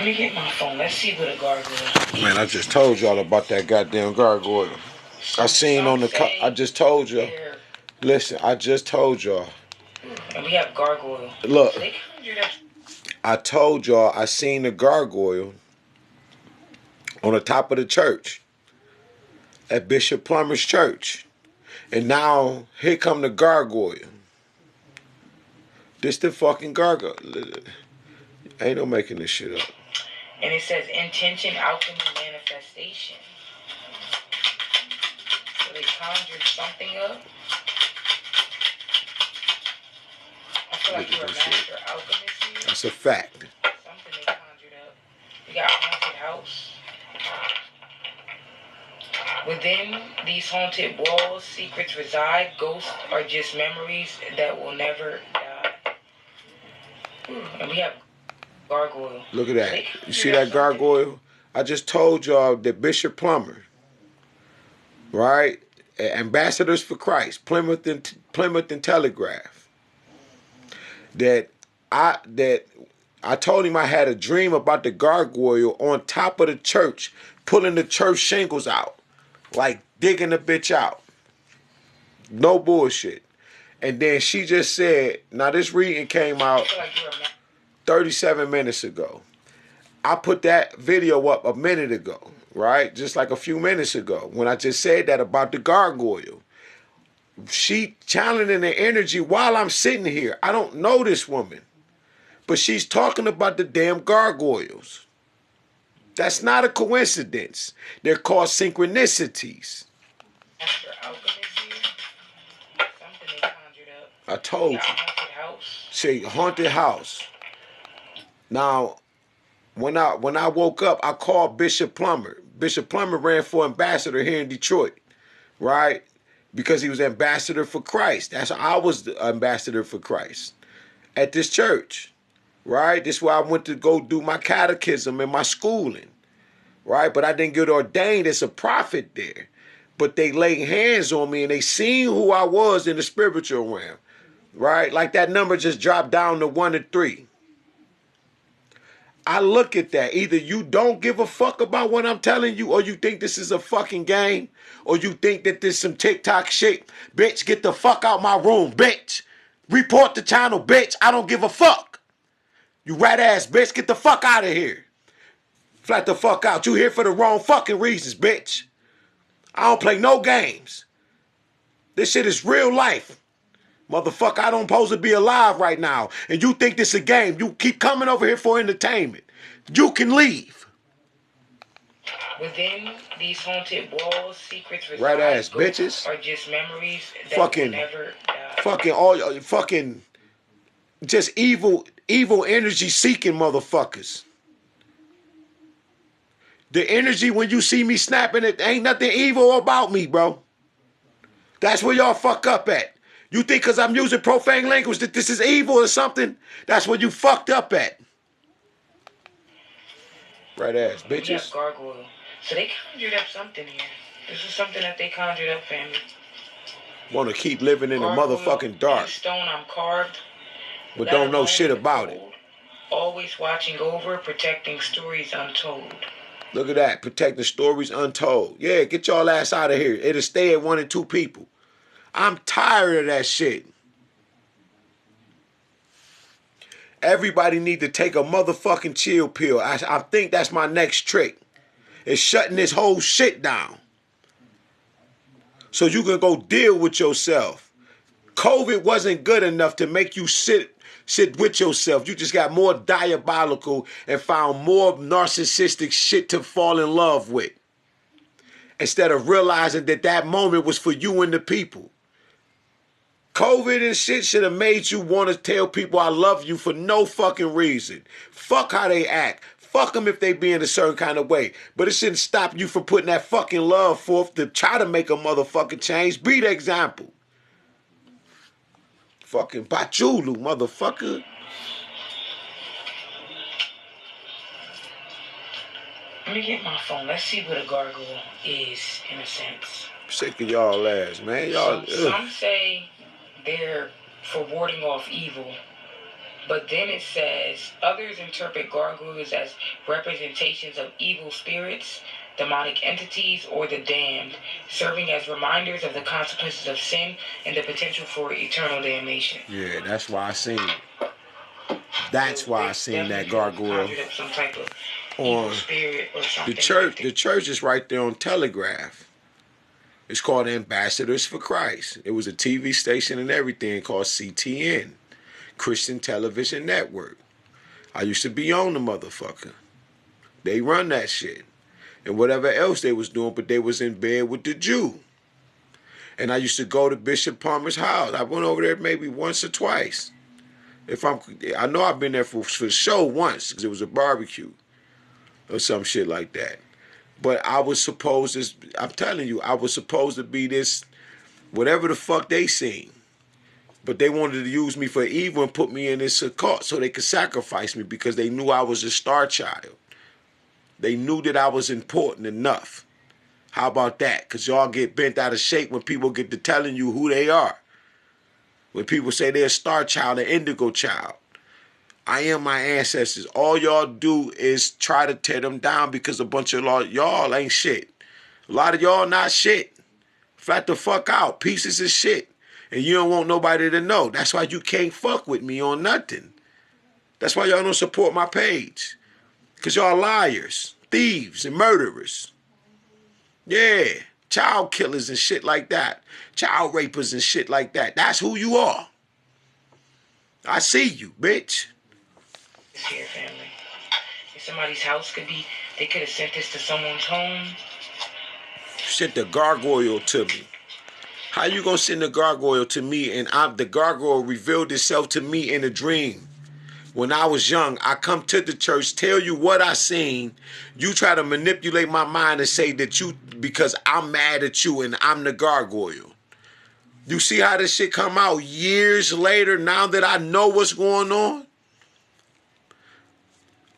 Let me get my phone. Let's see what a gargoyle is. Man, I just told y'all about that goddamn gargoyle. I seen on the. I just told y'all. Listen, I just told y'all. And we have gargoyle. Look, So they conjured up. I told y'all I seen the gargoyle on the top of the church at Bishop Plummer's church, and now here come the gargoyle. This the fucking gargoyle. Ain't no making this shit up. And it says intention, alchemy, manifestation. So they conjured something up. I feel like you're a master alchemist here. That's a fact. Something they conjured up. We got haunted house. Within these haunted walls, secrets reside. Ghosts are just memories that will never die. And we have gargoyle. Look at that. You see that gargoyle? I just told y'all that Bishop Plummer, right? Ambassadors for Christ, Plymouth and Telegraph. That I told him I had a dream about the gargoyle on top of the church, pulling the church shingles out, like digging the bitch out. No bullshit. And then she just said, now this reading came out 37 minutes ago. I put that video up a minute ago, right? Just like a few minutes ago when I just said that about the gargoyle. She channeling the energy while I'm sitting here. I don't know this woman, but she's talking about the damn gargoyles. That's not a coincidence. They're called synchronicities. I told you. See, haunted house. Now, when I woke up, I called Bishop Plummer. Bishop Plummer ran for ambassador here in Detroit, right? Because he was ambassador for Christ. That's how I was the ambassador for Christ at this church, right? This is where I went to go do my catechism and my schooling, right? But I didn't get ordained as a prophet there. But they laid hands on me and they seen who I was in the spiritual realm, right? Like that number just dropped down to 1 to 3. I look at that. Either you don't give a fuck about what I'm telling you, or you think this is a fucking game, or you think that this some TikTok shit. Bitch, get the fuck out my room, bitch. Report the channel, bitch. I don't give a fuck. You rat ass bitch, get the fuck out of here. Flat the fuck out. You here for the wrong fucking reasons, bitch. I don't play no games. This shit is real life. Motherfucker, I don't supposed to be alive right now. And you think this is a game. You keep coming over here for entertainment. You can leave. Within these haunted walls, secrets reside. Right ass bitches. Are just memories that fucking, will never die. Fucking all fucking just evil energy seeking motherfuckers. The energy when you see me snapping, it ain't nothing evil about me, bro. That's where y'all fuck up at. You think because I'm using profane language that this is evil or something? That's where you fucked up at. Right ass bitches. Yeah, gargoyle. So they conjured up something here. This is something that they conjured up, family. Want to keep living in gargoyle, the motherfucking dark. Stone I'm carved. But don't know shit about it. Always watching over, protecting stories untold. Look at that. Protecting stories untold. Yeah, get y'all ass out of here. It'll stay at 1 and 2 people. I'm tired of that shit. Everybody need to take a motherfucking chill pill. I think that's my next trick. Is shutting this whole shit down. So you can go deal with yourself. COVID wasn't good enough to make you sit with yourself. You just got more diabolical and found more narcissistic shit to fall in love with. Instead of realizing that that moment was for you and the people. COVID and shit should have made you want to tell people I love you for no fucking reason. Fuck how they act. Fuck them if they be in a certain kind of way. But it shouldn't stop you from putting that fucking love forth to try to make a motherfucking change. Be the example. Fucking Pachulu, motherfucker. Let me get my phone. Let's see what a gargoyle is, in a sense. I'm sick of y'all ass, man. Y'all. Some say they're for warding off evil. But then it says, others interpret gargoyles as representations of evil spirits, demonic entities, or the damned, serving as reminders of the consequences of sin and the potential for eternal damnation. Yeah, that's why I seen it. That's why I seen that gargoyle Up some type of on evil spirit or something. the church. The church is right there on Telegraph. It's called Ambassadors for Christ. It was a TV station and everything called CTN, Christian Television Network. I used to be on the motherfucker. They run that shit. And whatever else they was doing, but they was in bed with the Jew. And I used to go to Bishop Palmer's house. I went over there maybe once or twice. I know I've been there for show once, because it was a barbecue or some shit like that. But I was supposed to, I'm telling you, I was supposed to be this, whatever the fuck they seen. But they wanted to use me for evil and put me in this cult so they could sacrifice me because they knew I was a star child. They knew that I was important enough. How about that? Because y'all get bent out of shape when people get to telling you who they are. When people say they're a star child, an indigo child. I am my ancestors. All y'all do is try to tear them down because a bunch of y'all ain't shit. A lot of y'all not shit. Flat the fuck out. Pieces of shit. And you don't want nobody to know. That's why you can't fuck with me on nothing. That's why y'all don't support my page. Because y'all liars, thieves, and murderers. Yeah. Child killers and shit like that. Child rapers and shit like that. That's who you are. I see you, bitch. Here, family. If somebody's house they could have sent this to someone's home. Sent the gargoyle to me. How you gonna send the gargoyle to me and the gargoyle revealed itself to me in a dream? When I was young, I come to the church, tell you what I seen. You try to manipulate my mind and say that because I'm mad at you and I'm the gargoyle. You see how this shit come out years later now that I know what's going on?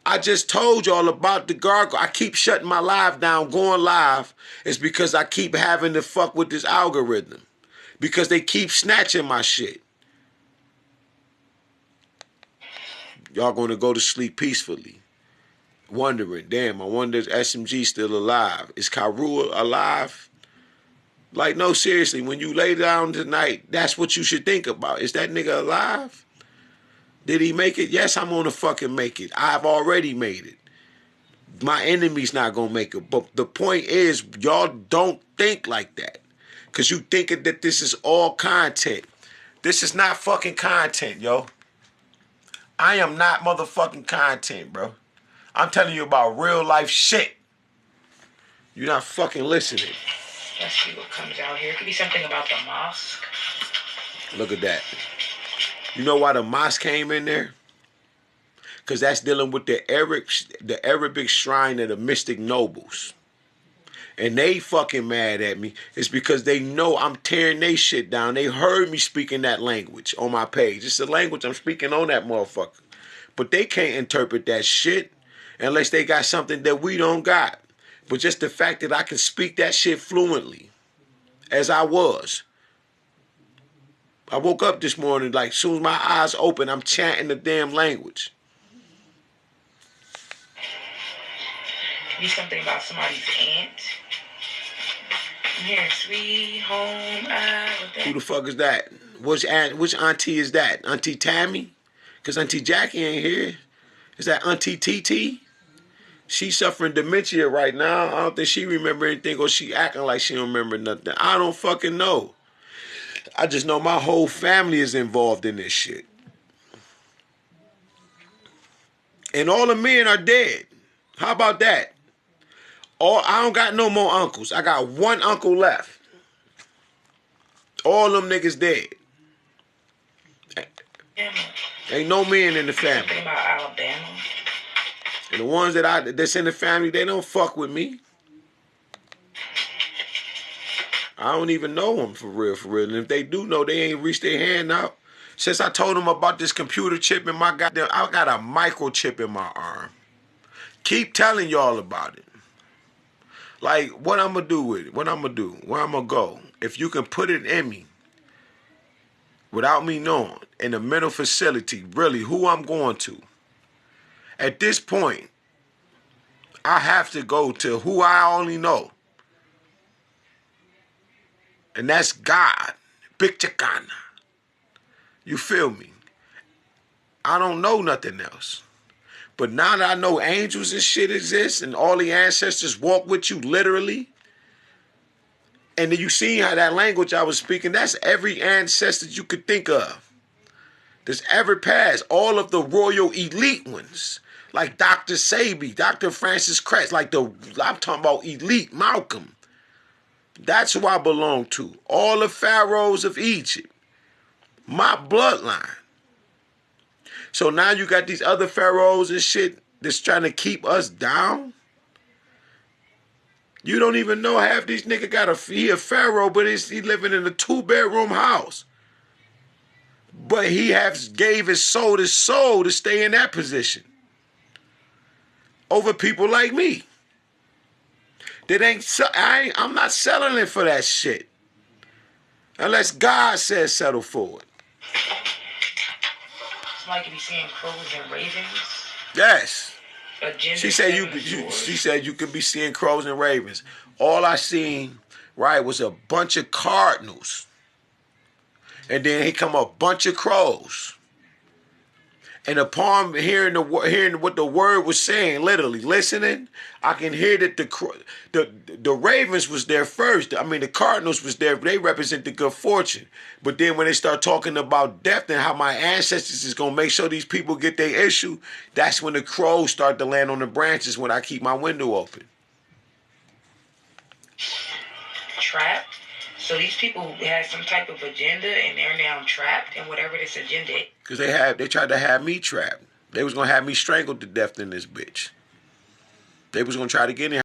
I just told y'all about the gargoyle. I keep shutting my live down, going live. It's because I keep having to fuck with this algorithm. Because they keep snatching my shit. Y'all gonna go to sleep peacefully. Wondering, damn, I wonder if SMG still alive. Is Karua alive? Like, no, seriously, when you lay down tonight, that's what you should think about. Is that nigga alive? Did he make it? Yes, I'm gonna fucking make it. I've already made it. My enemy's not gonna make it. But the point is, y'all don't think like that. Because you thinking that this is all content. This is not fucking content, yo. I am not motherfucking content, bro. I'm telling you about real life shit. You're not fucking listening. Let's see what comes out here. It could be something about the mosque. Look at that. You know why the mosque came in there? Because that's dealing with the Arabic shrine of the mystic nobles. And they fucking mad at me. It's because they know I'm tearing they shit down. They heard me speaking that language on my page. It's the language I'm speaking on that motherfucker. But they can't interpret that shit unless they got something that we don't got. But just the fact that I can speak that shit fluently, as I was. I woke up this morning, like, as soon as my eyes open, I'm chanting the damn language. Be something about somebody's aunt. Here, sweet home Alabama. Who the fuck is that? Which auntie is that? Auntie Tammy? Because Auntie Jackie ain't here. Is that Auntie TT? She's suffering dementia right now. I don't think she remember anything or she acting like she don't remember nothing. I don't fucking know. I just know my whole family is involved in this shit. And all the men are dead. How about that? I don't got no more uncles. I got one uncle left. All them niggas dead. Ain't no men in the family. Something about Alabama. And the ones that's in the family, they don't fuck with me. I don't even know them for real, for real. And if they do know, they ain't reached their hand out. Since I told them about this computer chip in my goddamn, I got a microchip in my arm. Keep telling y'all about it. Like, what I'm going to do with it? What I'm going to do? Where I'm going to go? If you can put it in me, without me knowing, in a mental facility, really who I'm going to. At this point, I have to go to who I only know. And that's God. Big Chicana. You feel me? I don't know nothing else. But now that I know angels and shit exist and all the ancestors walk with you literally, and then you see how that language I was speaking, that's every ancestor you could think of that's ever passed. All of the royal elite ones, like Dr. Sabi, Dr. Francis Kretz, I'm talking about elite Malcolm. That's who I belong to. All the pharaohs of Egypt. My bloodline. So now you got these other pharaohs and shit that's trying to keep us down. You don't even know half these niggas got he a pharaoh, but he living in a 2-bedroom house. But he gave his soul to stay in that position. Over people like me. I'm not settling for that shit. Unless God says settle for it. Somebody could be seeing crows and ravens. Yes. She said you could be seeing crows and ravens. All I seen, right, was a bunch of cardinals. And then here come a bunch of crows. And upon hearing what the word was saying, literally listening, I can hear that the ravens was there first. I mean, the cardinals was there. They represent the good fortune. But then when they start talking about death and how my ancestors is going to make sure these people get their issue, that's when the crows start to land on the branches when I keep my window open. Trapped? So these people had some type of agenda and they're now trapped in whatever this agenda is. Because they tried to have me trapped. They was going to have me strangled to death in this bitch. They was going to try to get in.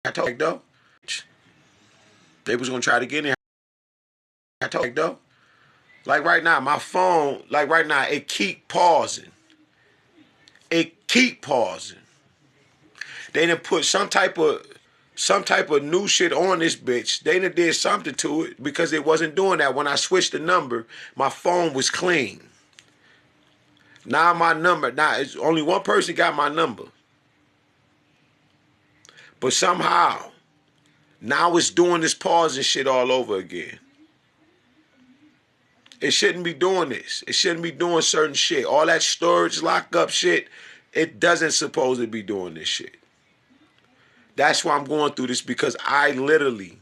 I told though. They was going to try to get in. I told though. Like right now, my phone, it keep pausing. It keep pausing. They done put some type of new shit on this bitch. They done did something to it because it wasn't doing that. When I switched the number, my phone was clean. Now it's only one person got my number. But somehow, now it's doing this pause and shit all over again. It shouldn't be doing this. It shouldn't be doing certain shit. All that storage lockup shit, it doesn't supposed to be doing this shit. That's why I'm going through this, because I literally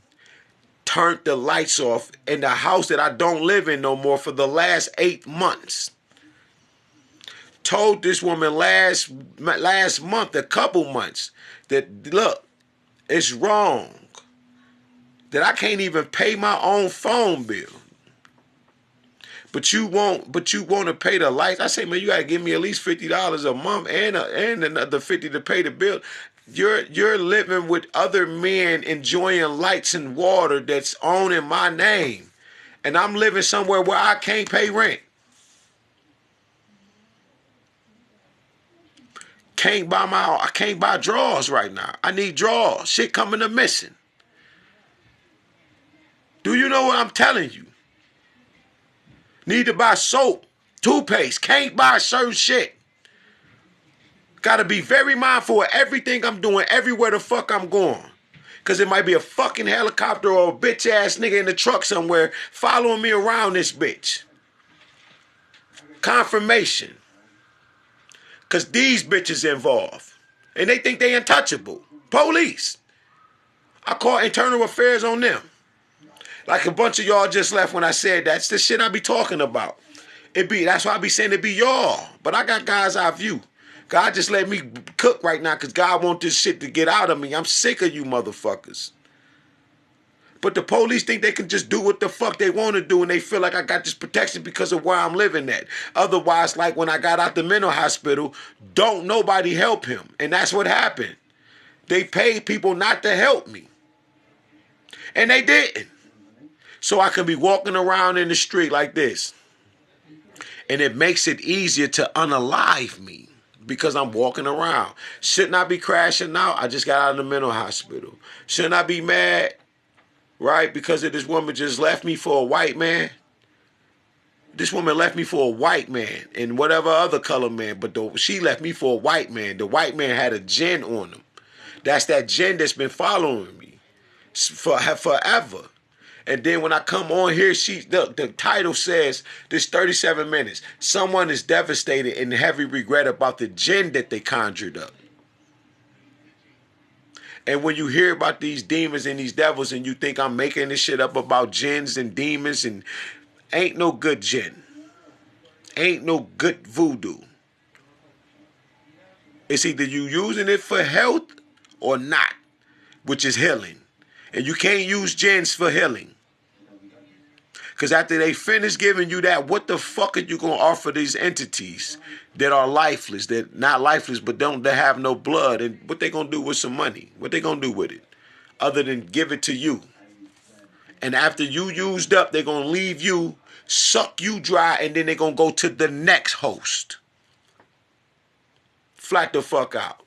turned the lights off in the house that I don't live in no more for the last 8 months. Told this woman last month, a couple months, that look, it's wrong. That I can't even pay my own phone bill. But you want to pay the lights. I say, man, you gotta give me at least $50 a month and another $50 to pay the bill. You're living with other men enjoying lights and water that's owned in my name. And I'm living somewhere where I can't pay rent. I can't buy drawers right now. I need drawers. Shit coming to missing. Do you know what I'm telling you? Need to buy soap, toothpaste. Can't buy certain shit. Gotta be very mindful of everything I'm doing, everywhere the fuck I'm going. Because it might be a fucking helicopter or a bitch ass nigga in the truck somewhere following me around this bitch. Confirmation. Because these bitches involved. And they think they untouchable. Police. I call internal affairs on them. Like a bunch of y'all just left when I said that's the shit I be talking about. That's why I be saying it be y'all. But I got guys I view. God just let me cook right now because God want this shit to get out of me. I'm sick of you motherfuckers. But the police think they can just do what the fuck they want to do, and they feel like I got this protection because of where I'm living at. Otherwise, like when I got out the mental hospital, don't nobody help him. And that's what happened. They paid people not to help me. And they didn't. So I can be walking around in the street like this. And it makes it easier to unalive me because I'm walking around. Shouldn't I be crashing out? I just got out of the mental hospital. Shouldn't I be mad? Right? Because of this woman just left me for a white man? This woman left me for a white man and whatever other color man, but she left me for a white man. The white man had a jinn on him. That's that jinn that's been following me forever. And then when I come on here, the title says, this 37 minutes, someone is devastated and heavy regret about the jinn that they conjured up. And when you hear about these demons and these devils and you think I'm making this shit up about jinns and demons, and ain't no good jinn. Ain't no good voodoo. It's either you using it for health or not, which is healing. And you can't use jinns for healing. Because after they finish giving you that, what the fuck are you going to offer these entities that are lifeless, that not lifeless, but they have no blood? And what they going to do with some money? What they going to do with it? Other than give it to you. And after you used up, they're going to leave you, suck you dry, and then they're going to go to the next host. Flat the fuck out.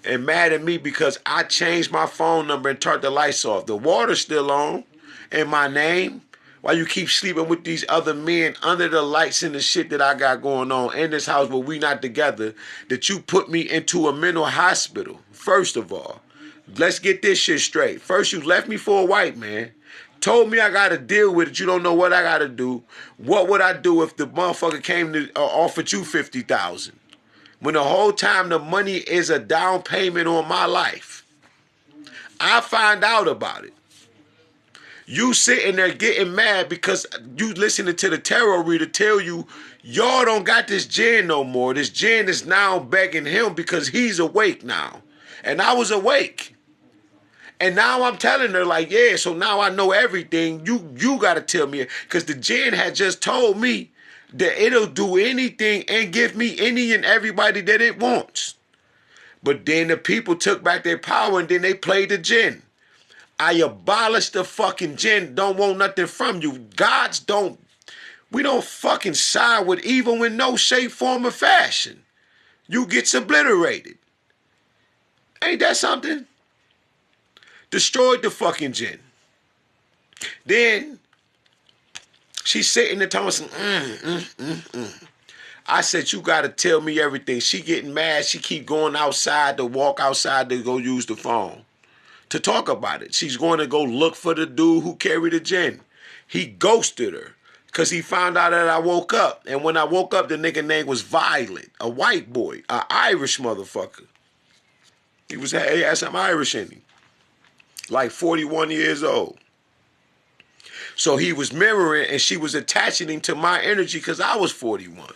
And mad at me because I changed my phone number and turned the lights off. The water's still on in my name. Why you keep sleeping with these other men under the lights and the shit that I got going on in this house where we not together, that you put me into a mental hospital? First of all, let's get this shit straight. First, you left me for a white man. Told me I got to deal with it. You don't know what I got to do. What would I do if the motherfucker came to offered you $50,000? When the whole time the money is a down payment on my life. I find out about it. You sitting there getting mad because you listening to the tarot reader tell you, y'all don't got this jinn no more. This jinn is now begging him because he's awake now. And I was awake. And now I'm telling her like, yeah, so now I know everything. You got to tell me. Because the jinn had just told me that it'll do anything and give me any and everybody that it wants. But then the people took back their power and then they played the jinn. I abolished the fucking jinn. Don't want nothing from you. We don't fucking side with evil in no shape, form, or fashion. You gets obliterated. Ain't that something? Destroyed the fucking jinn. Then she's sitting there telling me, I said, you got to tell me everything. She getting mad. She keep going outside to walk outside to go use the phone to talk about it. She's going to go look for the dude who carried the jinn. He ghosted her because he found out that I woke up. And when I woke up, the nigga name was Violent, a white boy, an Irish motherfucker. He had some Irish in him, like 41 years old. So he was mirroring and she was attaching him to my energy because I was 41.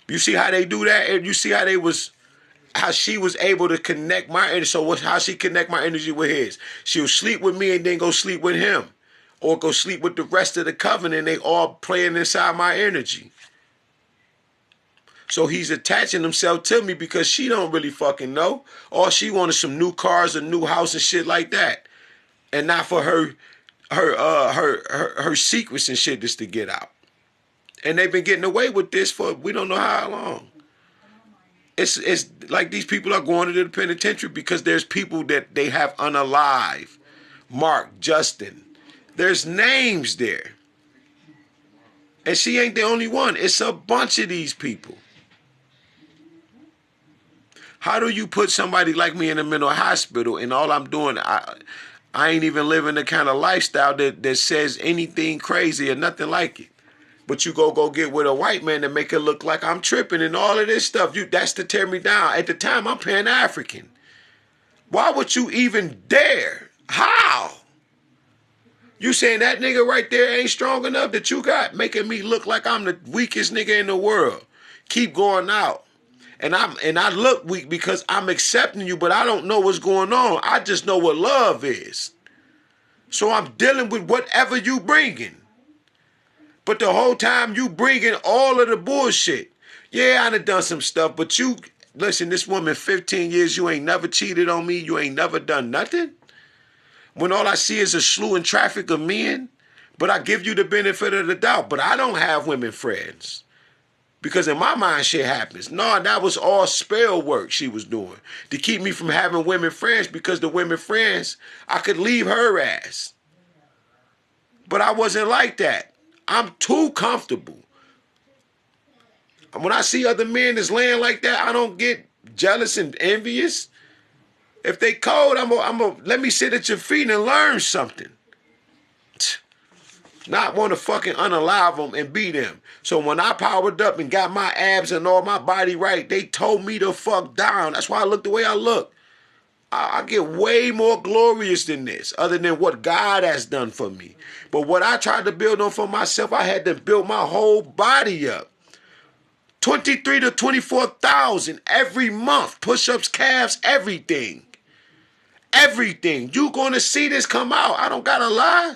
You see how they do that? And you see how she was able to connect my energy. So how she connect my energy with his? She'll sleep with me and then go sleep with him. Or go sleep with the rest of the covenant. They all playing inside my energy. So he's attaching himself to me because she don't really fucking know. All she wanted some new cars, a new house and shit like that. And not for her secrets and shit just to get out. And they've been getting away with this for we don't know how long. It's like these people are going to the penitentiary because there's people that they have unalive. Mark, Justin. There's names there. And she ain't the only one. It's a bunch of these people. How do you put somebody like me in a mental hospital and all I'm doing, I ain't even living the kind of lifestyle that says anything crazy or nothing like it. But you go get with a white man to make it look like I'm tripping and all of this stuff. That's to tear me down. At the time, I'm Pan-African. Why would you even dare? How? You saying that nigga right there ain't strong enough that you got, making me look like I'm the weakest nigga in the world. Keep going out. And I look weak because I'm accepting you, but I don't know what's going on. I just know what love is. So I'm dealing with whatever you bringing. But the whole time you bringing all of the bullshit. Yeah, I done some stuff, but you, listen, this woman 15 years, you ain't never cheated on me. You ain't never done nothing. When all I see is a slew and traffic of men, but I give you the benefit of the doubt. But I don't have women friends. Because in my mind, shit happens. No, that was all spell work she was doing to keep me from having women friends because the women friends, I could leave her ass. But I wasn't like that. I'm too comfortable. When I see other men that's laying like that, I don't get jealous and envious. If they cold, I'm a let me sit at your feet and learn something. Not want to fucking unalive them and beat them. So when I powered up and got my abs and all my body right, they told me to fuck down. That's why I look the way I look. I get way more glorious than this, other than what God has done for me. But what I tried to build on for myself, I had to build my whole body up. 23 to 24,000 every month. Push-ups, calves, everything. Everything. You gonna see this come out. I don't gotta lie.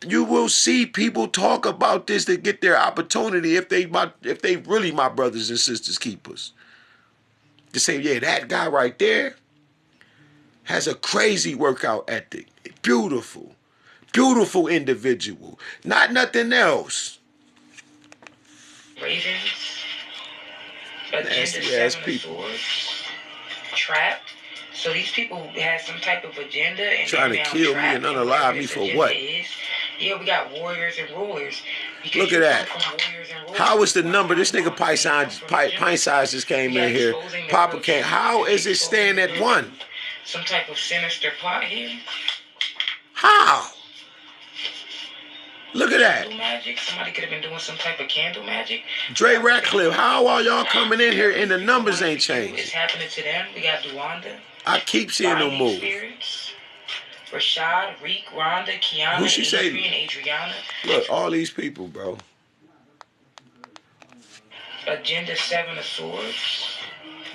You will see people talk about this to get their opportunity if they really my brothers and sisters keepers. To say, yeah, that guy right there has a crazy workout ethic. Beautiful. Beautiful individual. Not nothing else. Ravens, Agenda Nasty ass 7 of people. Swords, Trapped. So these people have some type of agenda and Trying to they're now kill me trapped, and unalive me this for agenda what? is, yeah, we got warriors and rulers. Because Look you at come that. from warriors and rulers. How is the That's number? why This nigga pint size just came we got in here. exposing the Papa real can't. truth. How We is it exposing staying the at real 1? truth. Some type of sinister plot here. How? Look at that. Candle magic. Somebody could have been doing some type of candle magic. Dre Ratcliffe, how are y'all coming in here and the numbers ain't It's changing? happening to them. We got Duwanda. I keep seeing them Binding move. Spirits. Rashad, Reek, Rhonda, Kiana, Who she say? Adrian, Adriana. Look, all these people, bro. Agenda 7 of Swords.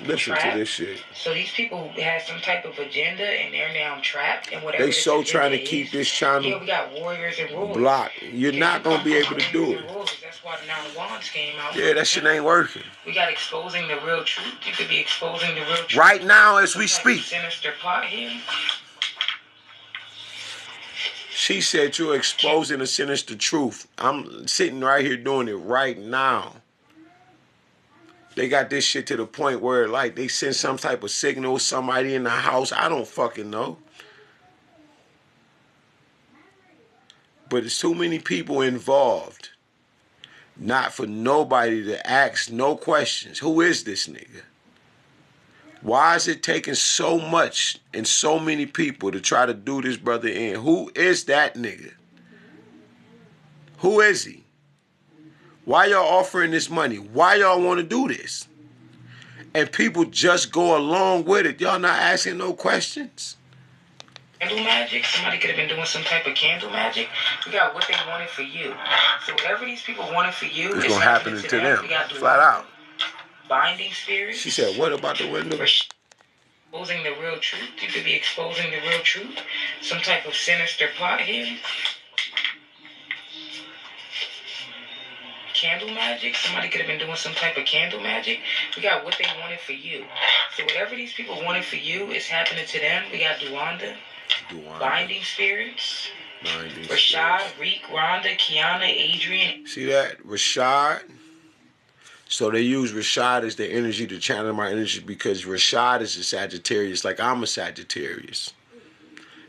Listen to this shit. So these people have some type of agenda and they're now trapped in whatever They this so agenda trying to is. keep this Yeah, channel we got warriors and rulers. blocked. You're not going to be able to do it. That's why the Nine of Wands came out. Yeah, that shit ain't working. We got exposing the real truth. You could be exposing the real truth. Right now as we speak. Sinister plot here. She said you're exposing the sinister truth. I'm sitting right here doing it right now. They got this shit to the point where, like, they send some type of signal, somebody in the house. I don't fucking know. But it's too many people involved. Not for nobody to ask no questions. Who is this nigga? Why is it taking so much and so many people to try to do this brother in? Who is that nigga? Who is he? Why y'all offering this money? Why y'all want to do this? And people just go along with it. Y'all not asking no questions? Candle magic. Somebody could have been doing some type of candle magic. We got what they wanted for you. So whatever these people wanted for you, it's going to happen to them. We got flat out. Binding spirits. She said, what about the window? Exposing the real truth. You could be exposing the real truth. Some type of sinister plot here. Candle magic. Somebody could have been doing some type of candle magic. We got what they wanted for you. So whatever these people wanted for you is happening to them. We got Duwanda. Binding spirits. Rashad, Reek, Rhonda, Kiana, Adrian. See that? Rashad. So they use Rashad as their energy to channel my energy because Rashad is a Sagittarius like I'm a Sagittarius.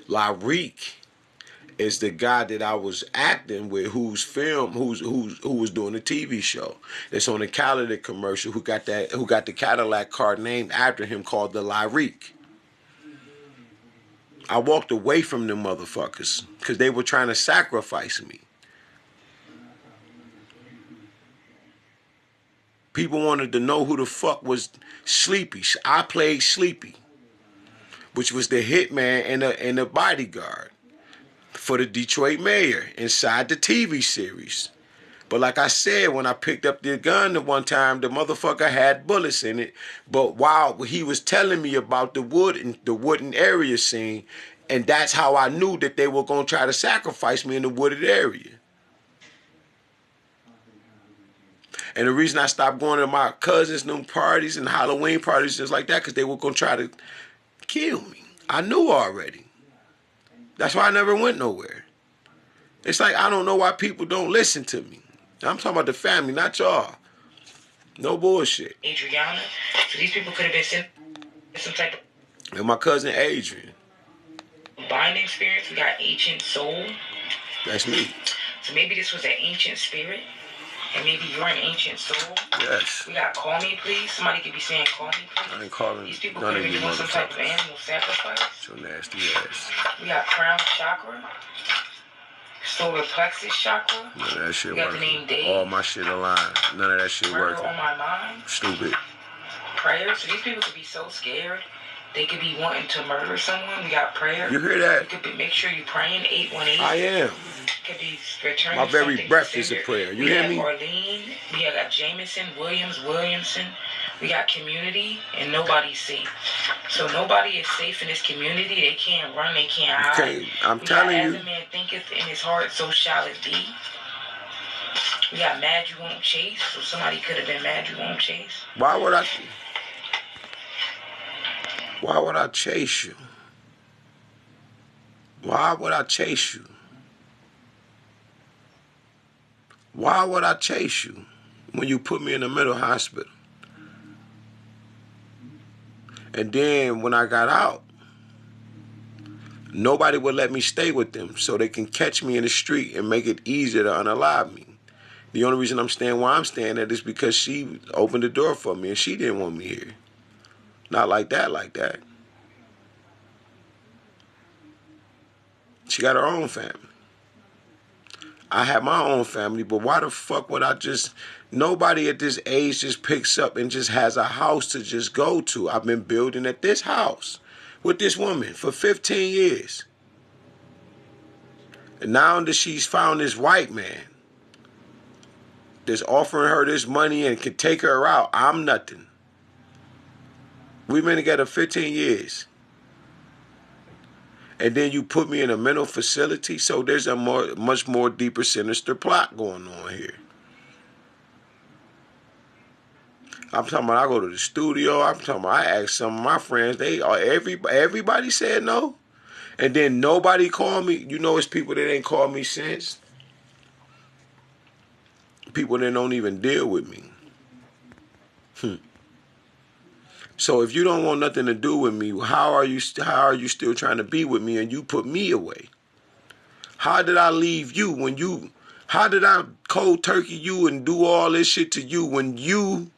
Lyrique is the guy that I was acting with who was doing the TV show. That's on the Cadillac commercial who got the Cadillac car named after him called the Lyrique. I walked away from them motherfuckers because they were trying to sacrifice me. People wanted to know who the fuck was Sleepy. I played Sleepy, which was the hitman and the bodyguard for the Detroit mayor inside the TV series. But like I said, when I picked up the gun the one time, the motherfucker had bullets in it. But while he was telling me about the wooden area scene, and that's how I knew that they were going to try to sacrifice me in the wooded area. And the reason I stopped going to my cousins' new parties and Halloween parties just like that, because they were going to try to kill me. I knew already. That's why I never went nowhere. It's like I don't know why people don't listen to me. I'm talking about the family, not y'all. No bullshit. Adriana. So these people could have been sent some type of... And my cousin Adrian. binding spirits. We got ancient soul. That's me. So maybe this was an ancient spirit. And maybe you're an ancient soul. Yes. We got call me please. Somebody could be saying call me please. I ain't calling These people none could of be you doing some type of motherfuckers. animal sacrifice. So nasty ass. We got crown chakra. Solar plexus chakra. None of that shit We got the working. name Dave. All my shit aligned. None of that shit Murder working. on my mind. Stupid. Prayer. So these people could be so scared. They could be wanting to murder someone. We got prayer. You hear that? You could be, make sure you praying 818. I am. Could be returning My very something breath to is a sender. prayer. You we hear have me? Arlene. We got Jameson, Williamson. We got community, and nobody's safe. So nobody is safe in this community. They can't run. They can't hide. I'm we telling got, you. As a man thinketh in his heart, so shall it be. We got mad you won't chase. So somebody could have been mad you won't chase. Why would I chase you? Why would I chase you? Why would I chase you when you put me in the mental hospital? And then when I got out, nobody would let me stay with them so they can catch me in the street and make it easier to unalive me. The only reason I'm staying where I'm staying at is because she opened the door for me and she didn't want me here. Not like that. She got her own family. I have my own family, but why the fuck would I just... Nobody at this age just picks up and just has a house to just go to. I've been building at this house with this woman for 15 years. And now that she's found this white man that's offering her this money and can take her out, I'm nothing. We've been together 15 years. And then you put me in a mental facility, so there's a much more deeper, sinister plot going on here. I'm talking about I go to the studio. I'm talking about I asked some of my friends. Everybody said no. And then nobody called me. You know it's people that ain't called me since. People that don't even deal with me. So if you don't want nothing to do with me, how are you still trying to be with me and you put me away? How did I leave you how did I cold turkey you and do all this shit to you when you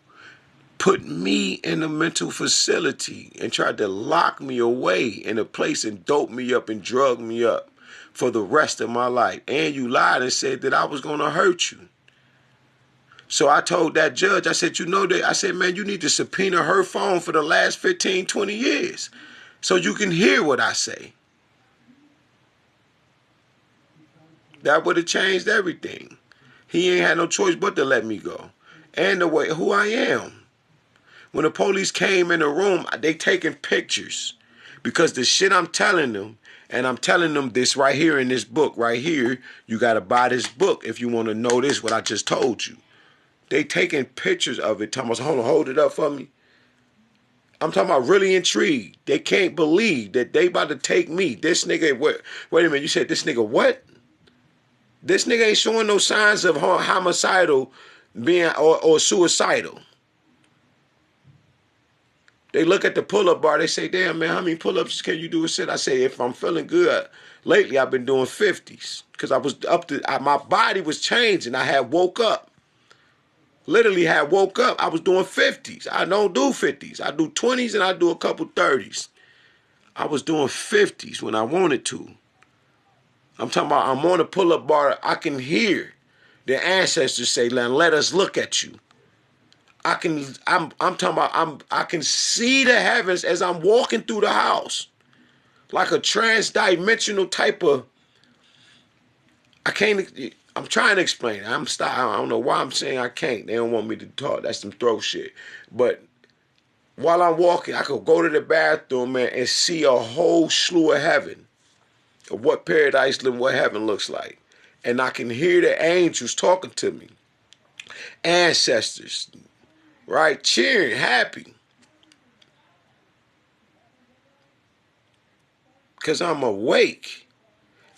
put me in a mental facility and tried to lock me away in a place and dope me up and drug me up for the rest of my life? And you lied and said that I was going to hurt you. So I told that judge, I said, you know that, I said, man, you need to subpoena her phone for the last 15, 20 years so you can hear what I say. That would have changed everything. He ain't had no choice but to let me go. And the way, who I am. When the police came in the room, they taking pictures because the shit I'm telling them, and I'm telling them this right here in this book, right here, you got to buy this book if you want to know this, what I just told you. They taking pictures of it. Thomas, hold it up for me. I'm talking about really intrigued. They can't believe that they about to take me. This nigga, wait a minute, you said this nigga what? This nigga ain't showing no signs of homicidal being or suicidal. They look at the pull-up bar. They say, damn, man, how many pull-ups can you do a set? I say, if I'm feeling good, lately I've been doing 50s because I was my body was changing. I had woke up. Literally had woke up. I was doing 50s. I don't do 50s. I do 20s and I do a couple 30s. I was doing 50s when I wanted to. I'm talking about I'm on a pull-up bar. I can hear the ancestors say, let us look at you. I'm talking about I can see the heavens as I'm walking through the house. Like a trans-dimensional type of, I'm trying to explain it. I don't know why I'm saying I can't. They don't want me to talk. That's some throat shit. But while I'm walking, I could go to the bathroom, man, and see a whole slew of heaven. Of what paradise and what heaven looks like. And I can hear the angels talking to me. Ancestors, right? Cheering, happy. Because I'm awake.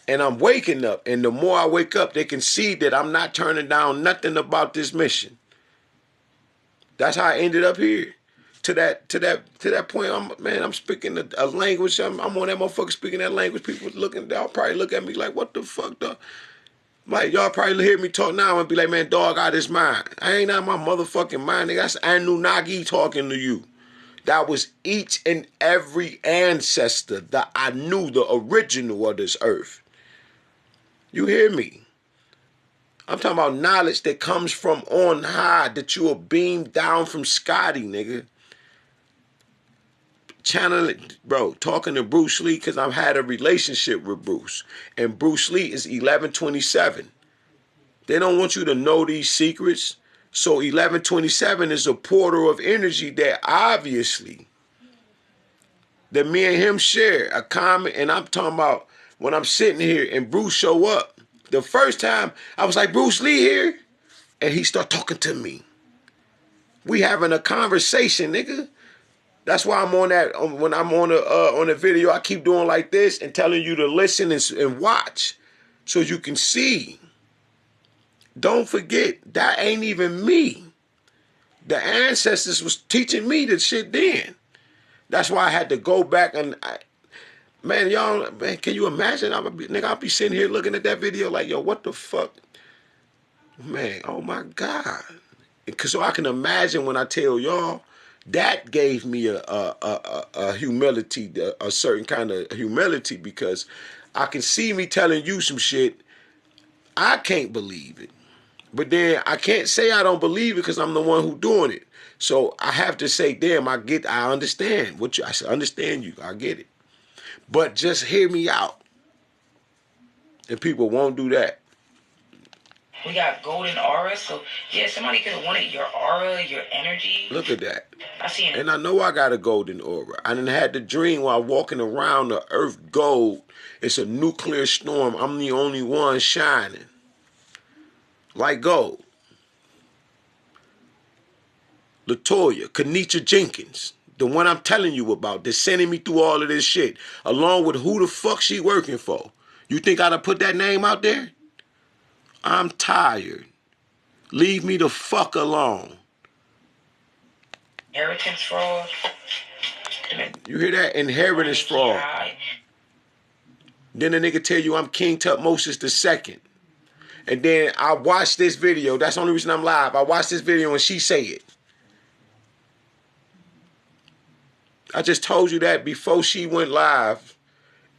And I'm waking up. And the more I wake up, they can see that I'm not turning down nothing about this mission. That's how I ended up here. to that point, I'm speaking a language. I'm on that motherfucker speaking that language. People looking, they'll probably look at me like, what the fuck, dog? Like, y'all probably hear me talk now and be like, man, dog out his mind. I ain't out my motherfucking mind, nigga. That's Anunnaki talking to you. That was each and every ancestor that I knew, the original of this earth. You hear me? I'm talking about knowledge that comes from on high, that you are beamed down from Scotty, nigga. Channeling, bro, talking to Bruce Lee, because I've had a relationship with Bruce. And Bruce Lee is 1127. They don't want you to know these secrets. So 1127 is a portal of energy that obviously, that me and him share a common, and I'm talking about when I'm sitting here and Bruce show up. The first time I was like, Bruce Lee here? And he start talking to me. We having a conversation, nigga. That's why I'm on that, when I'm on the video, I keep doing like this and telling you to listen and watch so you can see. Don't forget, that ain't even me. The ancestors was teaching me the shit then. That's why I had to go back and, man, y'all, man, can you imagine? I'll be sitting here looking at that video like, yo, what the fuck? Man, oh my God. Because so I can imagine when I tell y'all, that gave me a humility, a certain kind of humility, because I can see me telling you some shit, I can't believe it. But then I can't say I don't believe it because I'm the one who doing it. So I have to say, damn, I understand what you, I understand you, I get it. But just hear me out. And people won't do that. We got golden aura, so yeah, somebody could have wanted your aura, your energy. Look at that. I see it. And I know I got a golden aura. I done had the dream while walking around the earth gold. It's a nuclear storm. I'm the only one shining. Like gold. Latoya, Kenitra Jenkins, the one I'm telling you about, that's sending me through all of this shit, along with who the fuck she working for. You think I'd have put that name out there? I'm tired. Leave me the fuck alone. Inheritance fraud. You hear that? Inheritance fraud. Then the nigga tell you I'm King Tutmosis II. And then I watched this video. That's the only reason I'm live. I watched this video and she say it. I just told you that before she went live.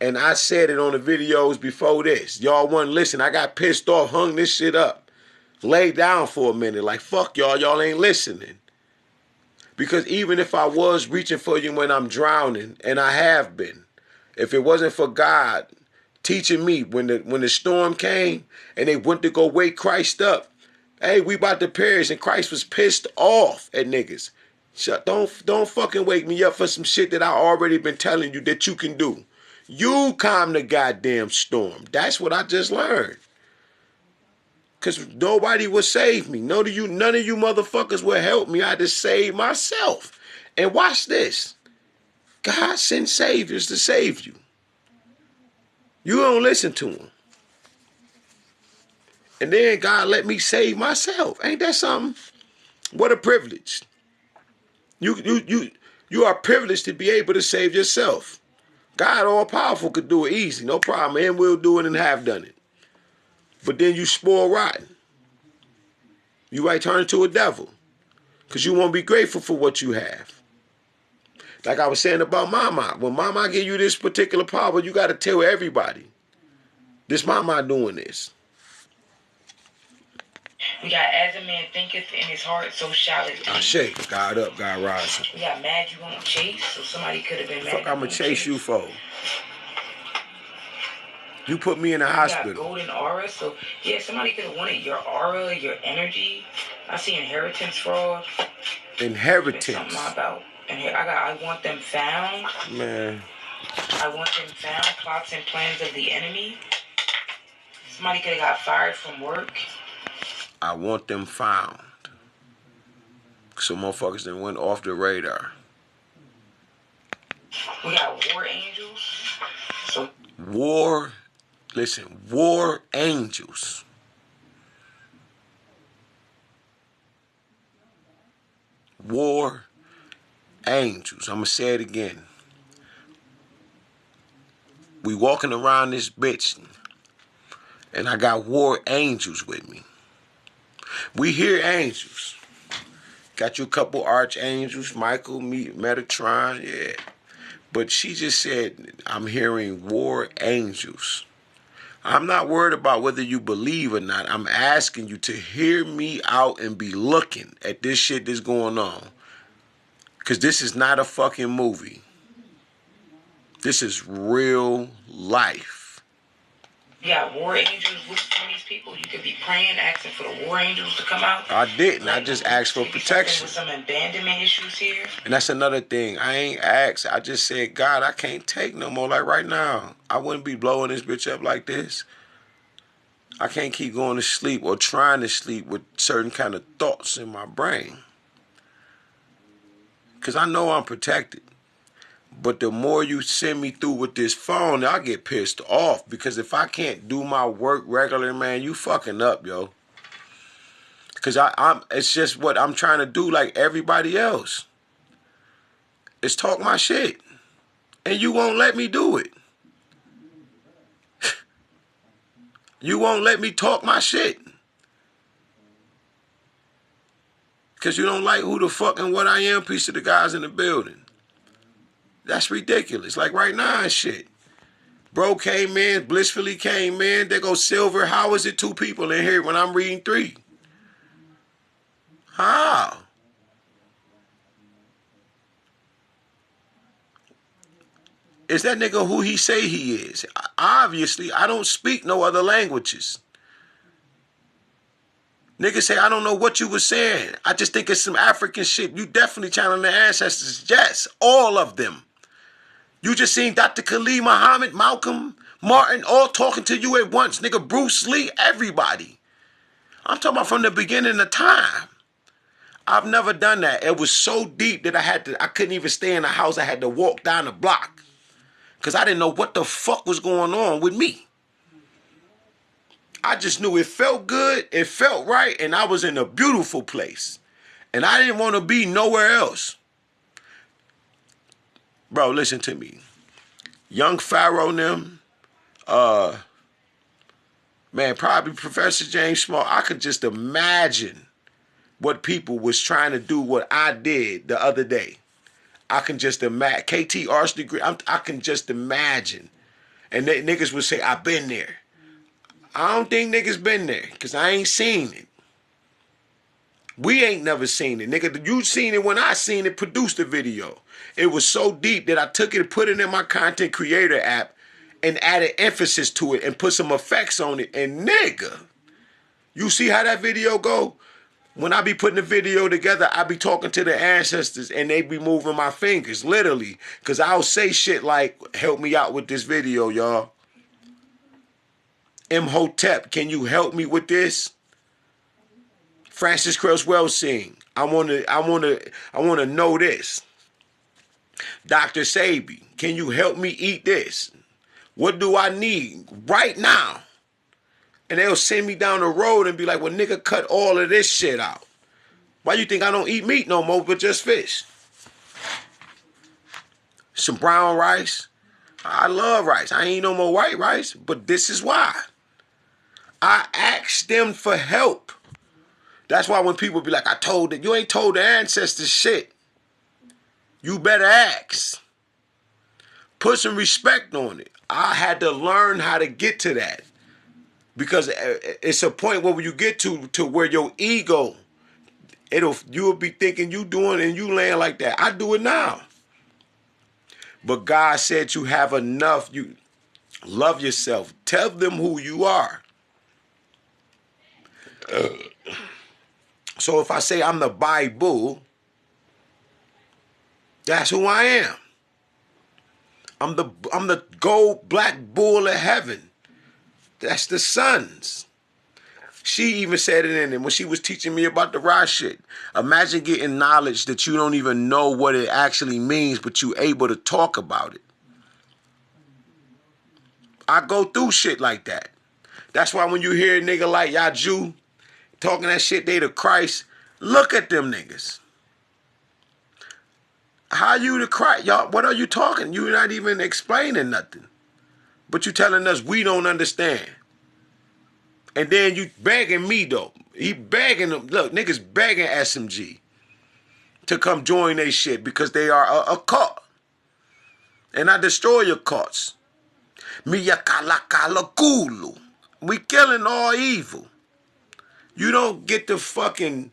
And I said it on the videos before this. Y'all wasn't listening. I got pissed off, hung this shit up. Laid down for a minute. Like, fuck y'all. Y'all ain't listening. Because even if I was reaching for you when I'm drowning, and I have been, if it wasn't for God teaching me when the storm came and they went to go wake Christ up, hey, we about to perish, and Christ was pissed off at niggas. Don't fucking wake me up for some shit that I already been telling you that you can do. You calm the goddamn storm. That's what I just learned. Because nobody will save me. None of you motherfuckers will help me. I had to save myself. And watch this. God sent saviors to save you. You don't listen to them. And then God let me save myself. Ain't that something? What a privilege. You are privileged to be able to save yourself. God all powerful could do it easy, no problem, and will do it and have done it. But then you spoil rotten. You might turn into a devil. Because you won't be grateful for what you have. Like I was saying about Mama. When Mama give you this particular power, you got to tell everybody. This Mama doing this. We got as a man thinketh in his heart, so shall it be. I shake. God up, God rise. We got mad you won't chase, so somebody could have been mad. Fuck, I'm going to chase you for. You put me in the hospital. We got golden aura, so yeah, somebody could have wanted your aura, your energy. I see inheritance fraud. Inheritance. There's something about, and I want them found. Man. I want them found. Plots and plans of the enemy. Somebody could have got fired from work. I want them found. Some motherfuckers that went off the radar. We got war angels. So war angels. War angels. I'm going to say it again. We walking around this bitch, and I got war angels with me. We hear angels. Got you a couple archangels, Michael, Metatron, yeah. But she just said, I'm hearing war angels. I'm not worried about whether you believe or not. I'm asking you to hear me out and be looking at this shit that's going on. Because this is not a fucking movie. This is real life. You got war angels loosed on these people. You could be praying, asking for the war angels to come out. I didn't. I just asked for protection. With some abandonment issues here. And that's another thing. I ain't asked. I just said, God, I can't take no more. Like right now, I wouldn't be blowing this bitch up like this. I can't keep going to sleep or trying to sleep with certain kind of thoughts in my brain. Because I know I'm protected. But the more you send me through with this phone, I get pissed off. Because if I can't do my work regular, man, you fucking up, yo. Because it's just what I'm trying to do like everybody else. It's talk my shit. And you won't let me do it. You won't let me talk my shit. Because you don't like who the fuck and what I am, piece of the guys in the building. That's ridiculous. Like right now and shit. Bro came in, blissfully came in. There goes Silver. How is it 2 people in here when I'm reading 3? How? Is that nigga who he say he is? Obviously, I don't speak no other languages. Nigga say, I don't know what you were saying. I just think it's some African shit. You definitely channeling the ancestors. Yes, all of them. You just seen Dr. Khalid Muhammad, Malcolm, Martin, all talking to you at once. Nigga, Bruce Lee, everybody. I'm talking about from the beginning of time. I've never done that. It was so deep that I couldn't even stay in the house. I had to walk down the block. Because I didn't know what the fuck was going on with me. I just knew it felt good, it felt right, and I was in a beautiful place. And I didn't want to be nowhere else. Bro, listen to me. Young Pharaoh and them, man, probably Professor James Small, I could just imagine what people was trying to do what I did the other day. I can just imagine. KT Arts degree, I can just imagine. And niggas would say, I've been there. I don't think niggas been there, because I ain't seen it. We ain't never seen it. Nigga, you seen it when I seen it, produced the video. It was so deep that I took it and put it in my content creator app and added emphasis to it and put some effects on it. And nigga, you see how that video go? When I be putting the video together, I be talking to the ancestors and they be moving my fingers, literally. Because I'll say shit like, help me out with this video, y'all. Imhotep, can you help me with this? Francis Cresswell sing, I wanna know this. Dr. Sabi, can you help me eat this? What do I need right now? And they'll send me down the road and be like, well, nigga, cut all of this shit out. Why you think I don't eat meat no more but just fish? Some brown rice. I love rice. I ain't no more white rice, but this is why. I asked them for help. That's why when people be like, I told it, you ain't told the ancestors shit. You better ask. Put some respect on it. I had to learn how to get to that. Because it's a point where you get to where your ego, you'll be thinking you doing and you laying like that. I do it now. But God said you have enough. You love yourself. Tell them who you are. So if I say I'm the Bible, that's who I am. I'm the gold black bull of heaven. That's the sons. She even said it in it when she was teaching me about the Ra shit. Imagine getting knowledge that you don't even know what it actually means, but you able to talk about it. I go through shit like that. That's why when you hear a nigga like Yaju talking that shit, they the Christ, look at them niggas. How you the Christ? Y'all, what are you talking? You're not even explaining nothing. But you telling us we don't understand. And then you begging me, though. He begging them. Look, niggas begging SMG to come join they shit because they are a cult. And I destroy your cults. Miyakalakala. We killing all evil. You don't get to fucking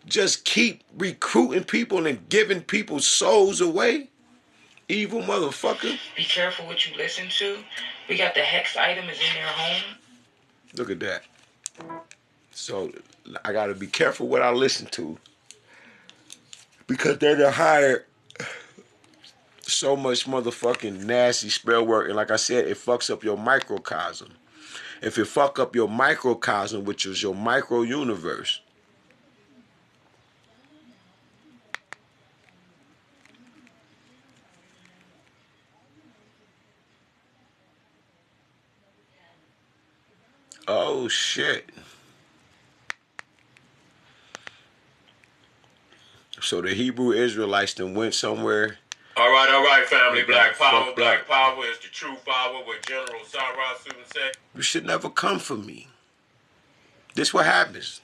just keep recruiting people and giving people's souls away. Evil motherfucker. Be careful what you listen to. We got the hex item is in their home. Look at that. So I gotta be careful what I listen to. Because they're the higher so much motherfucking nasty spell work. And like I said, it fucks up your microcosm. If it fuck up your microcosm, which is your micro universe, oh shit. So the Hebrew Israelites then went somewhere. All right, family. Black power is the true power. What General Sarah Susan said. You should never come for me. This what happens.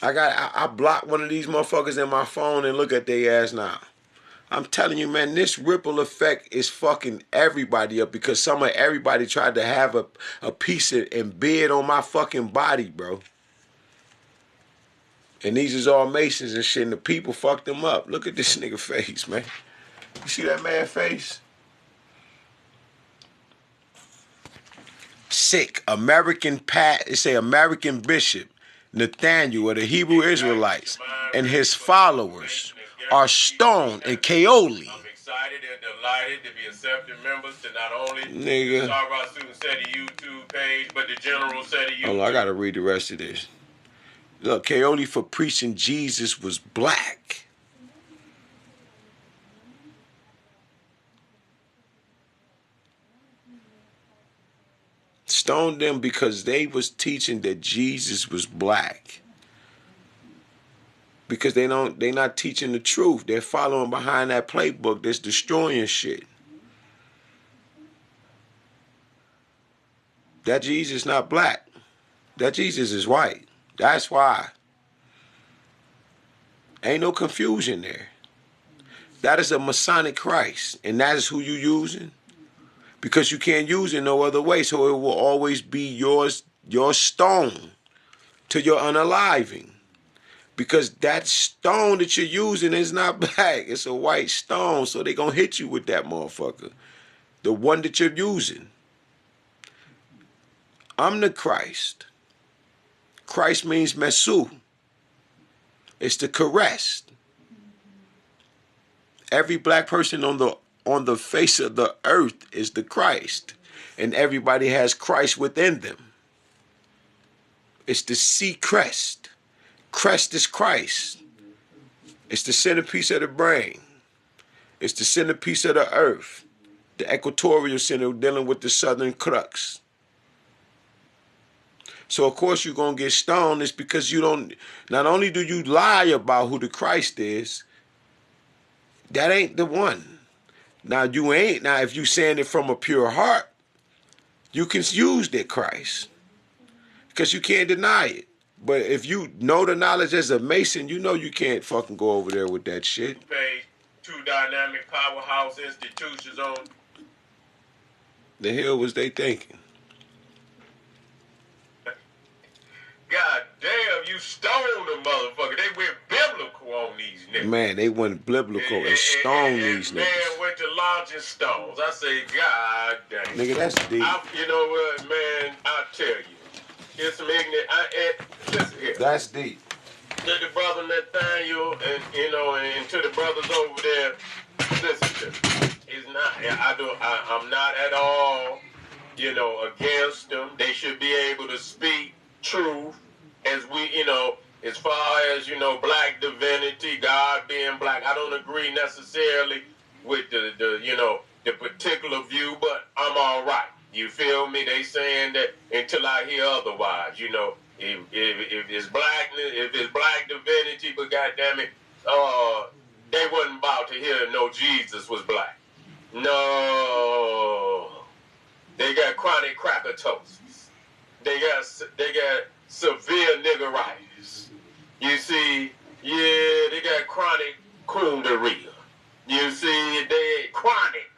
I block one of these motherfuckers in my phone and look at their ass now. I'm telling you, man, this ripple effect is fucking everybody up because everybody tried to have a piece of and bid on my fucking body, bro. And these is all Masons and shit, and the people fucked them up. Look at this nigga face, man. You see that man face? Sick. It say American Bishop Nathaniel of the Hebrew Israelites and his followers are stoned in Kaoli. I'm excited and delighted to be accepted members to not only Nigga. Sarah Susan said the YouTube page, but the General said the YouTube. Hold on, I gotta read the rest of this. Look, Kaoli for preaching Jesus was black. Stoned them because they was teaching that Jesus was black. Because they not teaching the truth. They're following behind that playbook that's destroying shit. That Jesus not black. That Jesus is white. That's why. Ain't no confusion there. That is a Masonic Christ. And that is who you using. Because you can't use it no other way. So it will always be your stone to your unaliving. Because that stone that you're using is not black. It's a white stone. So they going to hit you with that motherfucker. The one that you're using. I'm the Christ. Christ means Mesu. It's the caress. Every black person on the face of the earth is the Christ. And everybody has Christ within them. It's the sea crest. Crest is Christ. It's the centerpiece of the brain. It's the centerpiece of the earth. The equatorial center dealing with the southern crux. So of course you're going to get stoned. It's because you don't, not only do you lie about who the Christ is, that ain't the one. Now if you saying it from a pure heart, you can use that Christ. Because you can't deny it. But if you know the knowledge as a Mason, you know you can't fucking go over there with that shit. Page 2 dynamic powerhouse institutions on. The hell was they thinking? God damn, you stoned the motherfucker. They went biblical on these niggas. Man, they went biblical and stoned these Man niggas. went to launching stones. I say, God damn. Nigga, that's deep. You know what, man? I tell you. It's some ignorant. Listen here. That's deep. To the brother Nathaniel and to the brothers over there, listen to me. It's not. I'm not at all, against them. They should be able to speak truth as we, as far as, black divinity, God being black. I don't agree necessarily with the particular view, but I'm all right. You feel me? They saying that until I hear otherwise, if it's black divinity, but goddamn it, they wasn't here and know Jesus was black. No. They got chronic crackatosis. They got severe niggeritis. You see, yeah, they got chronic coonderia. You see, they chronic.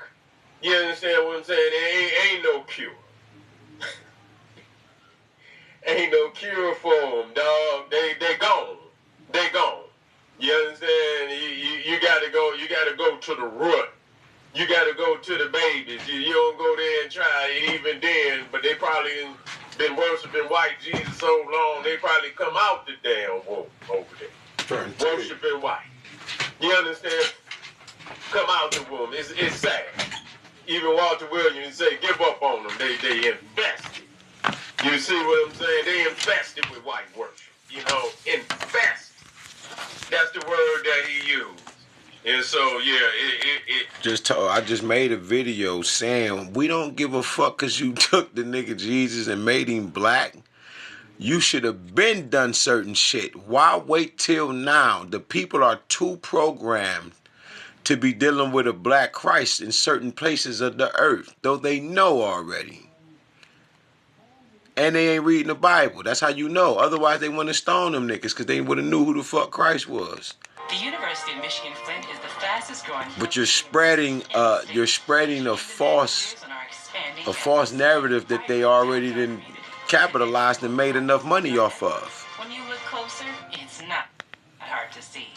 You understand what I'm saying? Ain't no cure. Ain't no cure for them, dog. They gone. They gone. You understand? You gotta go to the root. You gotta go to the babies. You don't go there and try it even then, but they probably been worshiping white Jesus so long, they probably come out the damn womb over there. Worshiping white. You understand? Come out the womb. It's sad. Even Walter Williams say, give up on them. They infested. You see what I'm saying? They infested with white worship. You know, infested. That's the word that he used. And so, yeah, I just made a video saying, we don't give a fuck because you took the nigga Jesus and made him black. You should have been done certain shit. Why wait till now? The people are too programmed to be dealing with a black Christ in certain places of the earth, though they know already. And they ain't reading the Bible. That's how you know. Otherwise, they want to stone them niggas because they would have knew who the fuck Christ was. The University of Michigan Flint is the fastest growing. But you're spreading a false narrative that they already didn't capitalized and made enough money off of. When you look closer, it's not hard to see.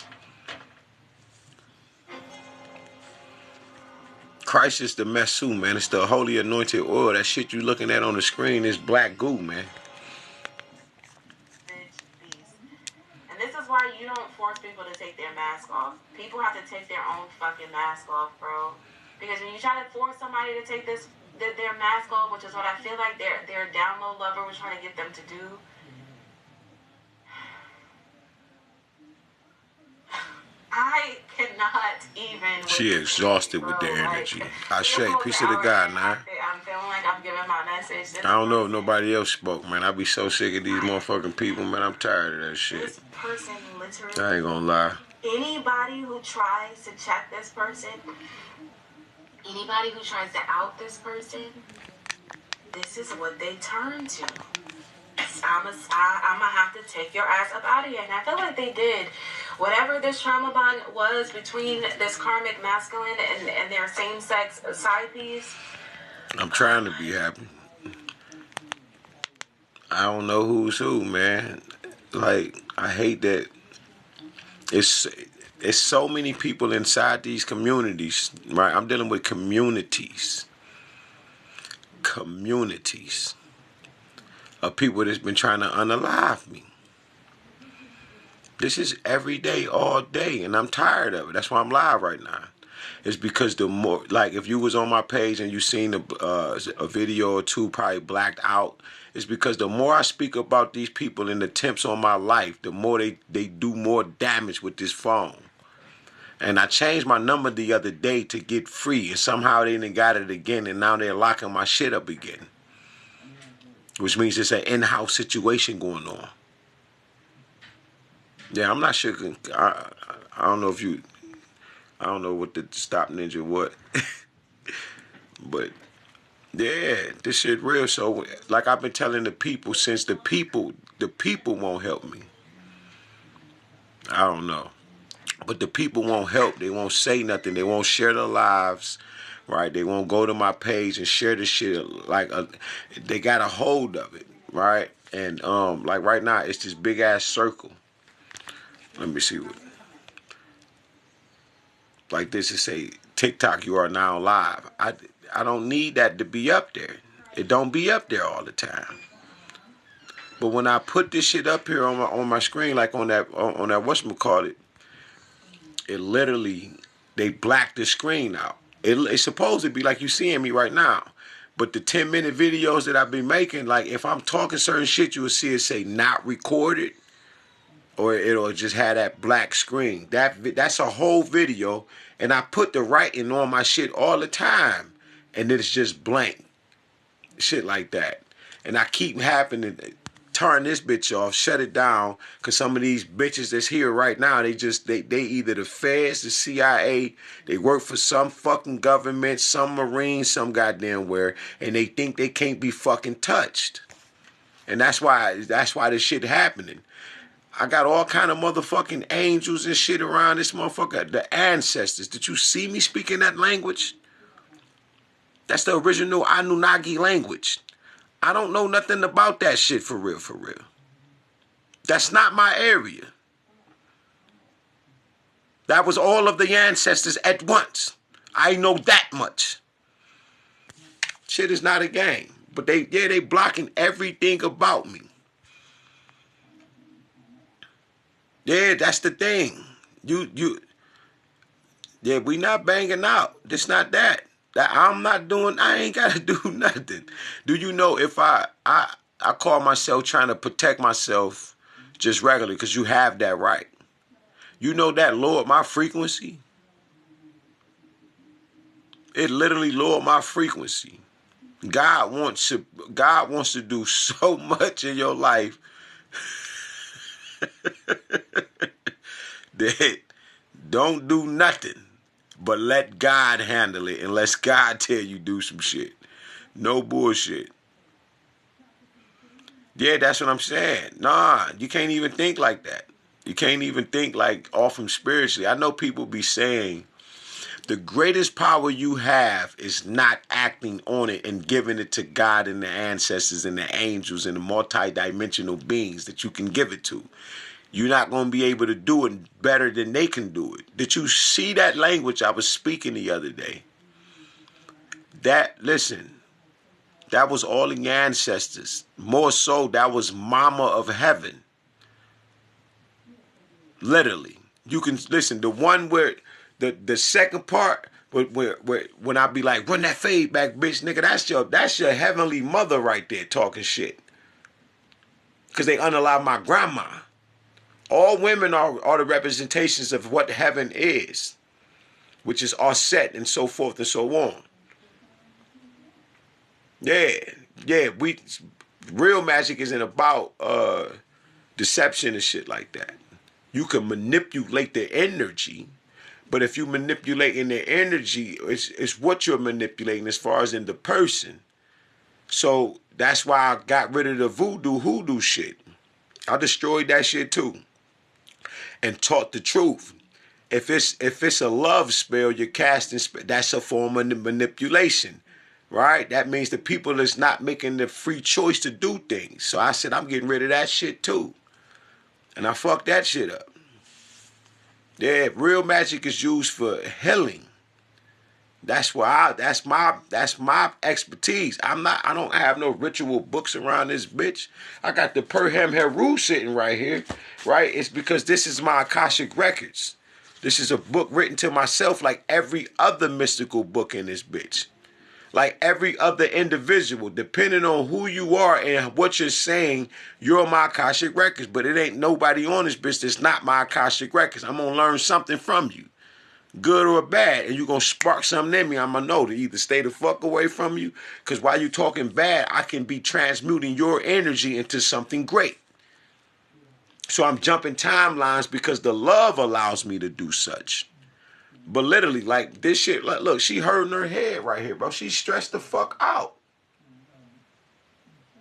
Christ is the Mesu, man. It's the holy anointed oil. That shit you looking at on the screen is black goo, man. And this is why you don't force people to take their mask off. People have to take their own fucking mask off, bro. Because when you try to force somebody to take their mask off, which is what I feel like their download lover was trying to get them to do. I cannot even. She exhausted with the energy. I shake. Peace of the God, man. I'm feeling like I'm giving my message. I don't know if nobody else spoke, man. I be so sick of these motherfucking people, man. I'm tired of that shit. This person literally. I ain't gonna lie. Anybody who tries to check this person, anybody who tries to out this person, this is what they turn to. I'm gonna have to take your ass up out of here. And I feel like they did. Whatever this trauma bond was between this karmic masculine and their same-sex side piece. I'm trying to be happy. I don't know who's who, man. Like, I hate that it's so many people inside these communities, right? I'm dealing with communities of people that's been trying to unalive me. This is every day, all day, and I'm tired of it. That's why I'm live right now. It's because the more, like, if you was on my page and you seen a video or two probably blacked out, it's because the more I speak about these people and attempts on my life, the more they do more damage with this phone. And I changed my number the other day to get free, and somehow they done got it again, and now they're locking my shit up again. Which means it's an in-house situation going on. Yeah, I'm not sure. I don't know if you... I don't know what the Stop Ninja what. But, yeah, this shit real. So, like I've been telling the people, since the people won't help me. I don't know. But the people won't help. They won't say nothing. They won't share their lives, right? They won't go to my page and share the shit. Like, they got a hold of it, right? And, like, right now, it's this big-ass circle. Let me see what... Like this, it say, TikTok, you are now live. I don't need that to be up there. It don't be up there all the time. But when I put this shit up here on my screen, like on that whatchamacallit, it literally, they black the screen out. It's supposed to be like you seeing me right now. But the 10-minute videos that I've been making, like if I'm talking certain shit, you will see it say not recorded. Or it'll just have that black screen. That's a whole video. And I put the writing on my shit all the time. And then it's just blank. Shit like that. And I keep having to turn this bitch off, shut it down, because some of these bitches that's here right now, they either the feds, the CIA, they work for some fucking government, some Marine, some goddamn where, and they think they can't be fucking touched. And that's why this shit happening. I got all kind of motherfucking angels and shit around this motherfucker. The ancestors. Did you see me speaking that language? That's the original Anunnaki language. I don't know nothing about that shit for real, for real. That's not my area. That was all of the ancestors at once. I know that much. Shit is not a game. But they blocking everything about me. Yeah, that's the thing. Yeah, we not banging out. It's not that. I ain't gotta do nothing. Do you know if I call myself trying to protect myself just regularly, because you have that right. You know that lowered my frequency? It literally lowered my frequency. God wants to do so much in your life that don't do nothing but let God handle it, unless God tell you do some shit. No bullshit. Yeah, that's what I'm saying. Nah, you can't even think like that. You can't even think like off from spiritually. I know people be saying the greatest power you have is not acting on it and giving it to God and the ancestors and the angels and the multi-dimensional beings that you can give it to. You're not going to be able to do it better than they can do it. Did you see that language I was speaking the other day? Listen, that was all the ancestors. More so, that was Mama of Heaven. Literally. You can, listen, the one where, the second part, where when I be like, run that fade back, bitch, nigga, that's your heavenly mother right there talking shit. Because they unalive my grandma. All women are the representations of what heaven is, which is Aset and so forth and so on. Yeah, real magic isn't about deception and shit like that. You can manipulate the energy, but if you manipulating the energy, it's what you're manipulating as far as in the person. So that's why I got rid of the hoodoo shit. I destroyed that shit too. And taught the truth. If it's a love spell, you're casting that's a form of manipulation, right? That means the people is not making the free choice to do things. So I said, I'm getting rid of that shit too. And I fucked that shit up. Yeah, real magic is used for healing. That's my expertise. I don't have no ritual books around this bitch. I got the Perham Heru sitting right here, right? It's because this is my Akashic Records. This is a book written to myself like every other mystical book in this bitch. Like every other individual, depending on who you are and what you're saying, you're my Akashic Records. But it ain't nobody on this bitch that's not my Akashic Records. I'm going to learn something from you. Good or bad, and you're going to spark something in me. I'm going to know to either stay the fuck away from you, because while you're talking bad, I can be transmuting your energy into something great. So I'm jumping timelines because the love allows me to do such. But literally, like this shit, like, look, she hurting her head right here, bro. She's stressed the fuck out.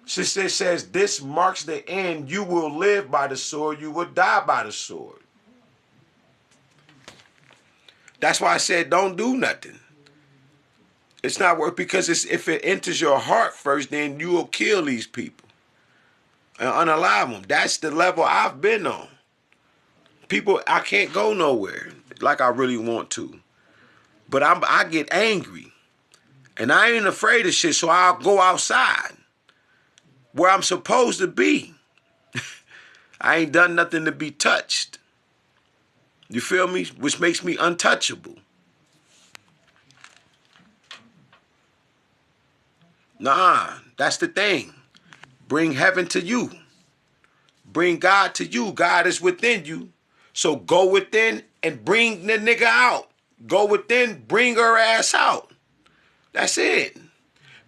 She says, this marks the end. You will live by the sword. You will die by the sword. That's why I said don't do nothing. It's not worth, because if it enters your heart first, then you will kill these people and unalive them. That's the level I've been on. People, I can't go nowhere like I really want to. But I get angry. And I ain't afraid of shit, so I'll go outside where I'm supposed to be. I ain't done nothing to be touched. You feel me? Which makes me untouchable. Nah, that's the thing. Bring heaven to you. Bring God to you. God is within you. So go within and bring the nigga out. Go within, bring her ass out. That's it.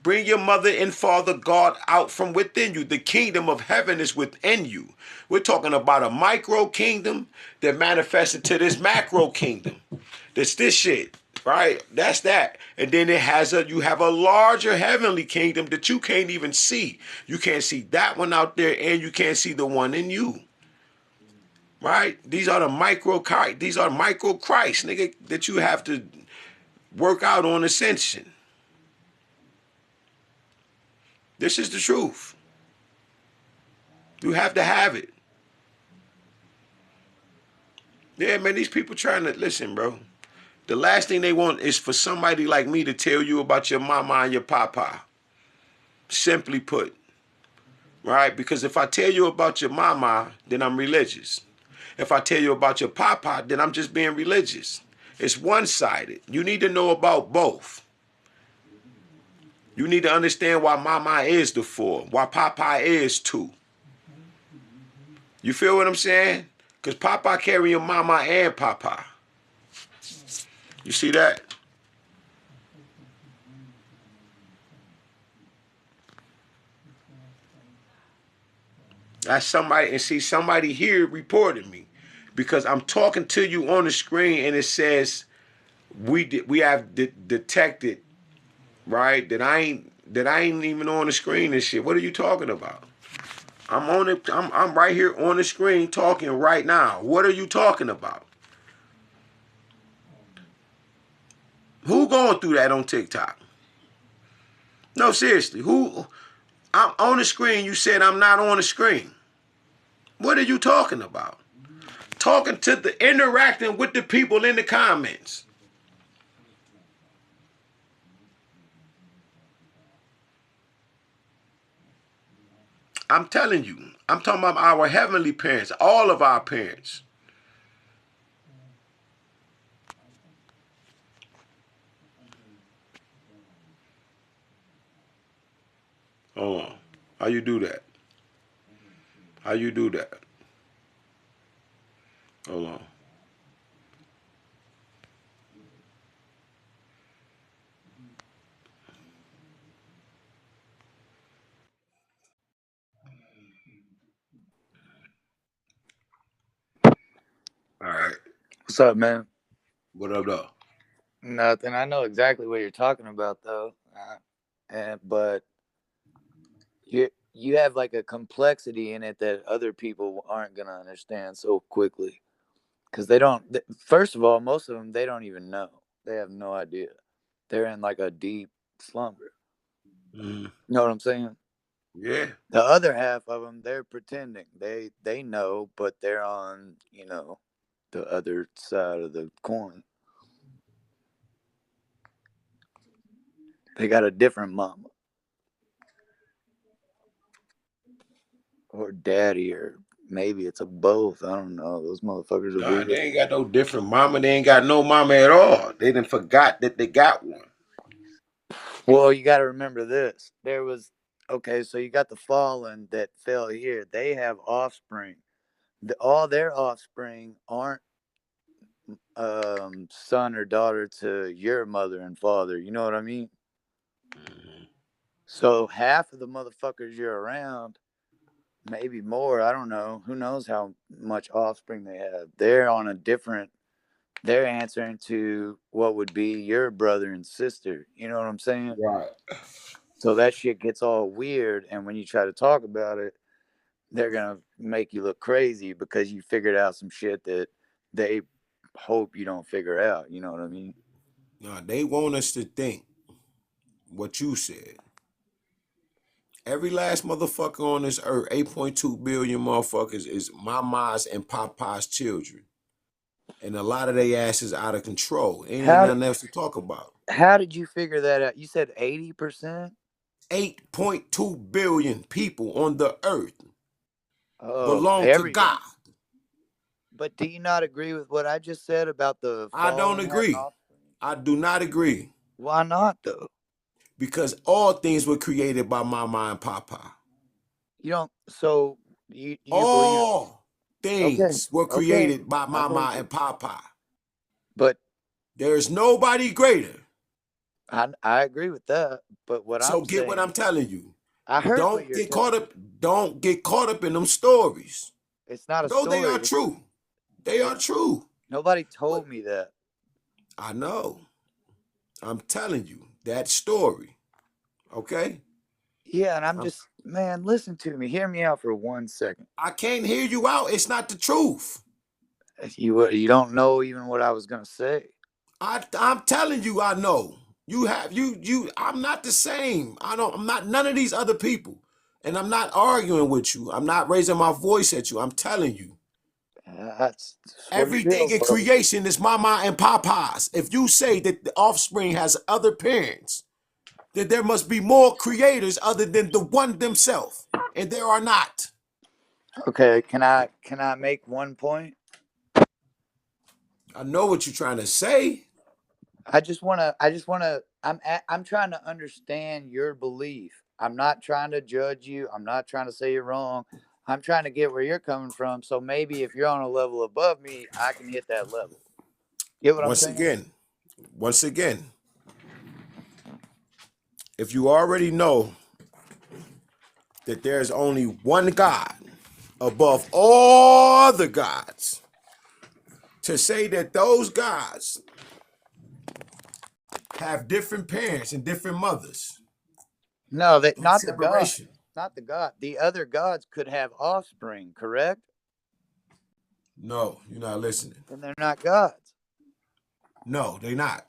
Bring your mother and father God out from within you. The kingdom of heaven is within you. We're talking about a micro kingdom that manifested to this macro kingdom. That's this shit, right? That's that. And then you have a larger heavenly kingdom that you can't even see. You can't see that one out there, and you can't see the one in you. Right? These are micro Christ, nigga, that you have to work out on ascension. This is the truth. You have to have it. Yeah, man, these people trying to listen, bro. The last thing they want is for somebody like me to tell you about your mama and your papa. Simply put. Right? Because if I tell you about your mama, then I'm religious. If I tell you about your papa, then I'm just being religious. It's one-sided. You need to know about both. You need to understand why mama is the 4, why papa is 2. You feel what I'm saying? Because papa carrying mama and papa. You see that? That's somebody, and see, somebody here reported me because I'm talking to you on the screen and it says we have detected, right, that I ain't even on the screen and shit. What are you talking about? I'm on it. I'm right here on the screen talking right now. What are you talking about? Who going through that on TikTok? No, seriously. Who? I'm on the screen. You said I'm not on the screen. What are you talking about? Talking to interacting with the people in the comments. I'm telling you. I'm talking about our heavenly parents. All of our parents. Hold on. How you do that? How you do that? Hold on. All right. What's up, man? What up, though? Nothing. I know exactly what you're talking about, though. But you have like a complexity in it that other people aren't gonna understand so quickly, because they don't. First of all, most of them, they don't even know. They have no idea. They're in like a deep slumber. Mm-hmm. You know what I'm saying? Yeah. The other half of them, they're pretending. They know, but they're on the other side of the coin. They got a different mama. Or daddy, or maybe it's a both. I don't know. Those motherfuckers are weird. They ain't got no different mama. They ain't got no mama at all. They done forgot that they got one. Well, you got to remember this. So you got the fallen that fell here. They have offspring. All their offspring aren't son or daughter to your mother and father. You know what I mean? Mm-hmm. So half of the motherfuckers you're around, maybe more, I don't know. Who knows how much offspring they have? They're answering to what would be your brother and sister. You know what I'm saying? Right. So that shit gets all weird. And when you try to talk about it, they're going to make you look crazy because you figured out some shit that they hope you don't figure out. You know what I mean? No, they want us to think what you said. Every last motherfucker on this earth, 8.2 billion motherfuckers, is mama's and papa's children. And a lot of they asses out of control. Ain't nothing else to talk about. How did you figure that out? You said 80%? 8.2 billion people on the earth belong to God. But do you not agree with what I just said about the I don't agree. I do not agree. Why not, though? Because all things were created by mama and papa. You don't. So you all things were created by mama and papa. But there's nobody greater. I agree with that, but what So I'm get what saying, I'm telling you. I heard what Don't you're get telling caught me. up. Don't get caught up in them stories. It's not a Though they are story. true. They are true. Nobody But told me that. I know. I'm telling you that story. Okay? Yeah, and I'm I'm, just, man, listen to me. Hear me out for 1 second. I can't hear you out. It's not the truth. You don't know even what I was gonna say. I'm telling you, I know. I'm not the same. I'm not none of these other people. And I'm not arguing with you. I'm not raising my voice at you. I'm telling you. That's what it Everything is, in brother. creation is mama and papa's. If you say that the offspring has other parents, then there must be more creators other than the one themselves. And there are not. Okay, can I make one point? I know what you're trying to say. I'm trying to understand your belief. I'm not trying to judge you. I'm not trying to say you're wrong. I'm trying to get where you're coming from. So maybe if you're on a level above me, I can hit that level. Get what I'm Once saying? again, if you already know that there's only one God above all the gods, to say that those gods have different parents and different mothers, No, that that's not the God. separation. Not the God. The other gods could have offspring, correct? No, you're not listening. Then they're not gods. No, they not.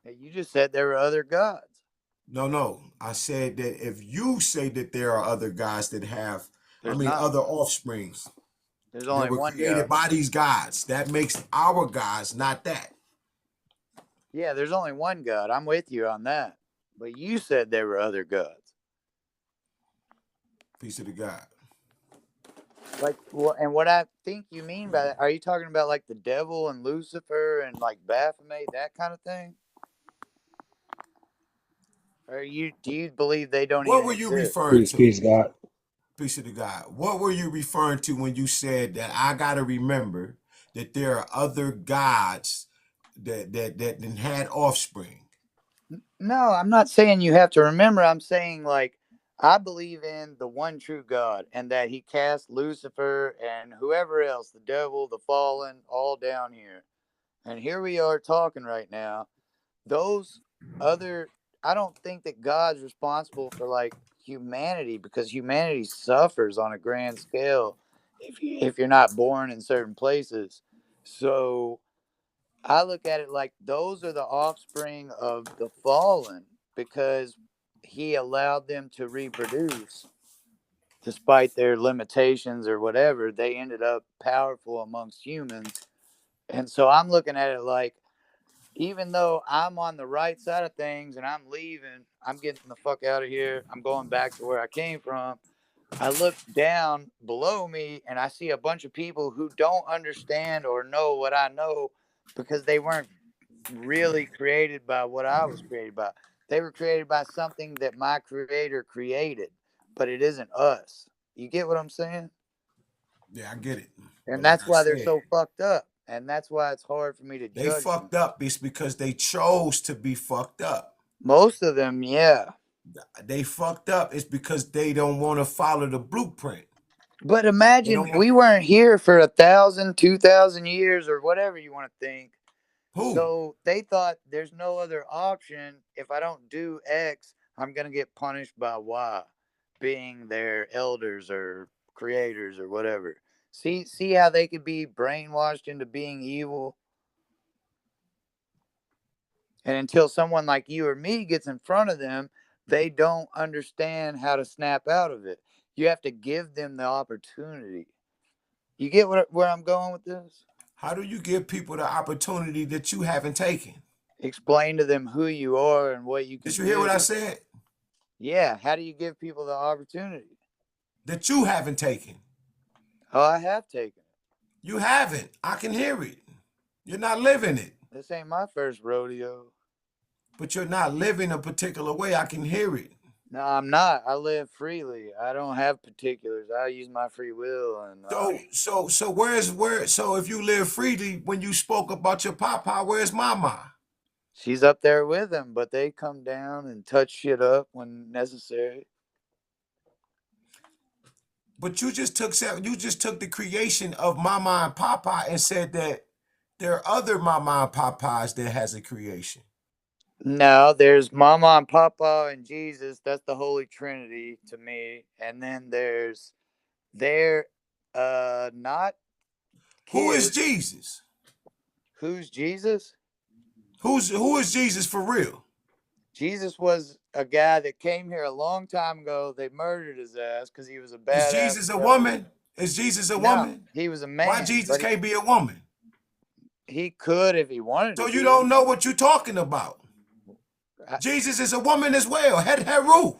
You just said there were other gods. No. I said that if you say that there are other gods that have, There's not. other offsprings There's that only were one created God. by these gods, that makes our gods not that. Yeah, there's only one God. I'm with you on that. But you said there were other gods. Piece of the God. Like, and what I think you mean by that, are you talking about like the devil and Lucifer and like Baphomet, that kind of thing? Or do you believe they don't What even were you exist? referring to? Peace, God. Piece of the God. What were you referring to when you said that I gotta remember that there are other gods that had offspring? No, I'm not saying you have to remember. I'm saying like I believe in the one true God and that he cast Lucifer and whoever else, the devil, the fallen, all down here. And here we are talking right now. Those other, I don't think that God's responsible for like humanity because humanity suffers on a grand scale if you're not born in certain places. So I look at it like those are the offspring of the fallen because he allowed them to reproduce despite their limitations or whatever. They ended up powerful amongst humans. And so I'm looking at it like, even though I'm on the right side of things and I'm leaving, I'm getting the fuck out of here. I'm going back to where I came from. I look down below me and I see a bunch of people who don't understand or know what I know because they weren't really created by what I was created by. They were created by something that my creator created, but it isn't us. You get what I'm saying? Yeah, I get it. And But like that's I why they're said, so fucked up. And that's why it's hard for me to they judge them. fucked up. It's because they chose to be fucked up. Most of them, yeah. They fucked up. It's because they don't want to follow the blueprint. But They imagine don't want we weren't here for 1,000, 2,000 years or whatever you want to think. who? So they thought there's no other option. If I don't do X, I'm going to get punished by Y, being their elders or creators or whatever. See how they could be brainwashed into being evil? And until someone like you or me gets in front of them, they don't understand how to snap out of it. You have to give them the opportunity. You get where I'm going with this? How do you give people the opportunity that you haven't taken? Explain to them who you are and what you Did can you hear what I do. said? Yeah, how do you give people the opportunity? That you haven't taken. Oh, I have taken it. You haven't. I can hear it. You're not living it. This ain't my first rodeo. But you're not living a particular way. I can hear it. No, I'm not. I live freely. I don't have particulars. I use my free will and So if you live freely, when you spoke about your papa, where's mama? She's up there with him, but they come down and touch shit up when necessary. But you just took the creation of Mama and Papa and said that there are other Mama and Papas that has a creation. No, there's Mama and Papa and Jesus. That's the Holy Trinity to me. And then there's not kids. Who is Jesus? Who's Jesus? Who is Jesus for real? Jesus was a guy that came here a long time ago. They murdered his ass because he was a bad. Is Jesus a woman? Is Jesus a woman? He was a man. Why Jesus can't be a woman? He could if he wanted to. So you don't know what you're talking about. Jesus is a woman as well. Heru.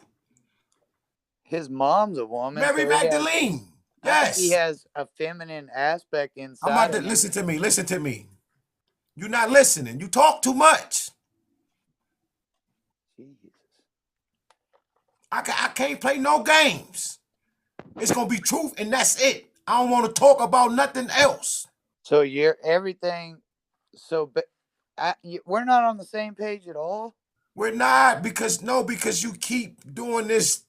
His mom's a woman. Mary Magdalene. Yes. He has a feminine aspect inside. I'm about to listen to me. Listen to me. You're not listening. You talk too much. Jesus. I can't play no games. It's gonna be truth, and that's it. I don't want to talk about nothing else. So you're everything. So, we're not on the same page at all. We're not because you keep doing this,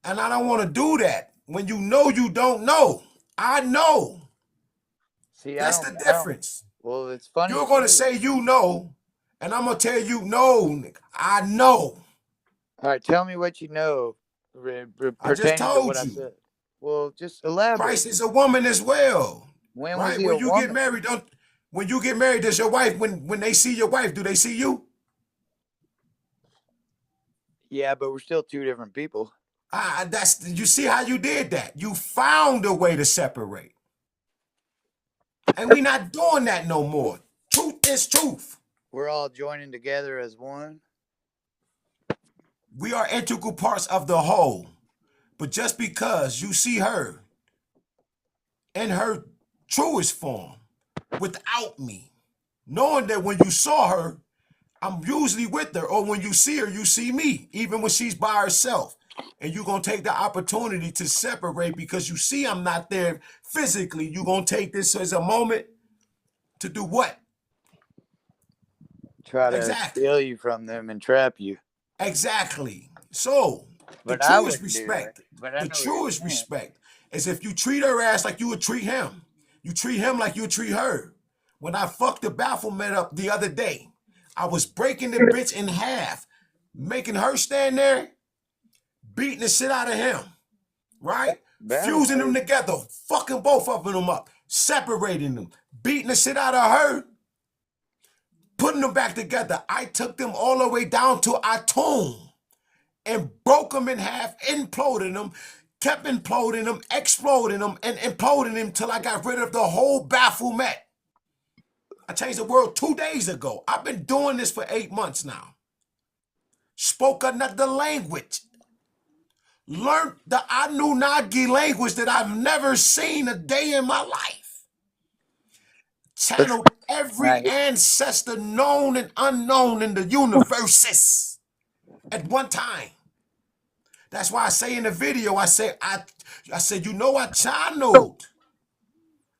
and I don't want to do that. When you know you don't know, I know. See, that's the difference. Well, it's funny. You're gonna say you know, and I'm gonna tell you no. I know. All right, tell me what you know. I just told you. I said. Well, just elaborate. Christ is a woman as well. When was he a woman? Get married, when you get married, does your wife, when they see your wife, do they see you? Yeah, but we're still two different people. You see how you did that? You found a way to separate. And we're not doing that no more. Truth is truth. We're all joining together as one. We are integral parts of the whole. But just because you see her in her truest form without me, knowing that when you saw her, I'm usually with her, or when you see her, you see me, even when she's by herself. And you're going to take the opportunity to separate because you see I'm not there physically. You're going to take this as a moment to do what? Try to steal you from them and trap you. Exactly. So, the truest respect is if you treat her ass like you would treat him. You treat him like you would treat her. When I fucked the Baphomet up the other day, I was breaking the bitch in half, making her stand there, beating the shit out of him, right? Fusing them together, fucking both of them up, separating them, beating the shit out of her, putting them back together. I took them all the way down to Atum and broke them in half, imploding them, kept imploding them, exploding them, and imploding them till I got rid of the whole Baphomet. I changed the world 2 days ago. I've been doing this for 8 months now. Spoke another language. Learned the Anunnaki language that I've never seen a day in my life. Channeled every ancestor known and unknown in the universes at one time. That's why I say in the video, I said, I channeled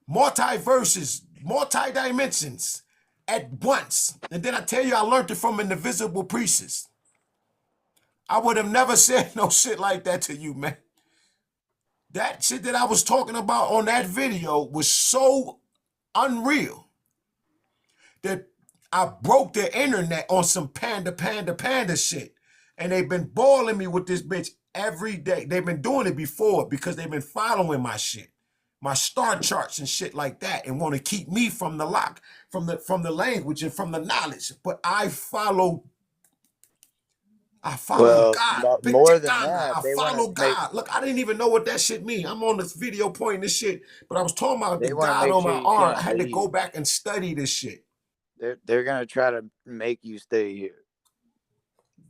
multiverses, multi-dimensions at once. And then I tell you, I learned it from an invisible priestess. I would have never said no shit like that to you, man. That shit that I was talking about on that video was so unreal that I broke the internet on some panda shit. And they've been boiling me with this bitch every day. They've been doing it before because they've been following my shit, my star charts and shit like that, and want to keep me from the lock, from the language and from the knowledge. But I follow God. More than that, I follow God. Look, I didn't even know what that shit mean. I'm on this video pointing this shit, but I was talking about the God on my arm. I had to go back and study this shit. They're gonna try to make you stay here.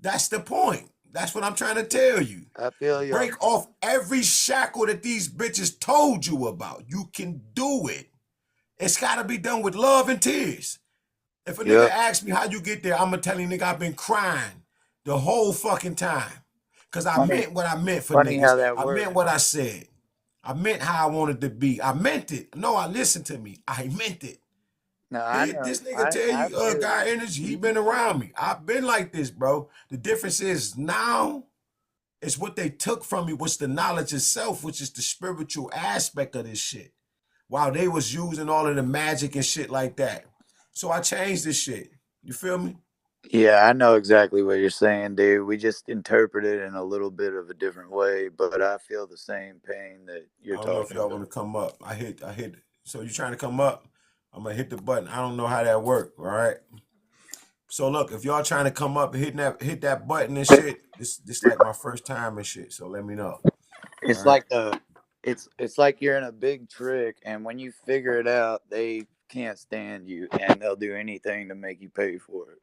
That's the point. That's what I'm trying to tell you. I feel you. Break off every shackle that these bitches told you about. You can do it. It's got to be done with love and tears. If a nigga asks me how you get there, I'm going to tell you, nigga, I've been crying the whole fucking time. Because I meant what I meant for niggas. I meant what I said. I meant how I wanted to be. I meant it. No, listen to me. I meant it. No, I This know. nigga tell I you, feel guy you. energy. He been around me. I've been like this, bro. The difference is now it's what they took from me, what's the knowledge itself, which is the spiritual aspect of this shit. While they was using all of the magic and shit like that. So I changed this shit. You feel me? Yeah, I know exactly what you're saying, dude. We just interpret it in a little bit of a different way, but I feel the same pain that I you're don't know if talking y'all want about. to come up. I hit. So you trying to come up? I'm gonna hit the button. I don't know how that work. All right. So look, if y'all trying to come up, hit that button and shit. This like my first time and shit. So let me know. All It's right. like it's like you're in a big trick, and when you figure it out, they can't stand you, and they'll do anything to make you pay for it.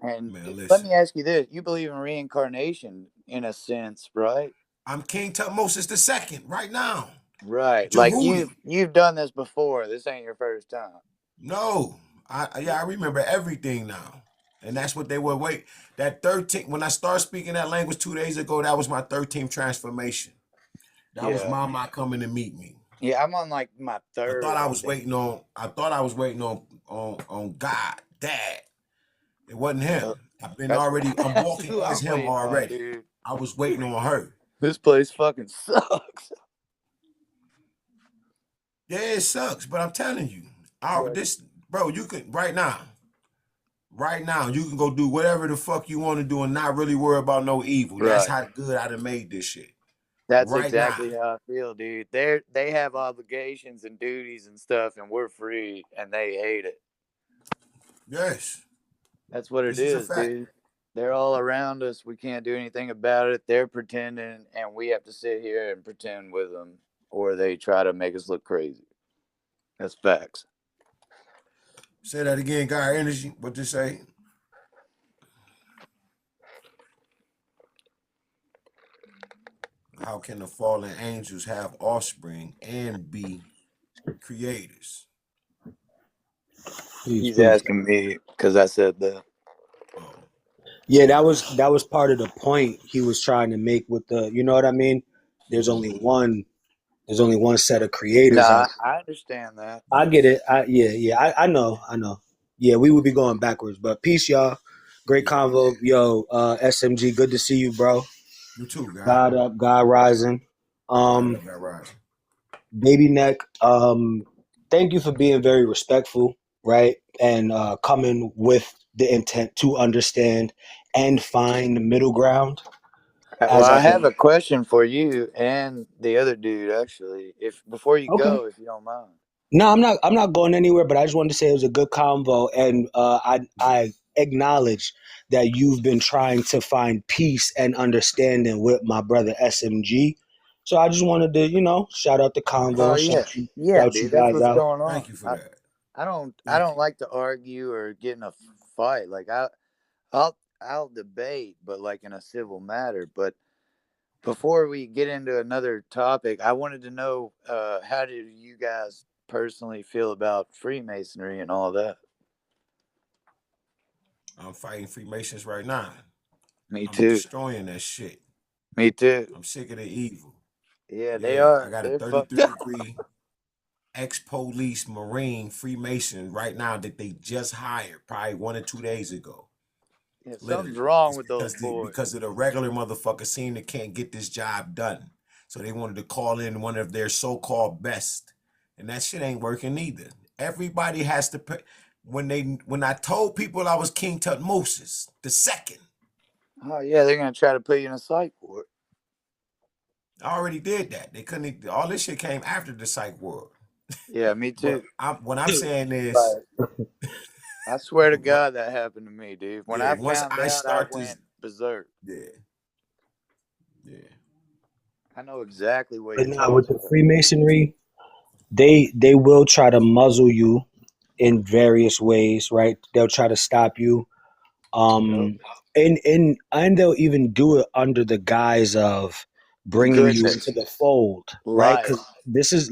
And Man, let listen. me ask you this: you believe in reincarnation in a sense, right? I'm King Tutmosis the second right now. Right. Like Jehudi. you've done this before. This ain't your first time. No. I remember everything now. And that's what they were wait. That 13 when I started speaking that language 2 days ago, that was my 13th transformation. That was Yeah. Mama coming to meet me. Yeah, I'm on like my I third, thought I I was think. waiting on God, Dad. It wasn't him. Uh, I'm that's walking who as I'm him waiting on, already. dude. I was waiting on her. This place fucking sucks. Yeah, it sucks, but I'm telling you, Yeah. you can right now, you can go do whatever the fuck you want to do and not really worry about no evil. That's Right. how good I done made this shit. That's Right now. exactly how I feel, dude. They have obligations and duties and stuff, and we're free, and they hate it. Yes. That's what it This is a is, fact. dude. They're all around us. We can't do anything about it. They're pretending, and we have to sit here and pretend with them, or they try to make us look crazy. That's facts. Say that again, God energy. What you say? How can the fallen angels have offspring and be creators? He's Peace. asking me because I said that. Oh, Yeah, that was part of the point he was trying to make with the, you know what I mean? There's only one there's only one set of creators Nah, out. I understand that. I get it. I know. Yeah, we would be going backwards, but peace, y'all. Great yeah. convo. Yo, SMG, good to see you, bro. You too, God. God up, God rising. God Um, up, God rise. Baby neck, thank you for being very respectful, right? And coming with the intent to understand and find the middle ground. Well, As I I have a question for you and the other dude, actually. If before you Okay. go, if you don't mind. No, I'm not going anywhere, but I just wanted to say it was a good convo, and I acknowledge that you've been trying to find peace and understanding with my brother SMG. So I just wanted to, shout out the Oh convo, yeah, yeah, shout you dude. That's guys what's out. going on. Thank you for that. I Thank don't you. like to argue or get in a fight. Like I'll debate, but like in a civil matter. But before we get into another topic, I wanted to know how do you guys personally feel about Freemasonry and all that? I'm fighting Freemasons right now. Me I'm too. destroying that shit. Me too. I'm sick of the evil. Yeah, they Yeah, I are. got a They're fucked 33 up. degree ex-police Marine Freemason right now that they just hired probably 1 or 2 days ago. Yeah, something's Literally. wrong It's with those because boys. because of the regular motherfuckers seem to can't get this job done. So they wanted to call in one of their so-called best. And that shit ain't working either. Everybody has to pay. When I told people I was King Tutmosis the second, Oh yeah, they're gonna try to put you in a psych ward. I already did that. They couldn't. All this shit came after the psych world. Yeah, me too. But what I'm saying is, Right. I swear to what? God that happened to me, dude. When Yeah. I Once found I out, I start this, went berserk. yeah, yeah. I know exactly what But you're now with talking the about. Freemasonry, they will try to muzzle you in various ways, right? They'll try to stop you. Yep. And they'll even do it under the guise of bringing you into Goodness. the fold, right? Right. Because this is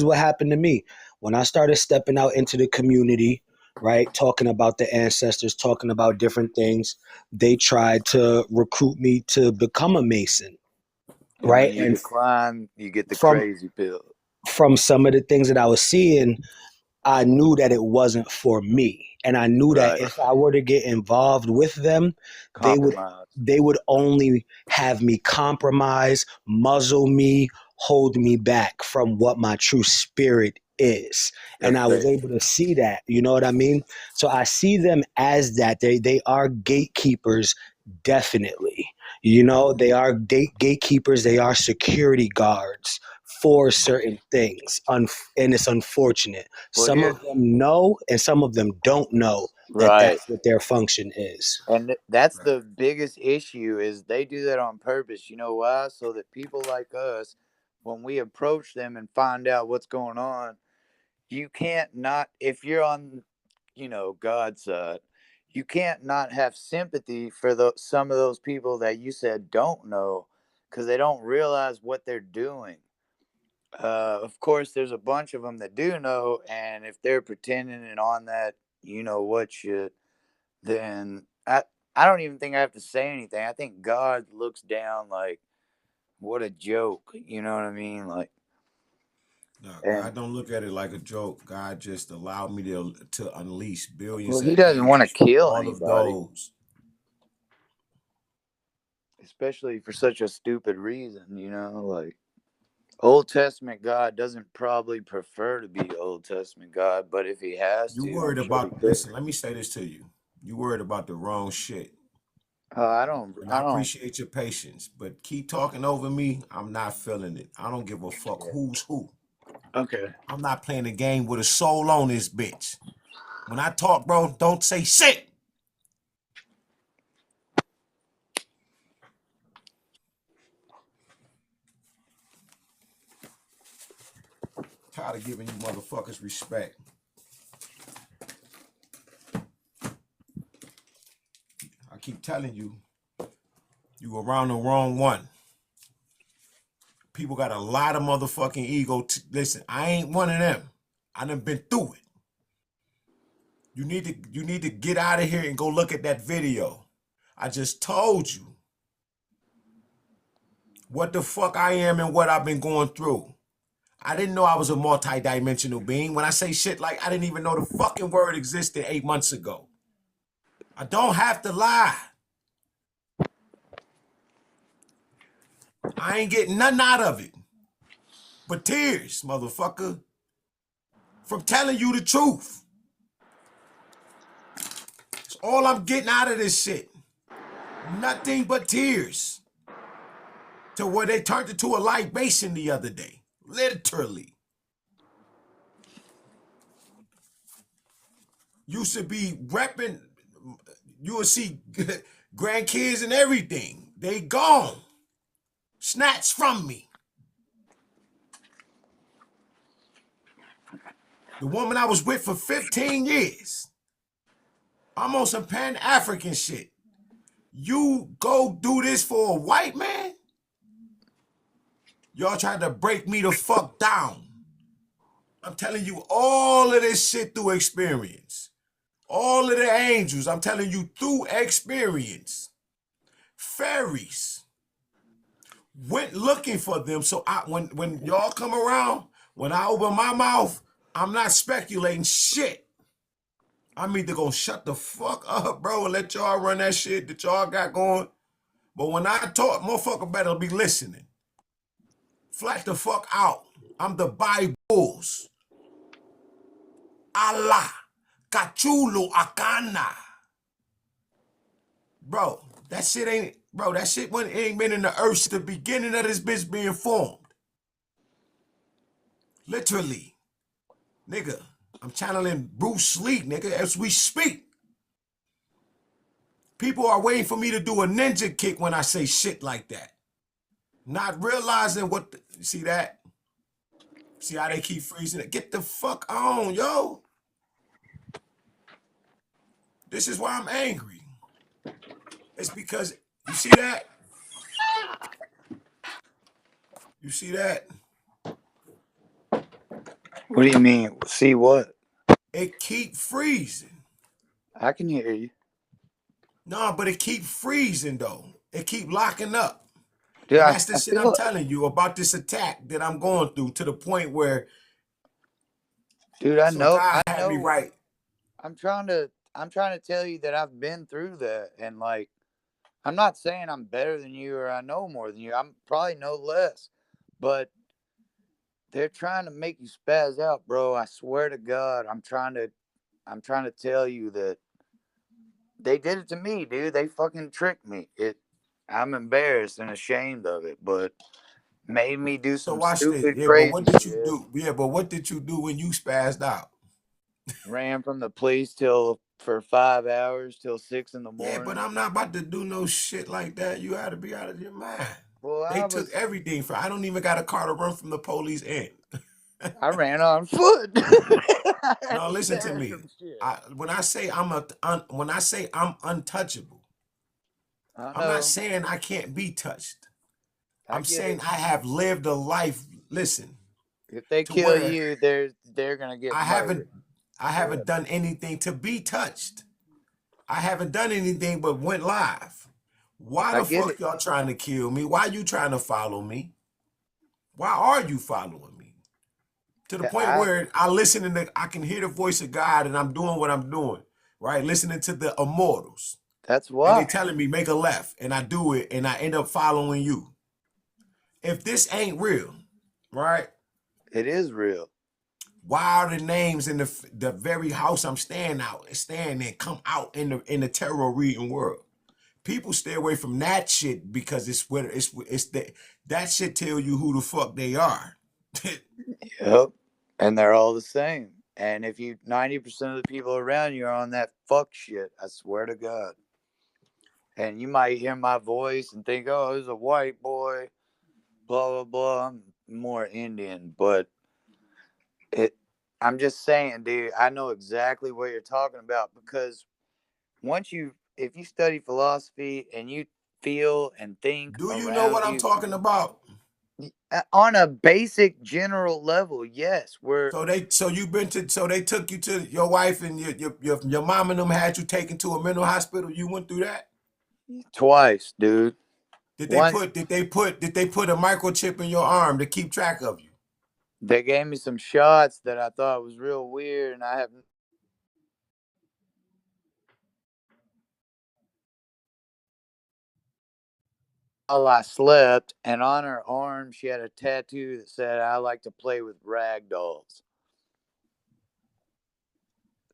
what happened to me when I started stepping out into the community, right? Talking about the ancestors, talking about different things. They tried to recruit me to become a Mason, And right? when you And decline, you get the from crazy pill. from some of the things that I was seeing, I knew that it wasn't for me. And I knew that Right. if I were to get involved with them, they would Compromise. they would only have me compromise, muzzle me, hold me back from what my true spirit is. And I was able to see that, you know what I mean? So I see them as that. They are gatekeepers, definitely. You know, they are gatekeepers, they are security guards for certain things. And it's unfortunate. Well, Some here, of them know and some of them don't know that right. that's what their function is. And that's the biggest issue is they do that on purpose. You know why? So that people like us, when we approach them and find out what's going on, you can't not, if you're on, God's side, you can't not have sympathy for some of those people that you said don't know because they don't realize what they're doing. Of course, there's a bunch of them that do know, and if they're pretending and on that, what shit, then I don't even think I have to say anything. I think God looks down like, what a joke. You know what I mean? Like, No, and God don't look at it like a joke. God just allowed me to unleash billions well, of He doesn't want to angels. kill All of anybody, those. especially for such a stupid reason. Like Old Testament God doesn't probably prefer to be Old Testament God, but if He has You to, worried I'm sure He about, could. listen, let me say this to you. You worried about the wrong shit. I don't. And I appreciate your patience, but keep talking over me. I'm not feeling it. I don't give a fuck who's who. Okay. I'm not playing a game with a soul on this bitch. When I talk, bro, don't say shit. Tired of giving you motherfuckers respect. I keep telling you, you around the wrong one. People got a lot of motherfucking ego. Listen, I ain't one of them. I done been through it. You need to get out of here and go look at that video. I just told you what the fuck I am and what I've been going through. I didn't know I was a multi-dimensional being. When I say shit like I didn't even know the fucking word existed 8 months ago. I don't have to lie. I ain't getting nothing out of it but tears, motherfucker, from telling you the truth. It's all I'm getting out of this shit. Nothing but tears. To where they turned it to a libation the other day. Literally. Used to be repping, you would see grandkids and everything. They gone. Snatched from me. The woman I was with for 15 years. I'm on some Pan-African shit. You go do this for a white man? Y'all tried to break me the fuck down. I'm telling you all of this shit through experience. All of the angels, I'm telling you through experience. Fairies went looking for them. So when y'all come around, when I open my mouth, I'm not speculating shit. I'm either gonna shut the fuck up, bro, and let y'all run that shit that y'all got going. But when I talk, motherfucker better be listening. Flat the fuck out. I'm the Bibles. Allah. Kachulu Akana. Bro, that shit ain't, bro, that shit ain't been in the earth since the beginning of this bitch being formed. Literally. Nigga, I'm channeling Bruce Lee, nigga, as we speak. People are waiting for me to do a ninja kick when I say shit like that. Not realizing see that? See how they keep freezing it? Get the fuck on, yo. This is why I'm angry. It's because, you see that? You see that? What do you mean? See what? It keep freezing. I can hear you. No, but it keep freezing though. It keep locking up. Dude, And I, that's the I shit I'm feel, telling you about this attack that I'm going through, to the point where, dude, so God I had me know. right. I'm trying to tell you that I've been through that, and like, I'm not saying I'm better than you or I know more than you. I'm probably no less, but they're trying to make you spaz out, bro. I swear to God, I'm trying to tell you that they did it to me, dude. They fucking tricked me. I'm embarrassed and ashamed of it, but made me do So some watch this. stupid, Yeah, but crazy what did you shit. do? Yeah, but what did you do when you spazzed out? Ran from the police till for 5 hours till 6 in the Yeah, but morning. I'm not about to do no shit like that. You had to be out of your mind. Well, They took everything from. I don't even got a car to run from the police in. I ran on foot. I had No, to listen to carry me. some shit. When I say when I say I'm untouchable, I I'm not know. saying I can't be touched. I I'm get saying it. I have lived a life. Listen, If they to kill where you, they're gonna get I murdered. haven't I Go ahead. haven't done anything to be touched. I haven't done anything but went live. Why I the get fuck it. y'all trying to kill me? Why you trying to follow me? Why are you following me? To the point I where I can hear the voice of God, and I'm doing what I'm doing, right? Listening to the immortals. That's And they why telling me make a left, and I do it, and I end up following you. If this ain't real, right? it is real. Why are the names in the very house I'm staying in come out in the tarot reading world? People stay away from that shit because that shit tell you who the fuck they are. Yep. And they're all the same. And if you 90% of the people around you are on that fuck shit, I swear to God. And you might hear my voice and think, oh, there's a white boy, blah blah blah. I'm more Indian, but it I'm just saying, dude, I know exactly what you're talking about because if you study philosophy and you feel and think Do you know around what I'm you talking about? on a basic general level, yes, we're So they took you to your wife and your mom and them had you taken to a mental hospital. You went through that? twice, dude. Did they One, put a microchip in your arm to keep track of you? they gave me some shots that I thought was real weird, and I have while I slept, and on her arm she had a tattoo that said, "I like to play with rag dolls,"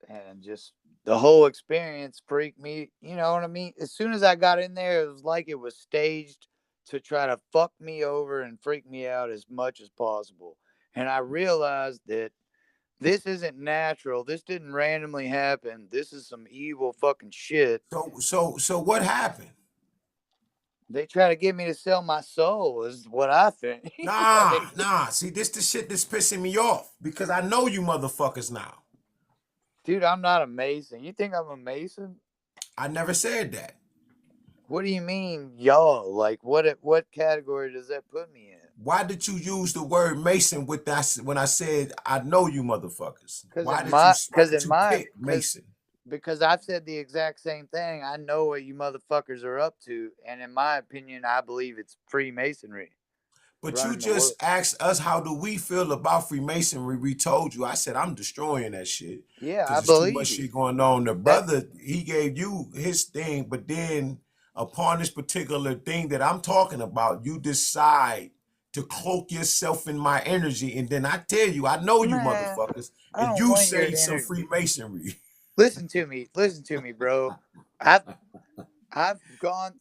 and just the whole experience freaked me. You know what I mean? As soon as I got in there, it was like it was staged to try to fuck me over and freak me out as much as possible. And I realized that this isn't natural. This didn't randomly happen. This is some evil fucking shit. So what happened? They try to get me to sell my soul, is what I think. Nah. See, this the shit that's pissing me off because I know you motherfuckers now. Dude, I'm not a Mason. You think I'm a Mason? I never said that. What do you mean, y'all? Like, what category does that put me in? Why did you use the word Mason with that when I said I know you motherfuckers? Why did you pick Mason? Because I've said the exact same thing. I know what you motherfuckers are up to, and in my opinion, I believe it's Freemasonry But you running the world. just asked us how do we feel about Freemasonry. We told you. I said I'm destroying that shit Yeah, because I there's too believe much you. shit going on. The That brother, he gave you his thing, but then upon this particular thing that I'm talking about, you decide to cloak yourself in my energy, and then I tell you, I know you man, motherfuckers, I and don't you want your say some energy. Freemasonry. Listen to me, bro. I've I've gone.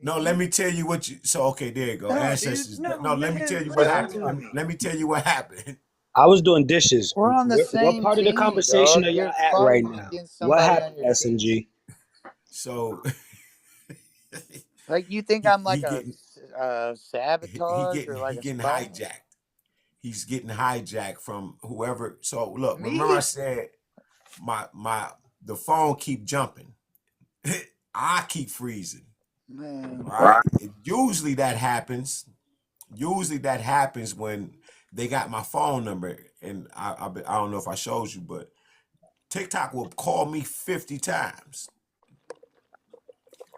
No, let You me tell you what you. So okay, there you go. no, dude, Ancestors. no, No, let me man. tell you what Listen happened. to Nah, me. Let me tell you what happened. I was doing dishes. We're on the What same part of the team, conversation dog. are y'all You're at right fighting now? against What somebody on happened, your team. SMG? So Like you think he I'm he like a getting sabotage or like he a getting spy? hijacked. He's getting hijacked from whoever. So look, remember I Me? said the phone keep jumping. I keep freezing. Man, Right? Usually that happens. Usually that happens when they got my phone number, and I don't know if I showed you, but TikTok will call me 50 times.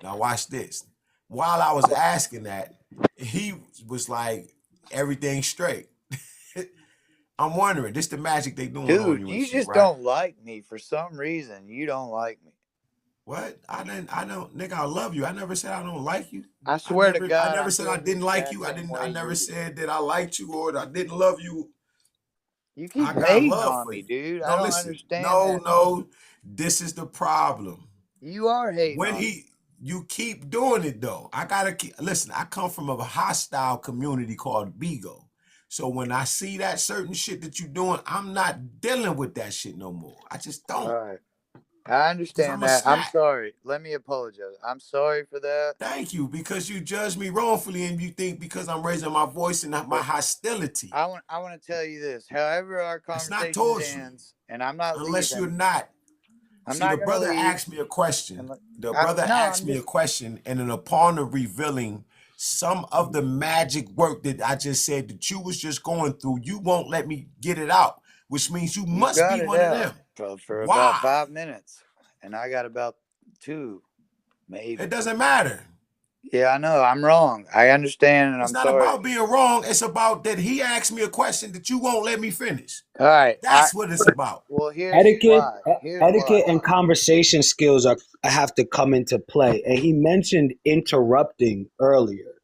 Now watch this. while I was asking that, he was like, everything straight. I'm wondering, this the magic they doing on Dude, you and you shit, just right? don't like me for some reason. You don't like me. What? I don't, nigga, I love you. I never said I don't like you. I swear to I God, never I said feel I the didn't like exact you. same I way never you do. said that I liked you or that I didn't love you. You keep I got hating love on for me, you. dude. I No, don't listen. understand that. No. This is the problem. You are hating When on me. you keep doing it though. I gotta listen. I come from a hostile community called Bigo. So when I see that certain shit that you doing, I'm not dealing with that shit no more. I just All don't. right. I Cause understand I'm a that. I'm snap. sorry. Let me apologize. I'm sorry for that. Thank you, because you judge me wrongfully and you think because I'm raising my voice and not my But hostility. I want to tell you this. However our It's not conversation towards you. ends, and I'm not Unless you're leaving. not. I'm See, the not gonna brother leave. asked me a question. And The brother no, asked I'm me a just question, and then upon the revealing some of the magic work that I just said that you was just going through, you won't let me get it out, which means you you must got be it one of out them. for about Why? 5 minutes, and I got about 2, It maybe. doesn't matter. Yeah, I know. I'm wrong. I understand, and It's I'm not sorry. about being wrong. It's about that he asked me a question that you won't let me finish. All right. That's what it's about. Well, here's Etiquette, why. Here's etiquette, why. and conversation skills are have to come into play. And he mentioned interrupting earlier,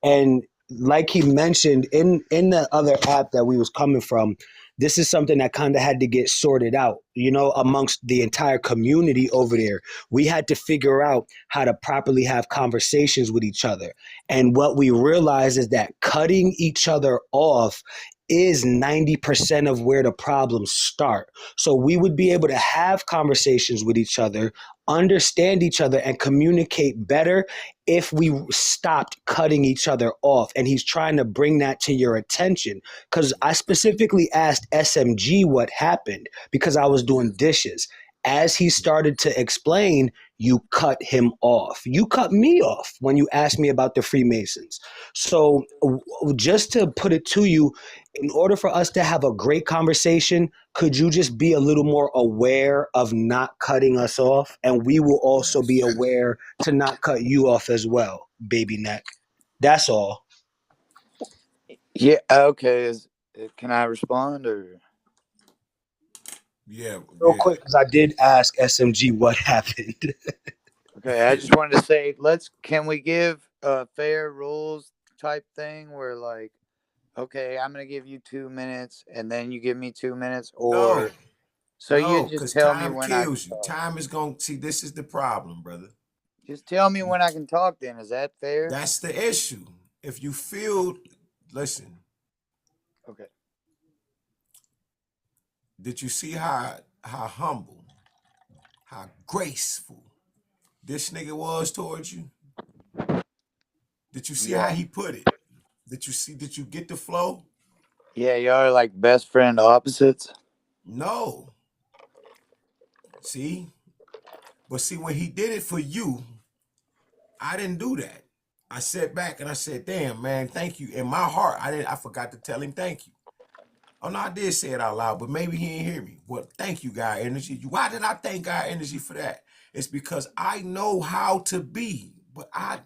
and like he mentioned in the other app that we was coming from, this is something that kind of had to get sorted out. You know, amongst the entire community over there, we had to figure out how to properly have conversations with each other. And what we realized is that cutting each other off is 90% of where the problems start. So we would be able to have conversations with each other, understand each other, and communicate better if we stopped cutting each other off. And he's trying to bring that to your attention. Because I specifically asked SMG what happened because I was doing dishes. As he started to explain, you cut him off. You cut me off when you asked me about the Freemasons. So, just to put it to you, in order for us to have a great conversation, could you just be a little more aware of not cutting us off? And we will also be Yes. aware to not cut you off as well, baby neck. That's all. Yeah. Okay. Can I respond or? Yeah. Real quick, because I did ask SMG what happened. Okay. I just wanted to say, can we give a fair rules type thing where like, okay, I'm gonna give you 2 minutes and then you give me 2 minutes, No. or so you No, just because tell me time when I can kills you. talk. Time is going to see, this is the problem, brother. Just tell me when I can talk. Then is that fair? That's the issue. If you feel, listen, Okay. did you see how humble, how graceful this nigga was towards you? Did you see Yeah. how he put it? Did you get the flow? Yeah, y'all are like best friend opposites. No. See? But see, when he did it for you, I didn't do that. I sat back and I said, damn, man, thank you. In my heart, I forgot to tell him thank you. Oh no, I did say it out loud, but maybe he didn't hear me. Well, thank you, God Energy. Why did I thank God Energy for that? It's because I know how to be. But I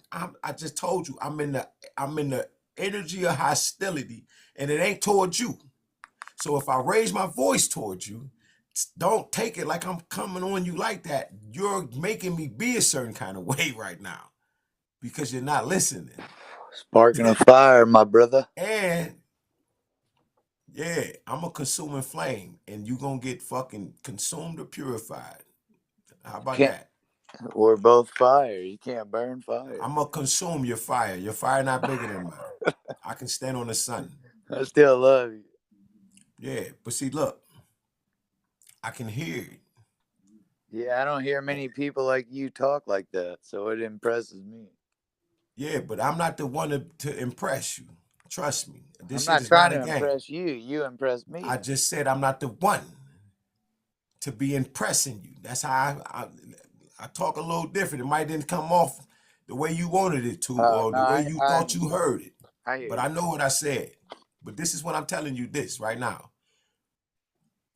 just told you I'm in the energy of hostility, and it ain't towards you. So if I raise my voice towards you, don't take it like I'm coming on you like that. You're making me be a certain kind of way right now because you're not listening. Sparking a fire, my brother. And yeah, I'm a consuming flame, and you gonna get fucking consumed or purified. How about Can't. that? We're both fire. You can't burn fire. I'm gonna consume your fire. Your fire not bigger than mine. I can stand on the sun. I still love you. Yeah, but see, look, I can hear it. Yeah, I don't hear many people like you talk like that, so it impresses me. Yeah, but I'm not the one to impress you. Trust me. This I'm shit not is trying not a to game. impress you. You impress me. I just said I'm not the one to be impressing you. That's how I talk a little different. It might didn't come off the way you wanted it to, or No, the way you I thought you understand. heard it. I hear But you. I know what I said. But this is what I'm telling you this right now.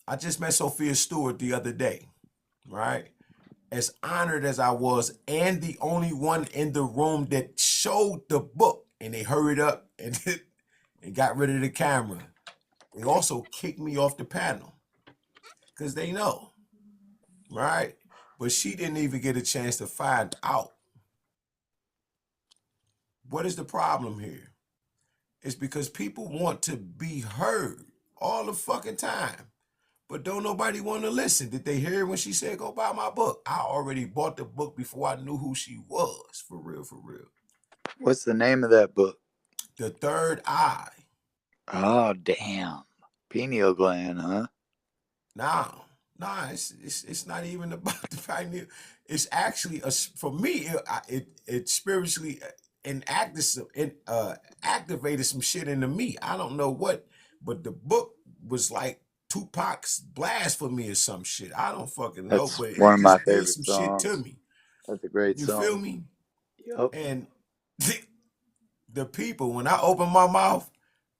I just met Sophia Stewart the other day, right? As honored as I was, and the only one in the room that showed the book and they hurried up and got rid of the camera. They also kicked me off the panel because they know, right? But she didn't even get a chance to find out. What is the problem here? It's because people want to be heard all the fucking time. But don't nobody want to listen. Did they hear when she said, go buy my book? I already bought the book before I knew who she was. For real, for real. What's the name of that book? The Third Eye. Oh, damn. Pineal gland, huh? Nah, it's not even about the pineal. It's actually, for me, it spiritually activated some shit into me. I don't know what, but the book was like Tupac's Blasphemy or some shit. I don't fucking know, That's but one it of my just did favorite some shit to songs. me. That's a great You song. feel me? Yep. And the people, when I open my mouth,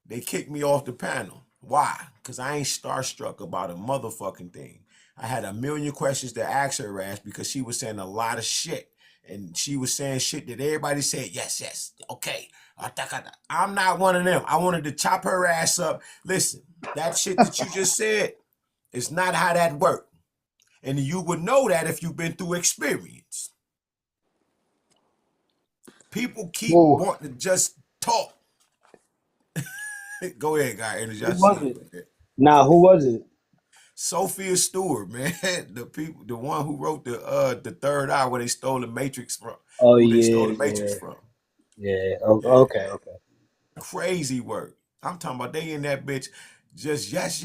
they kick me off the panel. Why? Because I ain't starstruck about a motherfucking thing. I had a million questions to ask her ass because she was saying a lot of shit. And she was saying shit that everybody said, yes, okay. I'm not one of them. I wanted to chop her ass up. Listen, that shit that you just said is not how that worked. And you would know that if you've been through experience. People keep wanting to just talk. Go ahead, guy. Energy. Who was it? Nah, who was it? Sophia Stewart, man. The one who wrote the Third Eye, where they stole the Matrix from. Oh Who they yeah, stole the Matrix from. yeah. Yeah. Okay. Crazy work. I'm talking about they in that bitch just yes.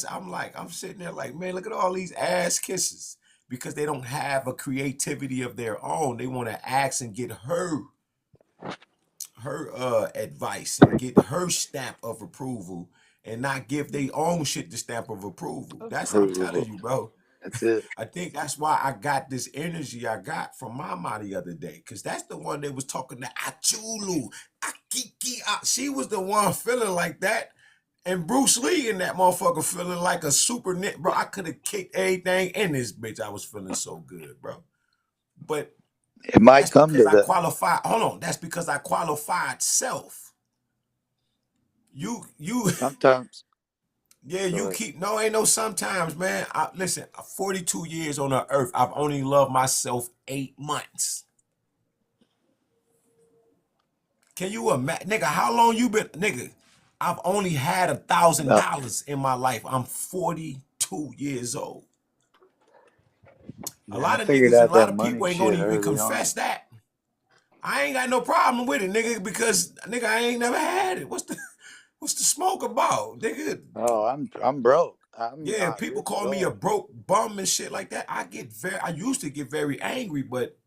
I'm sitting there like, man, look at all these ass kisses. Because they don't have a creativity of their own. They want to ask and get her advice and get her stamp of approval and not give their own shit the stamp of approval. That's what I'm telling you, bro. That's it. I think that's why I got this energy I got from Mama the other day, because that's the one that was talking to Achulu. She was the one feeling like that. And Bruce Lee in that motherfucker feeling like a super net, bro. I could have kicked everything in this bitch. I was feeling so good, bro. But it might come to that. That's because I qualified self. You sometimes. Yeah, you keep ain't no sometimes, man. Listen, 42 years on the earth. I've only loved myself 8 months. Can you imagine, nigga? How long you been, nigga? I've only had $1,000 in my life. I'm 42 years old. Yeah, a lot of figured niggas out and a lot that of money people ain't shit gonna even early confess that. I ain't got no problem with it, nigga, because nigga, I ain't never had it. What's the smoke about, nigga? Oh, I'm broke. Yeah, people call me a broke bum and shit like that. I used to get very angry, but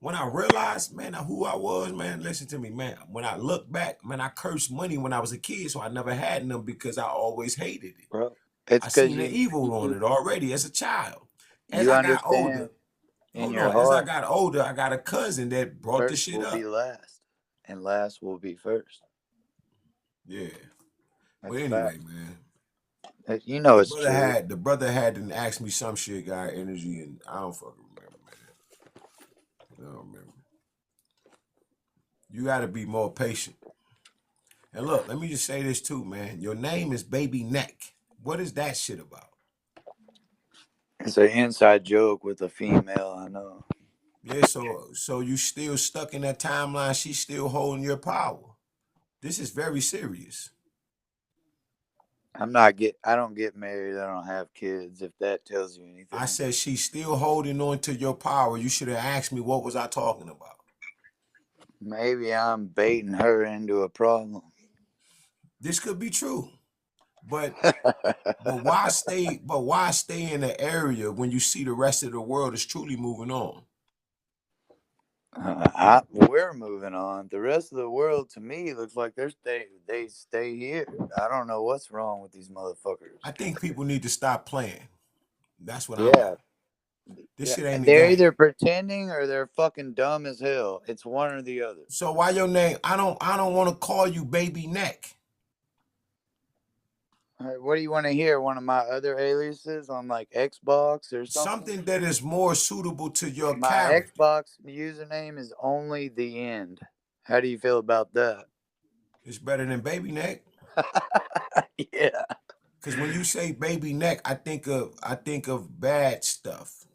when I realized, man, who I was, man, listen to me, man. When I look back, man, I cursed money when I was a kid, so I never had them because I always hated it. Bro, it's I seen the evil on it already as a child. As I got older, as I got older, I got a cousin that brought the shit up. First will be last, and last will be first. Yeah. But anyway, man. You know it's true. The brother had to ask me some shit, guy, energy, and I don't fucking remember, man. I don't remember. You got to be more patient. And look, let me just say this too, man. Your name is Baby Neck. What is that shit about? It's an inside joke with a female, I know. Yeah, so you still stuck in that timeline. She's still holding your power. This is very serious. I don't get married. I don't have kids, if that tells you anything. I said she's still holding on to your power. You should have asked me what was I talking about. Maybe I'm baiting her into a problem. This could be true. But why stay in the area when you see the rest of the world is truly moving on? We're moving on. The rest of the world, to me, looks like they stay here. I don't know what's wrong with these motherfuckers. I think people need to stop playing. That's what I'm at. This shit ain't. They're either pretending or they're fucking dumb as hell. It's one or the other. So why your name? I don't want to call you Baby Neck. What do you want to hear? One of my other aliases on like Xbox or something? Something that is more suitable to your My character. Xbox username is only the end. How do you feel about that? It's better than Baby Neck. Yeah. Because when you say Baby Neck, I think of bad stuff.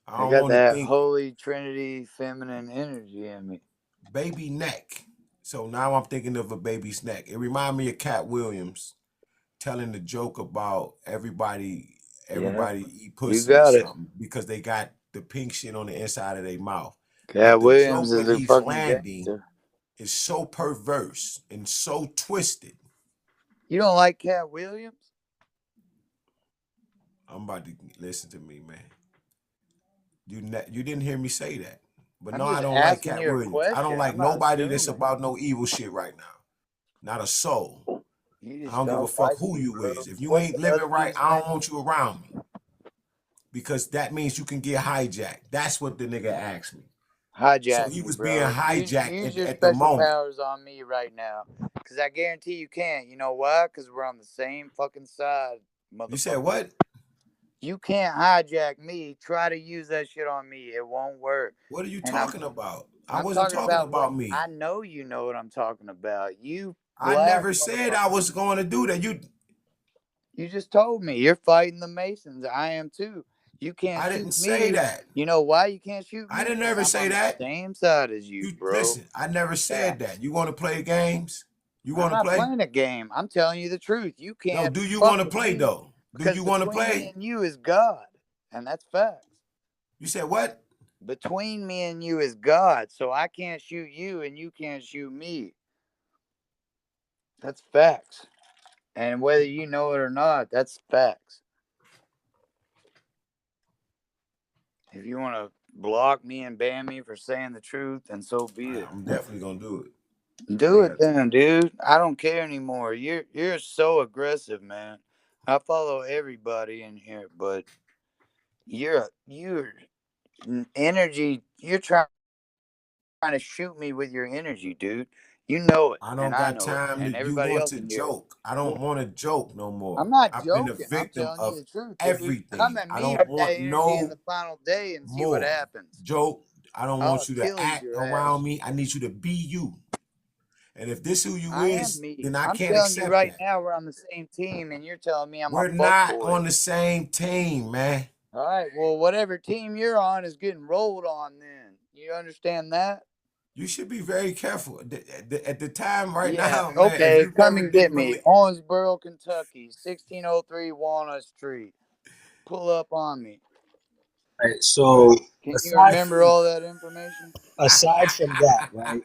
I I don't got want to that think Holy Trinity feminine energy in me. Baby Neck. So now I'm thinking of a baby's neck. It reminds me of Cat Williams telling the joke about everybody eat pussy or got it. something because they got the pink shit on the inside of their mouth. Cat But the Williams joke is that a he's fucking landing gangster. is so perverse and so twisted. You don't like Cat Williams? I'm about to listen to me, man. You didn't hear me say that. But I'm no, just I don't like asking Cat you a Williams. I don't question. like I'm not nobody that's assuming. about no evil shit right now. Not a soul. You I just don't give a don't fuck like who me, you bro. is. If you What's ain't the living other right, dude's I don't name? want you around me. Because that means you can get hijacked. That's what the nigga asked me. Hijack So he me, was bro. being hijacked Use your at the special moment. powers on me right now. Because I guarantee you can't. You know why? Because we're on the same fucking side, motherfucker. You said what? You can't hijack me. Try to use that shit on me. It won't work. What are you And talking about? I I'm wasn't talking what about me. I know you know what I'm talking about. You I black never said I was going to do that. You just told me you're fighting the Masons. I am too. You can't I shoot didn't me. say that. You know why you can't shoot me? I didn't ever 'Cause I'm say on that. the same side as you, bro. Listen, I never said that. You want to play games? You want I'm to not play? playing a game. I'm telling you the truth. You No, can't. do you fuck want to with play me though? Do because you want to between me play? and you is God, and that's facts. You said what? Between me and you is God, so I can't shoot you and you can't shoot me. That's facts. And whether you know it or not, that's facts. If you want to block me and ban me for saying the truth, then so be it. I'm definitely gonna do it. Do it then, dude. I don't care anymore. You're so aggressive, man. I follow everybody in here, but you're energy. You're trying to shoot me with your energy, dude. You know it, I and don't I got know it, time and to. You everybody want else to in here. joke? I don't want to joke no more. I'm not I've been a joking. I'm victim telling of you the truth, dude. everything. Come at I me don't with want that energy no in the final day and see more what happens. joke. I don't I'll want you to Achilles act your around ass. me. I need you to be you. And if this who you I am is, me. then I I'm can't telling you accept right that. now we're on the same team, and you're telling me I'm We're a not fuckboy. on the same team, man. All right, well, whatever team you're on is getting rolled on then. You understand that? You should be very careful. At the time right Yeah, now, man, okay, if you come never and get didn't me. believe, Owensboro, Kentucky, 1603 Walnut Street. Pull up on me. Right. So Can you aside remember from all that information? that, right?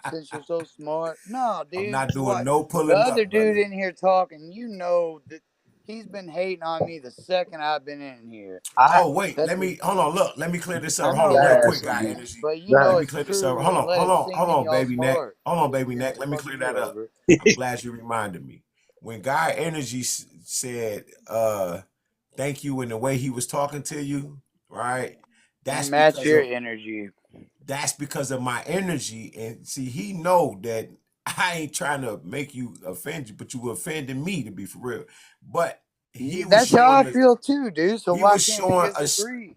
Since you're so smart. No, dude. I'm not doing What? no The pulling other up, brother. dude in here talking, you know that he's been hating on me the second I've been in here. Oh wait, That's hold on. Look, let me clear this I up. Hold know on, real that, quick, guy. Energy. but you Go know Let ahead. me it's clear this up. true, and let it sink Hold in on, y'all's baby neck. heart. Hold on, baby Then neck. Let me fuck clear you that up. over. I'm glad you reminded me. When Guy Energy said, "Thank you," in the way he was talking to you, right? That's Match because your of energy. my energy. And see, he know that I ain't trying to make you offend you, but you offended me, to be for real. But he was That's how I showing us. feel too, dude. So He why was can't we showing us. disagree?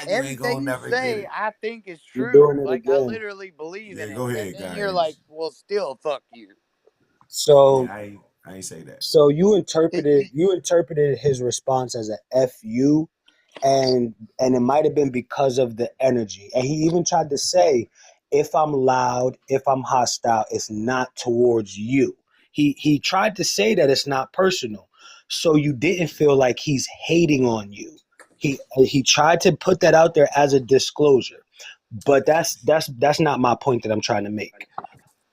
You ain't gonna Everything you never get say, it. I think is You're true. doing it Like I again. literally believe Yeah, in it, go and ahead, then Guy you're Energy. like, "Well, still, fuck you." So Yeah, I ain't say that. so you interpreted his response as a fu, and it might have been because of the energy. And he even tried to say, if I'm loud, if I'm hostile, it's not towards you. He tried to say that it's not personal. So you didn't feel like he's hating on you. He tried to put that out there as a disclosure. But that's not my point that I'm trying to make.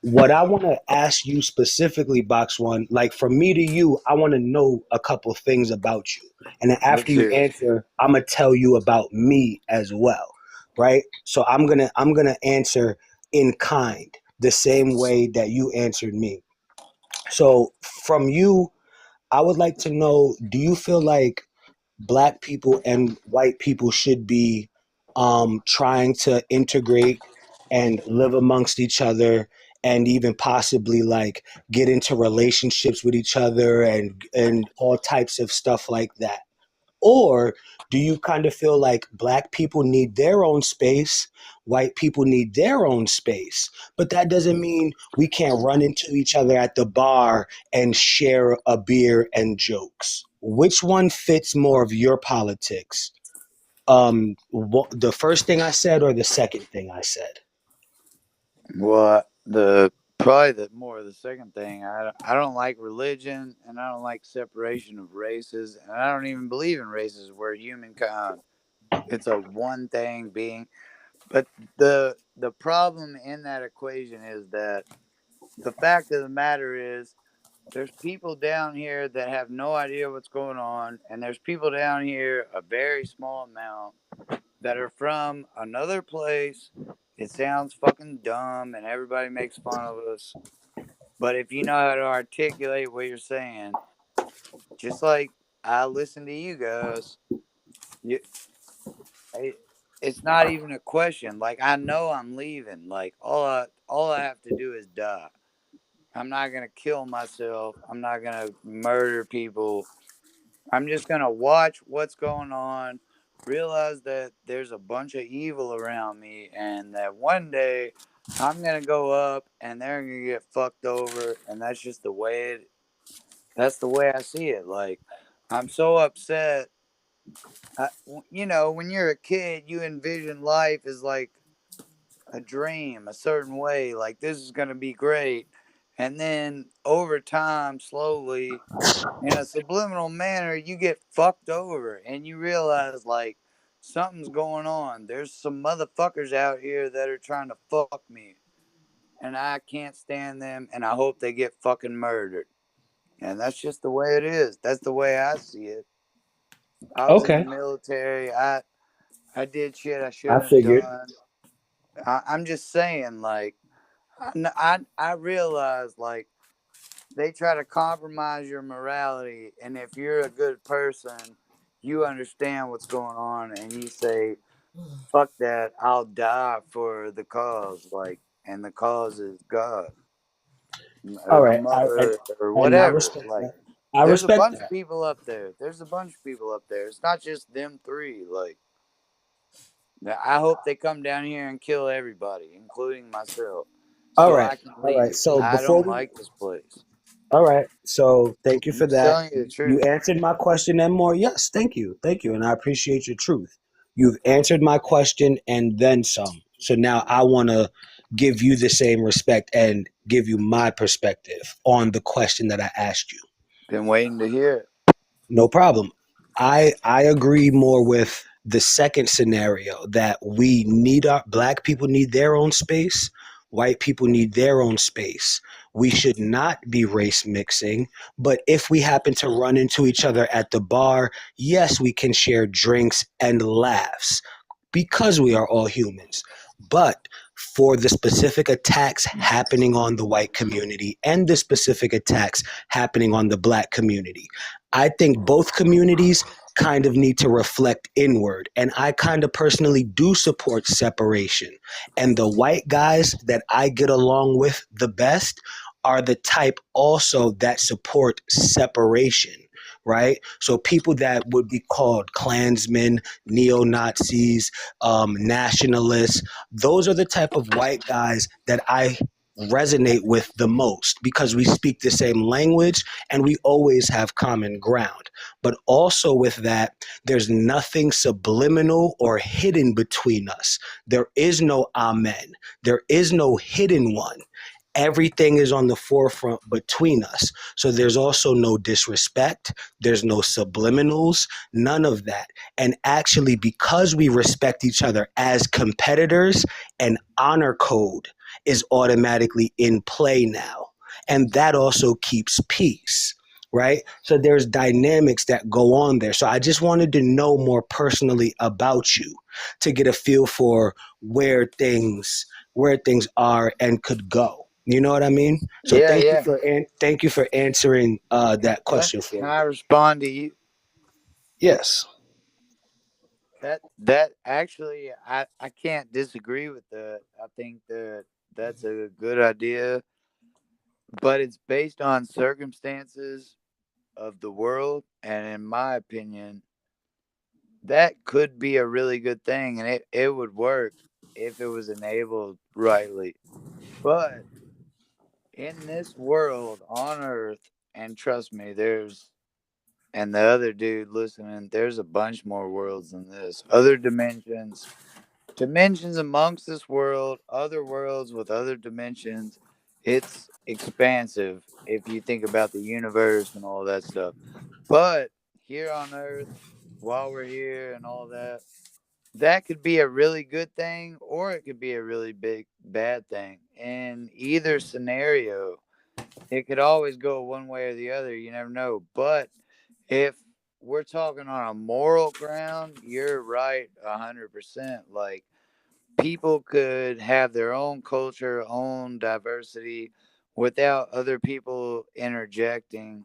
What I want to ask you specifically, Box One, like from me to you, I want to know a couple things about you. And then after Let's you hear it. answer, I'm gonna tell you about me as well. Right? So I'm gonna answer in kind, the same way that you answered me. So from you, I would like to know, do you feel like black people and white people should be trying to integrate and live amongst each other and even possibly like get into relationships with each other and all types of stuff like that? Or do you kind of feel like black people need their own space, white people need their own space, but that doesn't mean we can't run into each other at the bar and share a beer and jokes? Which one fits more of your politics? The first thing I said or the second thing I said? Well, the probably the more the second thing. I don't like religion, and I don't like separation of races, and I don't even believe in races. We're humankind. It's a one thing being. But the problem in that equation is that the fact of the matter is there's people down here that have no idea what's going on, and there's people down here, a very small amount, that are from another place. It sounds fucking dumb, and everybody makes fun of us. But if you know how to articulate what you're saying, just like I listen to you guys, you, it's not even a question. Like, I know I'm leaving. Like, all I have to do is die. I'm not gonna kill myself. I'm not gonna murder people. I'm just gonna watch what's going on, realize that there's a bunch of evil around me, and that one day I'm gonna go up and they're gonna get fucked over, and that's just the way it. That's the way I see it. Like, I'm so upset. When you're a kid, you envision life as like a dream, a certain way. Like, this is gonna be great, and then over time, slowly, in a subliminal manner, you get fucked over and you realize like something's going on. There's some motherfuckers out here that are trying to fuck me, and I can't stand them, and I hope they get fucking murdered. And that's just the way it is. That's the way I see it. I was in the Okay, military. I did shit I I shouldn't have figured. done. I'm just saying, like, I realize, like, they try to compromise your morality, and if you're a good person, you understand what's going on, and you say, "Fuck that! I'll die for the cause." Like, and the cause is God, All or the right, mother, or and I whatever. respect Like, that. I there's a respect bunch of that. people up there. There's a bunch of people up there. It's not just them three. Like, I hope they come down here and kill everybody, including myself, All so right, I can all right. leave. So I before don't we like this place. All right. So thank you I'm for just that. telling you the You truth. answered my question and more. Yes, thank you. Thank you. And I appreciate your truth. You've answered my question and then some. So now I want to give you the same respect and give you my perspective on the question that I asked you. Been waiting to hear it. No problem. I agree more with the second scenario that we need our black people need their own space, white people need their own space. We should not be race mixing, but if we happen to run into each other at the bar, yes, we can share drinks and laughs because we are all humans. But for the specific attacks happening on the white community and the specific attacks happening on the black community, I think both communities kind of need to reflect inward. And I kind of personally do support separation. And the white guys that I get along with the best are the type also that support separation, right? So people that would be called Klansmen, neo Nazis, nationalists, those are the type of white guys that I resonate with the most because we speak the same language and we always have common ground. But also with that, there's nothing subliminal or hidden between us. There is no amen. There is no hidden one. Everything is on the forefront between us. So there's also no disrespect. There's no subliminals, none of that. And actually, because we respect each other as competitors, an honor code is automatically in play now. And that also keeps peace, right? So there's dynamics that go on there. So I just wanted to know more personally about you to get a feel for where things are and could go. You know what I mean? So Yeah, yeah. thank you for answering that question for Can me. I respond to you? Yes. That actually, I can't disagree with that. I think that that's a good idea, but it's based on circumstances of the world, and in my opinion, that could be a really good thing, and it would work if it was enabled rightly. But in this world on Earth, and trust me, and the other dude listening, there's a bunch more worlds than this. Other dimensions amongst this world, other worlds with other dimensions. It's expansive if you think about the universe and all that stuff. But here on Earth, while we're here and all that, that could be a really good thing or it could be a really big bad thing. In either scenario, it could always go one way or the other. You never know. But if we're talking on a moral ground, you're right 100%. Like, people could have their own culture, own diversity without other people interjecting,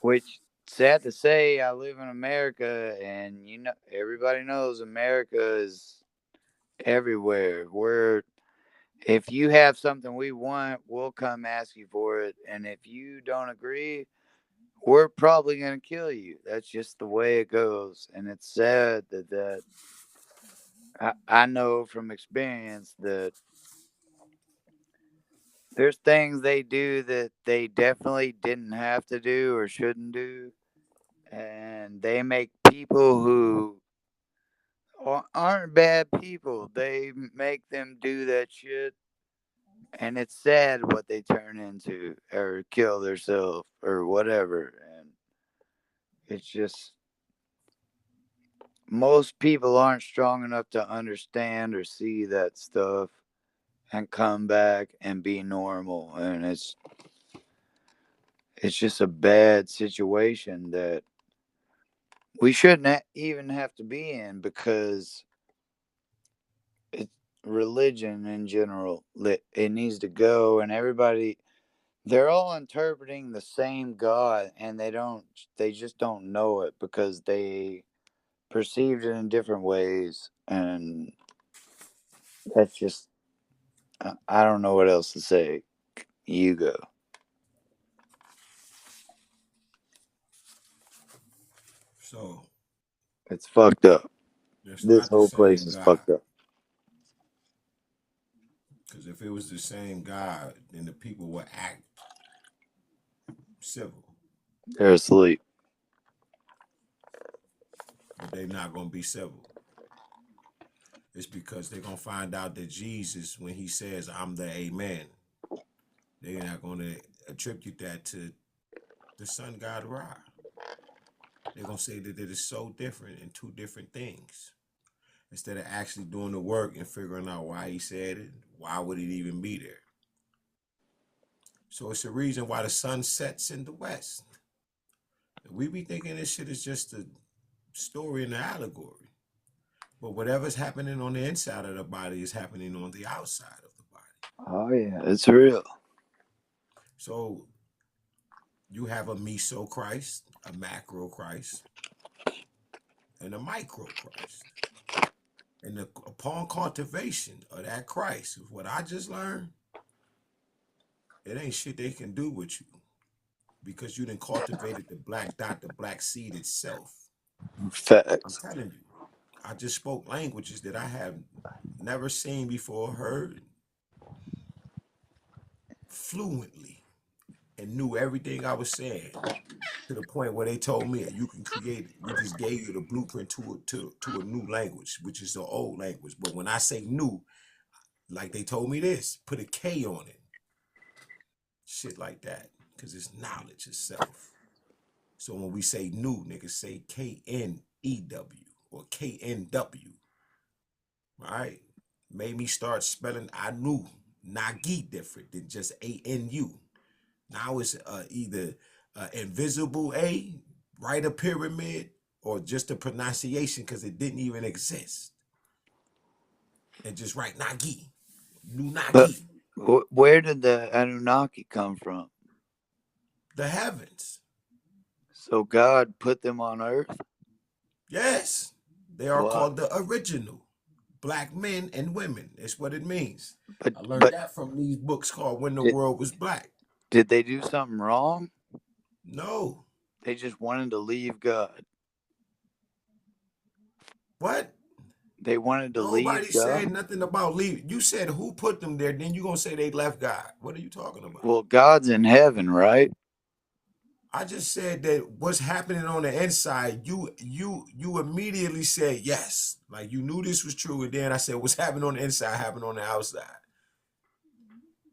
which, sad to say, I live in America, and everybody knows America is everywhere. If you have something we want, we'll come ask you for it, and if you don't agree, we're probably going to kill you. That's just the way it goes, and it's sad that I know from experience that there's things they do that they definitely didn't have to do or shouldn't do, and they make people who aren't bad people. They make them do that shit, and it's sad what they turn into or kill themselves or whatever. And it's just, most people aren't strong enough to understand or see that stuff and come back and be normal, and it's just a bad situation that we shouldn't even have to be in, because it's religion in general. It needs to go, and everybody, they're all interpreting the same God, and they just don't know it because they perceived it in different ways, and that's just, I don't know what else to say. You go. So It's fucked up. it's This not the whole place same is God. fucked up. Because if it was the same God, then the people would act civil. They're asleep. But they're not going to be civil. It's because they're going to find out that Jesus, when he says, I'm the Amen, they're not going to attribute that to the Son God Ra. They're going to say that it is so different in two different things. Instead of actually doing the work and figuring out why he said it, why would it even be there? So it's the reason why the sun sets in the west. We be thinking this shit is just a story and an allegory. But whatever's happening on the inside of the body is happening on the outside of the body. Oh yeah, it's real. So you have a meso Christ, a macro Christ, and a micro Christ. And upon cultivation of that Christ, what I just learned, it ain't shit they can do with you, because you done cultivated the black dot, the black seed itself. I'm Facts. telling you, I just spoke languages that I have never seen before, heard fluently, and knew everything I was saying, to the point where they told me you can create it. We just gave you the blueprint to a new language, which is the old language. But when I say new, like they told me this, put a K on it. Shit like that, because it's knowledge itself. So when we say new, niggas say K-N-E-W or K-N-W. Right? Made me start spelling Anu, Nagi, different than just A-N-U. Now it's either invisible A, right, a pyramid, or just a pronunciation because it didn't even exist. And just write Nagi, New But Nagi. where did the Anunnaki come from? The heavens. So God put them on Earth? Yes. They are Why? called the original. black men and women. That's what it means. But I learned but that from these books called When the did, World Was Black. did they do something wrong? No. They just wanted to leave God. What? They wanted to Nobody leave God. said nothing about leaving. You said who put them there, then you're going to say they left God. What are you talking about? Well, God's in heaven, right? I just said that what's happening on the inside, you immediately said yes. Like you knew this was true, and then I said what's happening on the inside happened on the outside.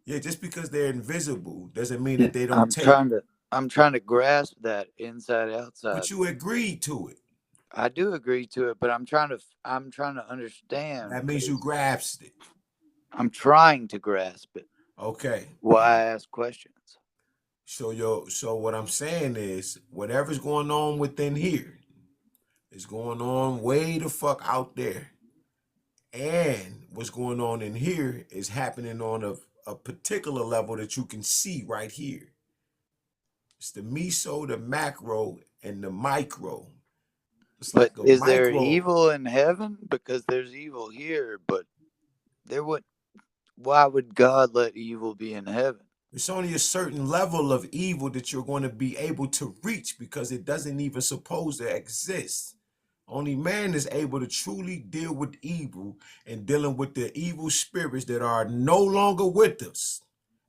Yeah, just because they're invisible doesn't mean that they don't I'm trying to grasp that inside outside. But you agreed to it. I do agree to it, but I'm trying to understand. That means you grasped it. I'm trying to grasp it. Okay. Why I ask questions. So what I'm saying is whatever's going on within here is going on way the fuck out there. And what's going on in here is happening on a particular level that you can see right here. It's the meso, the macro, and the micro. It's but like a is there micro. evil in heaven? Because there's evil here, but why would God let evil be in heaven? It's only a certain level of evil that you're going to be able to reach because it doesn't even suppose to exist. Only man is able to truly deal with evil and dealing with the evil spirits that are no longer with us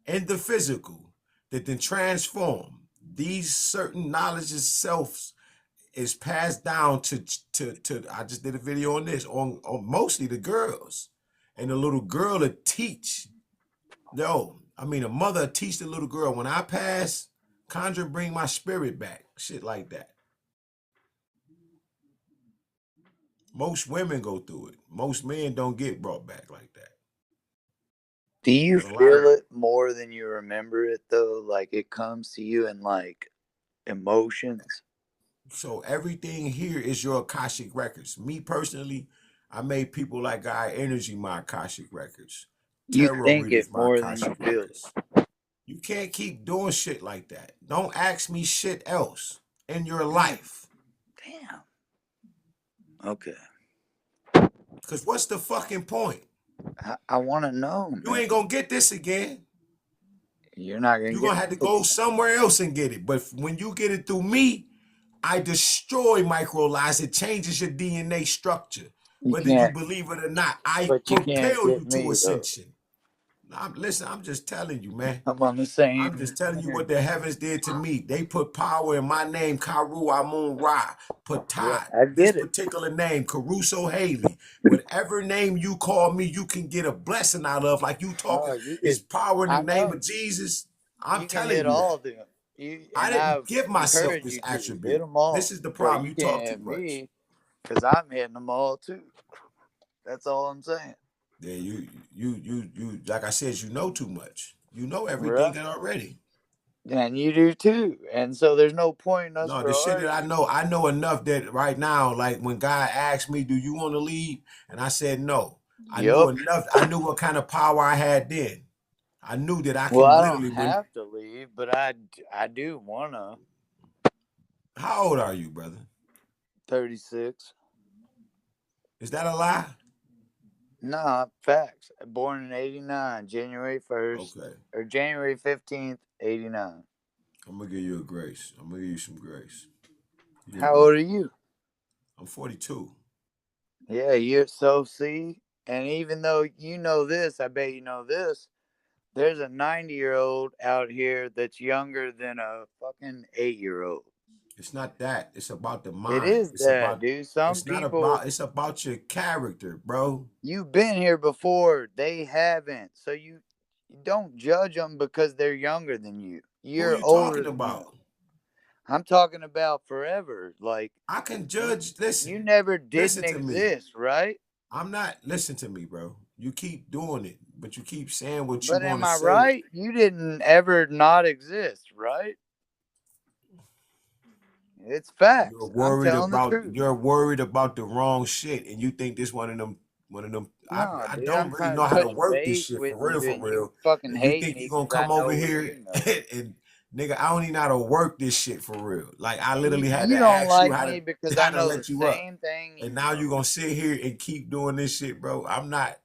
in the physical that then transform. These certain knowledges selves is passed down to I just did a video on this on mostly the girls, and the little girl to teach. A mother teach the little girl, when I pass, conjure, bring my spirit back. Shit like that. Most women go through it. Most men don't get brought back like that. Do you feel it more than you remember it, though? Like it comes to you in like emotions? So everything here is your Akashic records. Me personally, I made people like Guy Energy my Akashic records. You think it more than you feel it. You can't keep doing shit like that. Don't ask me shit else in your life. Damn. Okay. Because what's the fucking point? I want to know, man. You ain't going to get this again. You're not going to get it. You're going to have to go somewhere else and get it. But when you get it through me, I destroy micro lies. It changes your DNA structure. Whether you believe it or not, I propel you to ascension. Listen, I'm just telling you, man. I'm on the same. I'm just telling you what the heavens did to me. They put power in my name, Karu Amun Ra, Patad. Yeah, this particular name, Caruso Haley. Whatever name you call me, you can get a blessing out of. Like you talking, is power in the name of Jesus. I'm telling you. All of them. I didn't give myself this attribute. Hit them all. This is the problem. You talk too much. Because I'm hitting them all too. That's all I'm saying. Yeah, you like I said, you know too much. You know everything already. And you do too. And so there's no point in us. No, the shit that I know enough that right now, like when God asked me, do you want to leave? And I said no. I knew enough. I knew what kind of power I had then. I knew that I could literally. I don't have to leave, but I do want to. How old are you, brother? 36. Is that a lie? No, facts. Born in 89, January 1st. Okay. Or January 15th, 89. I'm going to give you a grace. I'm going to give you some grace. How old are you? I'm 42. Yeah, you're so see? And even though you know this, I bet you know this, there's a 90-year-old out here that's younger than a fucking 8-year-old. It's not that. It's about the mind. It is dude. It's about your character, bro. You've been here before. They haven't. So you don't judge them because they're younger than you. You're older talking about? I'm talking about forever. Like I can judge. Listen. You never didn't exist, right? I'm not. Listen to me, bro. You keep doing it, but you keep saying what you want to say. But am I right? You didn't ever not exist, right? It's facts. You're worried about the wrong shit, and you think this one of them. I don't really know how to work this shit for real. Fucking hate. You think you're gonna come over here and nigga, I don't even know how to work this shit for real. Like I literally had You to don't ask you like me because I how to know the let you up. same thing. And now you gonna sit here and keep doing this shit, bro. I'm not.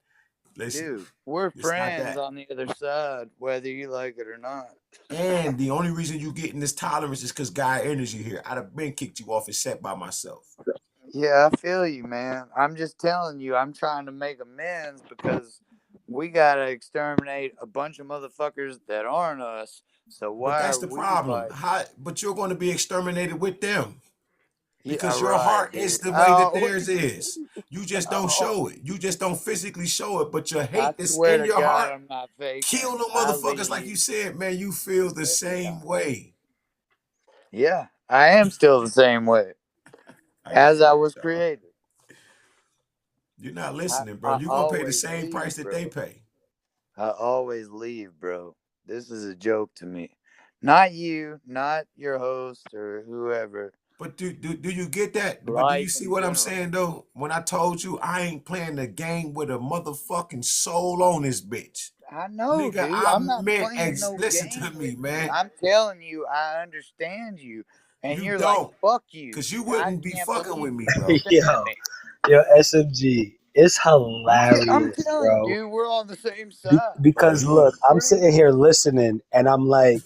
Listen, Dude, we're it's not friends that. on the other side, whether you like it or not. And the only reason you getting this tolerance is because God energy here. I'd have been kicked you off and set by myself. Yeah, I feel you, man. I'm just telling you, I'm trying to make amends because we gotta exterminate a bunch of motherfuckers that aren't us. So But why that's are the we problem. like? But you're going to be exterminated with them Yeah, because your right, heart is dude. the way that Oh, theirs is. You just don't oh, show it. You just don't physically show it. But your I hate that's swear in to your God, heart, I'm not faking. kill them I motherfuckers like leave you said, man. You feel the every same time. way. Yeah, I am still the same way I as get I it, was dog. created. You're not listening, bro. I You're going to pay the always same price leave, that bro. they pay. I always leave, bro. This is a joke to me. Not you, not your host or whoever. But do you get that? But do you Life see in what I'm general. saying, though? When I told you I ain't playing the game with a motherfucking soul on this bitch. I know, Nigga, dude. I I'm not meant, playing no listen game to me, with you. man. I'm telling you, I understand you. And You you're like, don't. fuck you. Because you I wouldn't be can't fucking believe with me, you bro. understand me. Yo, SMG, it's I'm hilarious, telling you, bro. dude, we're on the same side. Bro, Because you look, I'm We're sitting here listening, and I'm like,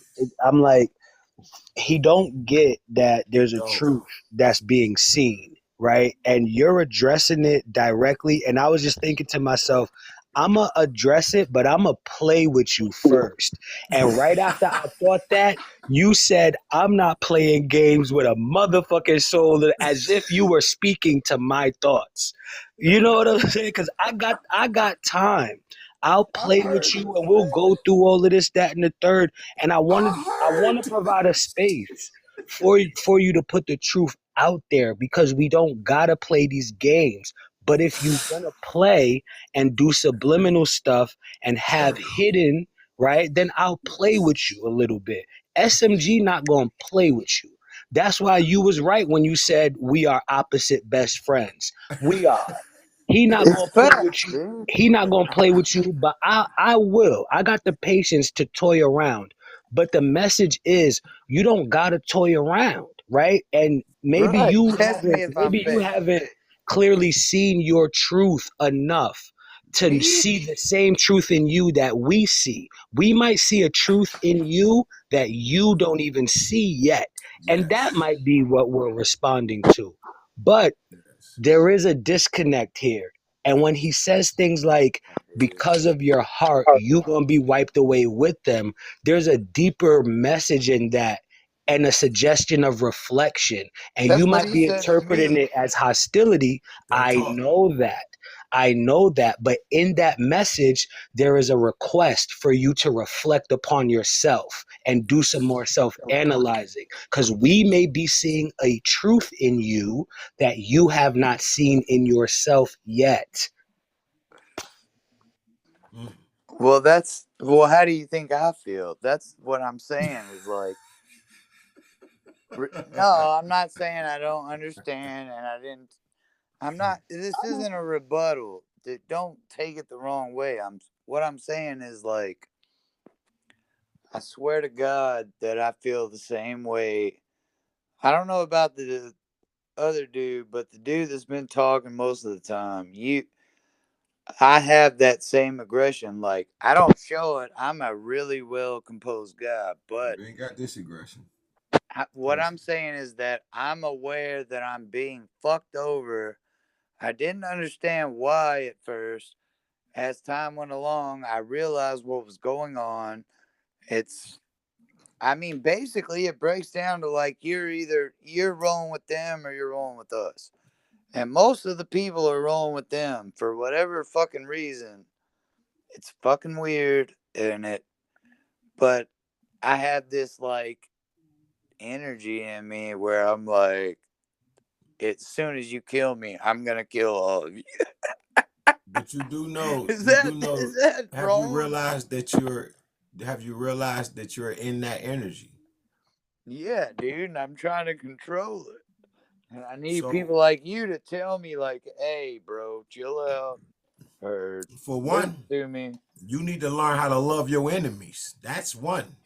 he don't get that there's a don't. truth that's being seen, right? And you're addressing it directly. And I was just thinking to myself, I'ma address it, but I'ma play with you first. And right after I thought that, you said, I'm not playing games with a motherfucking soul, as if you were speaking to my thoughts. You know what I'm saying? Because I got time. I'll I play with heard you you, and we'll man. go through all of this, that, and the third. And I want to I heard. provide a space for you to put the truth out there because we don't gotta play these games. But if you gonna play and do subliminal stuff and have hidden, right, then I'll play Yes. with you a little bit. SMG not gonna play with you. That's why you was right when you said we are opposite best friends. We are. He not it's gonna play with facts, you. dude. He not gonna play with you, but I will. I got the patience to toy around. But the message is you don't gotta toy around, right? And Right. Test me if I'm maybe you fake. haven't clearly seen your truth enough to Me? see the same truth in you that we see. We might see a truth in you that you don't even see yet. And that Yes. might be what we're responding to. But Yes. there is a disconnect here. And when he says things like, because of your heart, you're going to be wiped away with them, there's a deeper message in that and a suggestion of reflection. And you That's what might he be said to interpreting me. it as hostility. Don't I talk. know that. I know that. But in that message, there is a request for you to reflect upon yourself and do some more self analyzing. Because we may be seeing a truth in you that you have not seen in yourself yet. Mm. Well, how do you think I feel? That's what I'm saying is like, no, I'm not saying I don't understand and I didn't. I'm not, this isn't a rebuttal. Don't take it the wrong way. What I'm saying is like, I swear to God that I feel the same way. I don't know about the other dude, but the dude that's been talking most of the time, I have that same aggression. Like, I don't show it. I'm a really well composed guy, but You ain't got this aggression. what Trust I'm saying is that I'm aware that I'm being fucked over. I didn't understand why at first. As time went along, I realized what was going on. I mean, basically, it breaks down to like you're rolling with them or you're rolling with us. And most of the people are rolling with them for whatever fucking reason. It's fucking weird, isn't it? But I have this like energy in me where I'm like, as soon as you kill me, I'm gonna kill all of you. But Is you do that know, is that have you wrong? realized that you're in that energy? Yeah, dude. And I'm trying to control it. And I need So people like you to tell me, like, hey, bro, chill out. Or for listen one, to me. you need to learn how to love your enemies. That's one.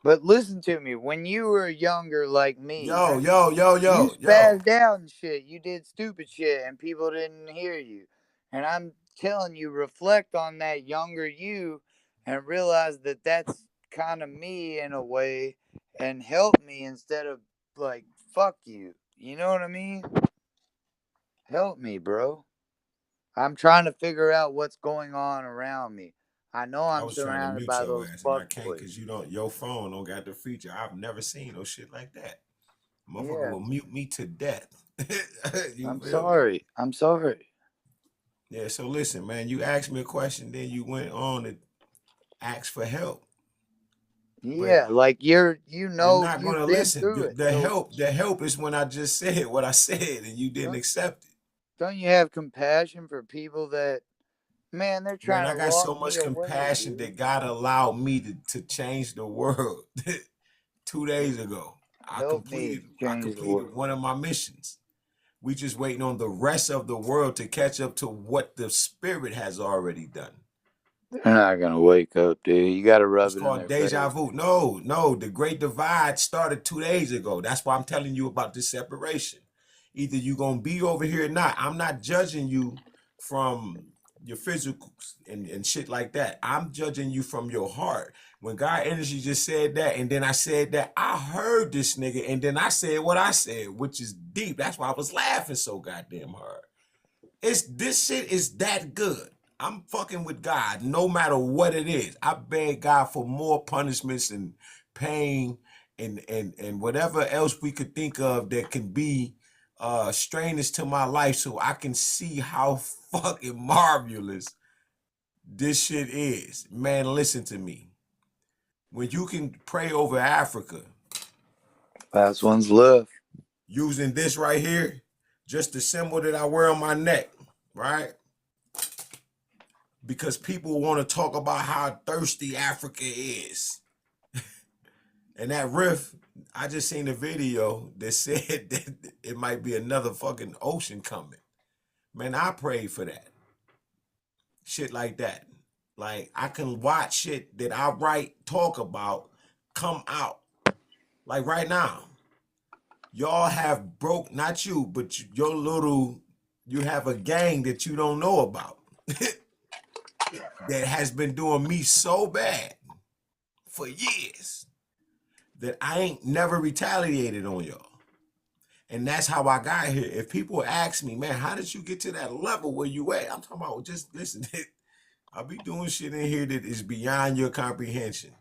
But listen to me. When you were younger like me, Yo, you spazzed out and shit. You did stupid shit and people didn't hear you. And I'm telling you, reflect on that younger you and realize that that's kind of me in a way and help me instead of like, fuck you. You know what I mean? Help me, bro. I'm trying to figure out what's going on around me. I know I I'm was trying to surrounded mute by your those ass and I fuck can't boys. because your phone don't got the feature. I've never seen no shit like that. Motherfucker Yeah. will mute me to death. You I'm feel me? sorry. I'm sorry. Yeah, so listen, man, you asked me a question, then you went on to ask for help. But Yeah, like you're you're not you've gonna been listen. through it. The So help is when I just said what I said and you didn't don't, accept it. don't you have compassion for people that, man, they're Man, trying I to got so lock me much away, compassion dude. that God allowed me to change the world 2 days ago. I Help me completed I change the completed world. one of my missions. We just waiting on the rest of the world to catch up to what the spirit has already done. They're not gonna wake up, dude. You gotta It's rub it in called their deja face. vu. No, the great divide started 2 days ago. That's why I'm telling you about this separation. Either you gonna be over here or not. I'm not judging you from your physicals and shit like that. I'm judging you from your heart. When God Energy just said that, and then I said that, I heard this nigga, and then I said what I said, which is deep. That's why I was laughing so goddamn hard. This shit is that good. I'm fucking with God no matter what it is. I beg God for more punishments and pain and whatever else we could think of that can be strenuous to my life so I can see how fucking marvelous this shit is. Man, listen to me. When you can pray over Africa Last one's left. using this right here, just the symbol that I wear on my neck, right? Because people want to talk about how thirsty Africa is. And that riff, I just seen a video that said that it might be another fucking ocean coming. Man, I prayed for that. Shit like that. Like, I can watch shit that I write, talk about, come out. Like right now, y'all have broke, not you, but you have a gang that you don't know about that has been doing me so bad for years that I ain't never retaliated on y'all. And that's how I got here. If people ask me, man, how did you get to that level where you at? I'm talking about, just listen, I'll be doing shit in here that is beyond your comprehension.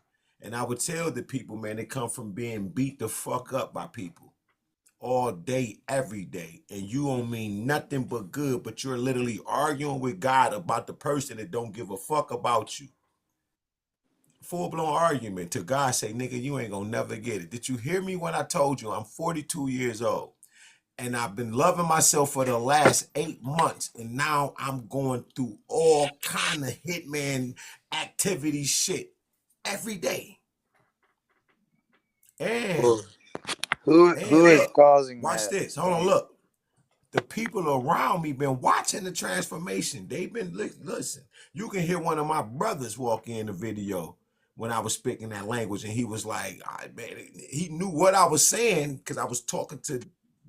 And I would tell the people, man, they come from being beat the fuck up by people all day, every day. And you don't mean nothing but good, but you're literally arguing with God about the person that don't give a fuck about you. Full-blown argument to God, say, nigga, you ain't gonna never get it. Did you hear me when I told you I'm 42 years old? And I've been loving myself for the last 8 months. And now I'm going through all kind of hitman activity shit every day. And Who is look, causing watch that this. Hold on, pain? look. The people around me been watching the transformation. They've been, listen, you can hear one of my brothers walk in the video when I was speaking that language, and he was like, man, he knew what I was saying because I was talking to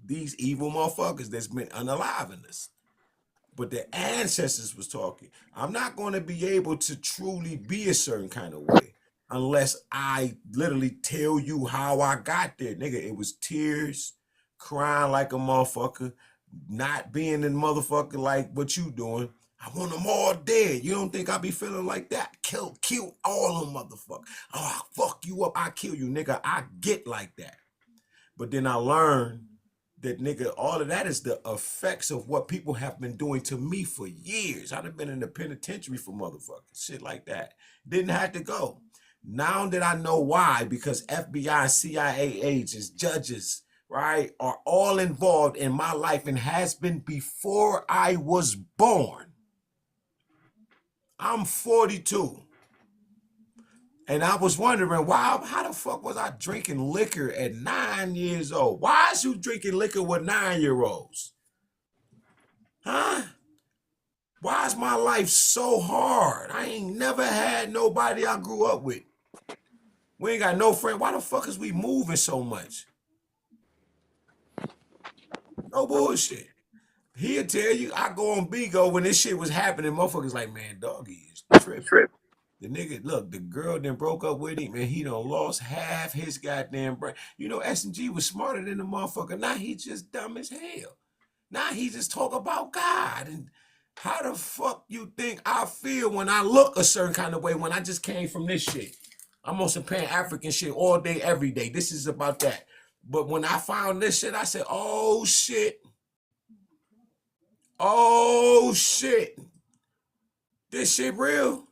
these evil motherfuckers that's been unaliving us. But the ancestors was talking. I'm not going to be able to truly be a certain kind of way unless I literally tell you how I got there. Nigga, it was tears, crying like a motherfucker, not being a motherfucker like what you doing. I want them all dead. You don't think I be feeling like that? Kill all them motherfuckers. Oh, I fuck you up. I kill you, nigga. I get like that. But then I learned that, nigga, all of that is the effects of what people have been doing to me for years. I've been in the penitentiary for motherfuckers, shit like that. Didn't have to go. Now that I know why, because FBI, CIA agents, judges, right, are all involved in my life and has been before I was born. I'm 42. And I was wondering, how the fuck was I drinking liquor at 9 years old? Why is you drinking liquor with 9-year-olds? Huh? Why is my life so hard? I ain't never had nobody I grew up with. We ain't got no friend. Why the fuck is we moving so much? No bullshit. He'll tell you, I go on Bigo when this shit was happening. Motherfuckers like, man, doggy is tripping. The nigga, look, the girl then broke up with him, and he done lost half his goddamn brain. You know, SMG was smarter than the motherfucker. Now he just dumb as hell. Now he just talk about God. And how the fuck you think I feel when I look a certain kind of way when I just came from this shit? I'm on some Pan-African shit all day, every day. This is about that. But when I found this shit, I said, oh shit. Oh shit. This shit real?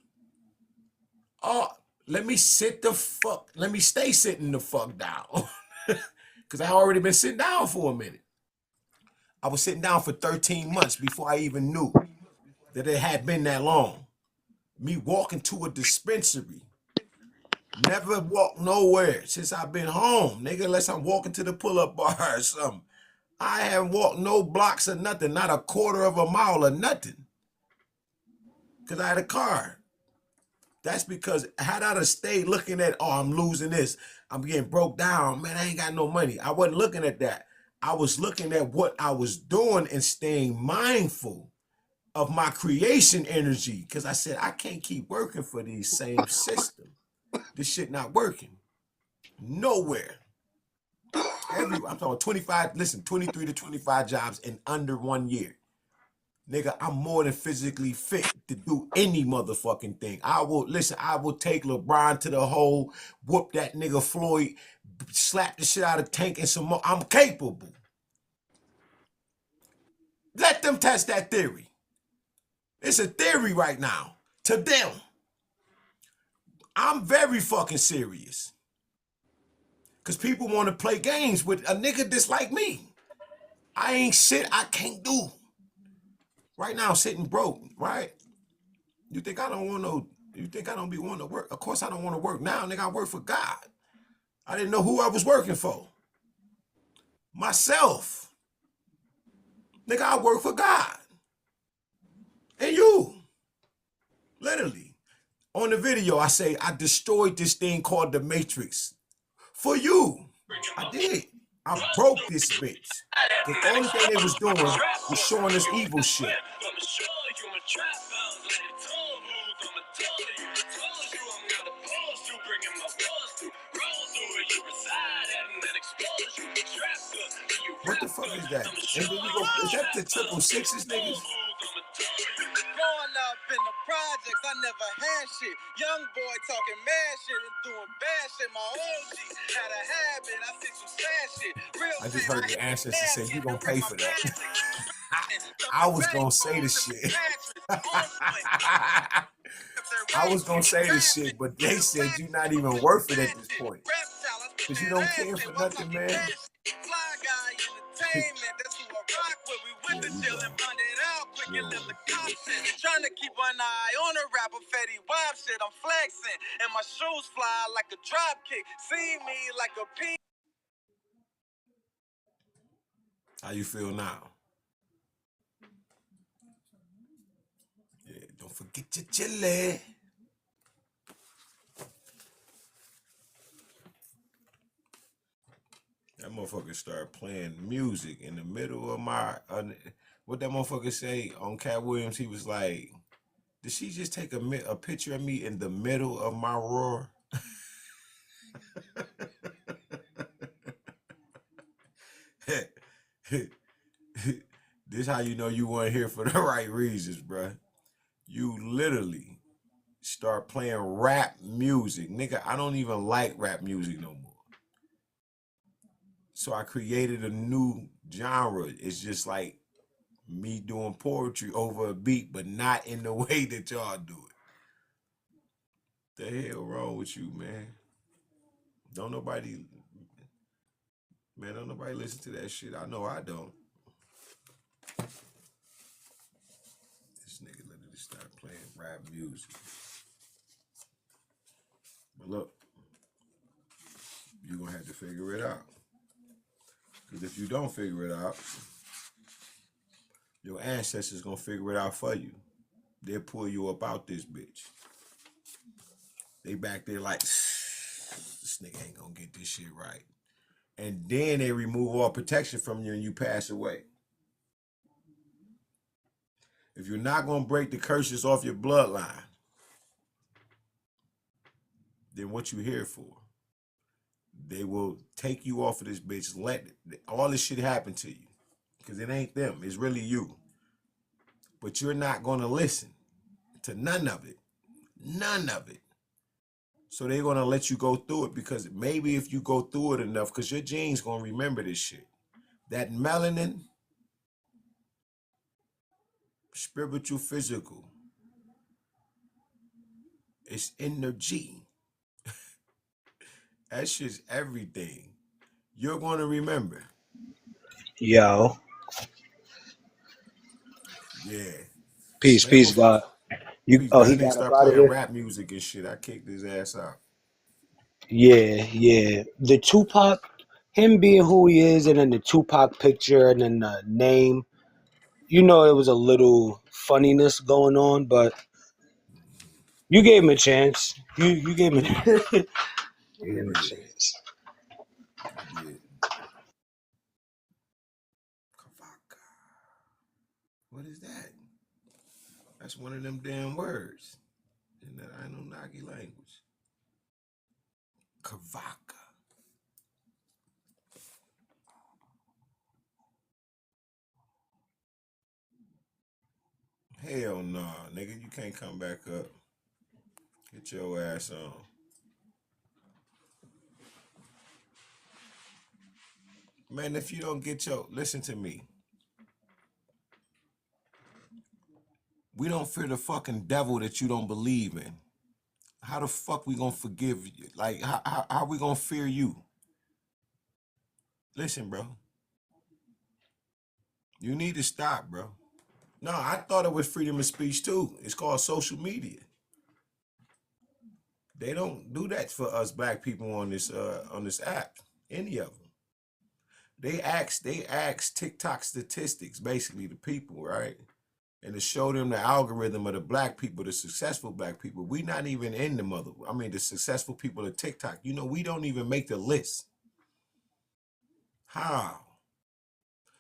Oh, let me stay sitting the fuck down. Because I already been sitting down for a minute. I was sitting down for 13 months before I even knew that it had been that long. Me walking to a dispensary. Never walked nowhere since I've been home, nigga, unless I'm walking to the pull-up bar or something. I haven't walked no blocks or nothing, not a quarter of a mile or nothing. Because I had a car. That's because had I have stayed looking at, oh, I'm losing this, I'm getting broke down, man, I ain't got no money. I wasn't looking at that. I was looking at what I was doing and staying mindful of my creation energy. Because I said, I can't keep working for these same system. This shit not working. Nowhere. I'm talking 23 to 25 jobs in under 1 year. Nigga, I'm more than physically fit to do any motherfucking thing. I will take LeBron to the hole, whoop that nigga Floyd, slap the shit out of Tank and some more. I'm capable. Let them test that theory. It's a theory right now. To them. I'm very fucking serious. Because people want to play games with a nigga just like me. I ain't shit I can't do. Right now I'm sitting broke, right? You think I don't be wanting to work? Of course I don't want to work now, nigga. I work for God. I didn't know who I was working for. Myself. Nigga, I work for God. And you. Literally. On the video, I say, I destroyed this thing called the Matrix. For you. I did. I broke this bitch. The only thing they was doing was showing us evil shit. What the fuck is that? And then you go, is that the 666 niggas? Growing up in the projects, I never had shit. Young boy talking mad shit and doing bad shit. My OG had a habit. I see some sad shit. Real I just heard the ancestors say, you gonna pay for that. I was gonna say this shit. I was gonna say this shit, but they said you're not even worth it at this point. Because you don't care for nothing, man. Fly guy entertainment, that's who I rock with. We with the chillin', run it out quick and live the cop shit. Trying to keep one eye on a rapper, Fetty Wap shit. I'm flexing, and my shoes fly like a drop kick. See me like a P. How you feel now? Yeah, don't forget your chili. That motherfucker started playing music in the middle of my, what that motherfucker say on Cat Williams, he was like, did she just take a picture of me in the middle of my roar? This how you know you weren't here for the right reasons, bruh. You literally start playing rap music. Nigga, I don't even like rap music no more. So I created a new genre. It's just like me doing poetry over a beat, but not in the way that y'all do it. The hell wrong with you, man? Don't nobody listen to that shit. I know I don't. This nigga literally start playing rap music. But look, you're gonna have to figure it out. Because if you don't figure it out, your ancestors gonna figure it out for you. They'll pull you up out this bitch. They back there like, this nigga ain't gonna get this shit right. And then they remove all protection from you and you pass away. If you're not gonna break the curses off your bloodline, then what you here for? They will take you off of this bitch, let all this shit happen to you. Because it ain't them, it's really you. But you're not gonna listen to none of it. None of it. So they're gonna let you go through it, because maybe if you go through it enough, because your genes gonna remember this shit. That melanin, spiritual, physical, it's energy. That shit's everything. You're gonna remember. Yo. Yeah. Peace, Man, peace, God. You he he nigga got up start out of playing here? rap music and shit. I kicked his ass out. Yeah. The Tupac, him being who he is, and then the Tupac picture, and then the name. You know, it was a little funniness going on, but you gave him a chance. You gave him I a did. chance. I did. Kavaka. What is that? That's one of them damn words in that Anunnaki language. Kavaka. Hell nah, nigga. You can't come back up. Get your ass on. Man, if you don't get your... Listen to me. We don't fear the fucking devil that you don't believe in. How the fuck we gonna forgive you? Like, how we gonna fear you? Listen, bro. You need to stop, bro. No, I thought it was freedom of speech too. It's called social media. They don't do that for us black people on this app. Any of them. They ask TikTok statistics, basically, the people, right? And to show them the algorithm of the black people, the successful black people. We not even in the successful people of TikTok. You know, we don't even make the list. How?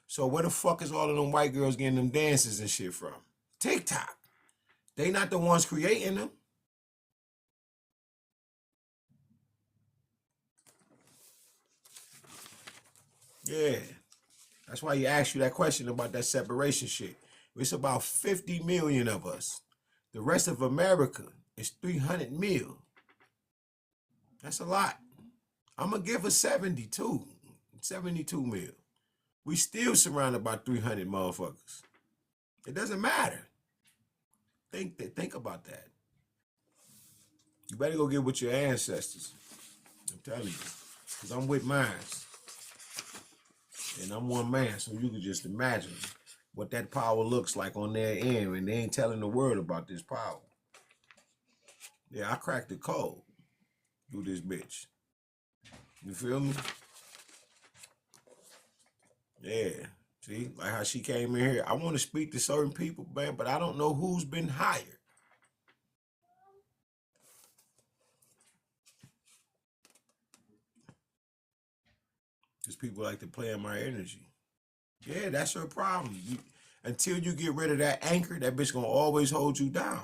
So where the fuck is all of them white girls getting them dances and shit from? TikTok. They not the ones creating them. Yeah. That's why he asked you that question about that separation shit. It's about 50 million of us. The rest of America is 300 mil. That's a lot. I'm going to give her 72 mil. We still surrounded by 300 motherfuckers. It doesn't matter. Think about that. You better go get with your ancestors. I'm telling you. Because I'm with mine. And I'm one man, so you can just imagine what that power looks like on their end, and they ain't telling the world about this power. Yeah, I cracked the code through this bitch. You feel me? Yeah. See, like how she came in here. I want to speak to certain people, man, but I don't know who's been hired. Because people like to play in my energy. Yeah, that's your problem. Until you get rid of that anchor, that bitch gonna always hold you down.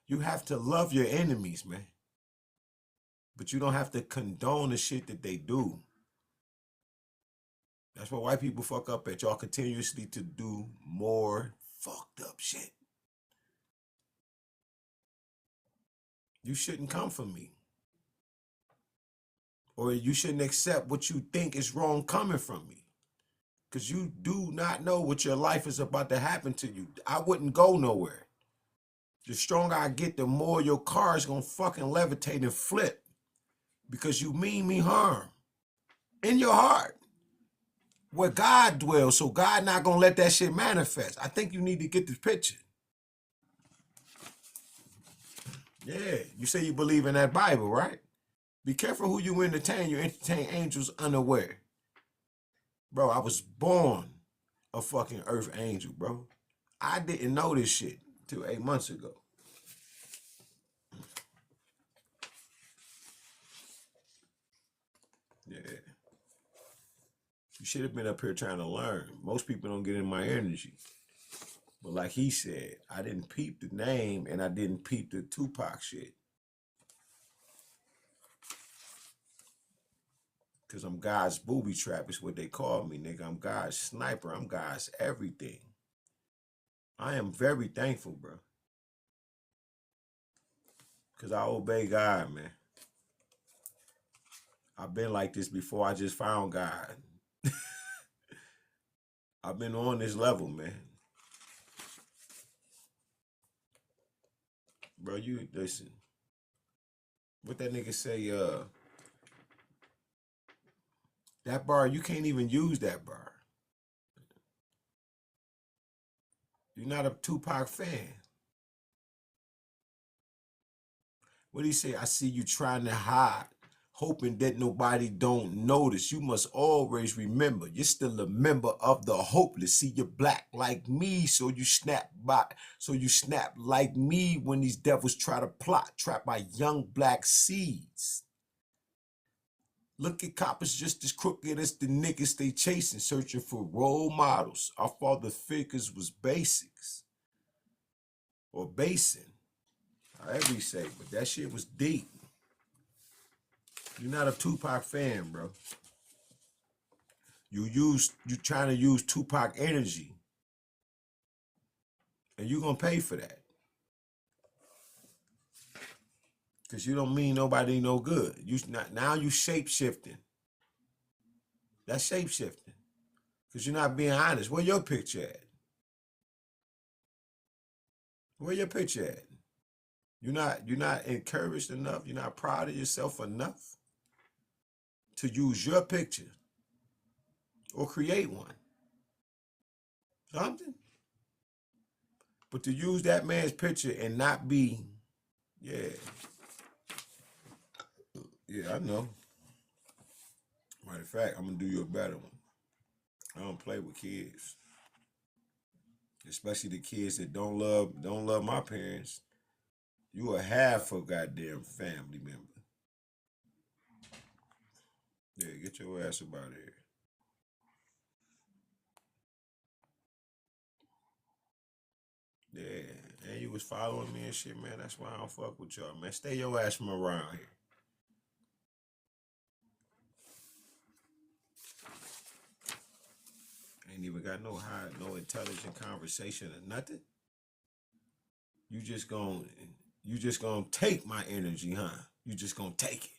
You have to love your enemies, man. But you don't have to condone the shit that they do. That's why white people fuck up at y'all continuously to do more fucked up shit. You shouldn't come for me. Or you shouldn't accept what you think is wrong coming from me. Because you do not know what your life is about to happen to you. I wouldn't go nowhere. The stronger I get, the more your car is going to fucking levitate and flip. Because you mean me harm. In your heart. Where God dwells. So God not going to let that shit manifest. I think you need to get this picture. Yeah. You say you believe in that Bible, right? Be careful who you entertain. You entertain angels unaware. Bro, I was born a fucking earth angel, bro. I didn't know this shit till 8 months ago. Yeah. You should have been up here trying to learn. Most people don't get in my energy. But like he said, I didn't peep the name and I didn't peep the Tupac shit. Because I'm God's booby trap is what they call me, nigga. I'm God's sniper. I'm God's everything. I am very thankful, bro. Because I obey God, man. I've been like this before I just found God. I've been on this level, man. Bro, you listen. What that nigga say, that bar, you can't even use that bar. You're not a Tupac fan. What he say? I see you trying to hide, hoping that nobody don't notice. You must always remember, you're still a member of the hopeless. See, you're black like me, so you snap like me when these devils try to plot, trapped by young black seeds. Look at coppers just as crooked as the niggas they chasing, searching for role models. Our father figures was basics. Or basing. However you say, but that shit was deep. You're not a Tupac fan, bro. You trying to use Tupac energy. And you're gonna pay for that. Because you don't mean nobody no good. Now you shape-shifting. That's shape-shifting. Because you're not being honest. Where your picture at? Where your picture at? You're not encouraged enough. You're not proud of yourself enough to use your picture or create one. Something. But to use that man's picture and not be, yeah, I know. Matter of fact, I'm gonna do you a better one. I don't play with kids, especially the kids that don't love my parents. You a half a goddamn family member. Yeah, get your ass up out of here. Yeah, and you was following me and shit, man. That's why I don't fuck with y'all, man. Stay your ass from around here. Ain't even got no intelligent conversation or nothing. You just gonna take my energy, huh? You just gonna take it.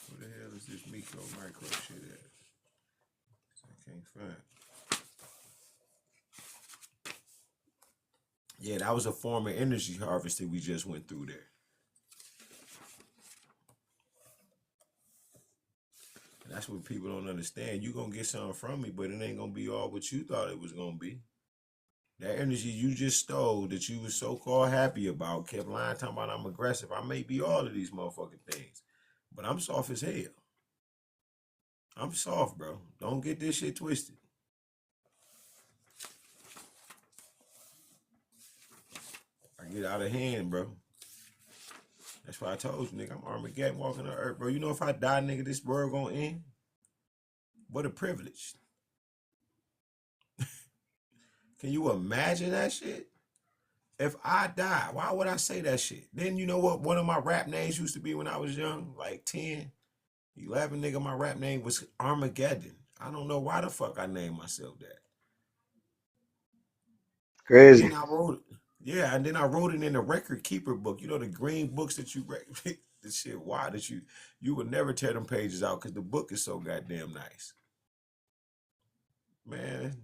Where the hell is this micro shit at? I can't find. Yeah, that was a form of energy harvest that we just went through there. And that's what people don't understand. You gonna get something from me, but it ain't gonna be all what you thought it was gonna be. That energy you just stole that you was so-called happy about, kept lying, talking about I'm aggressive. I may be all of these motherfucking things, but I'm soft as hell. I'm soft, bro. Don't get this shit twisted. I get out of hand, bro. That's why I told you, nigga, I'm Armageddon walking the earth, bro. You know if I die, nigga, this world gonna end? What a privilege. Can you imagine that shit? If I die, why would I say that shit? Then you know what one of my rap names used to be when I was young? Like 10, 11, nigga, my rap name was Armageddon. I don't know why the fuck I named myself that. Crazy. And then I wrote it. Yeah, and then I wrote it in the record keeper book. You know the green books that you read? This shit, why that you would never tear them pages out because the book is so goddamn nice. Man,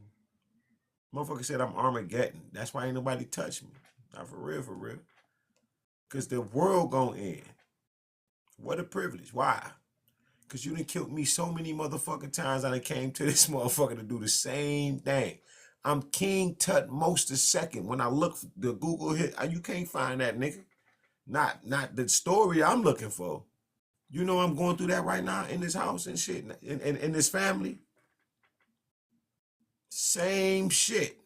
motherfucker said I'm Armageddon. That's why ain't nobody touch me. Not for real, for real. Because the world gonna end. What a privilege. Why? Because you done killed me so many motherfucking times I done came to this motherfucker to do the same thing. I'm King Tutmost II. When I look the Google hit, you can't find that nigga. Not the story I'm looking for. You know I'm going through that right now in this house and shit. In this family. Same shit.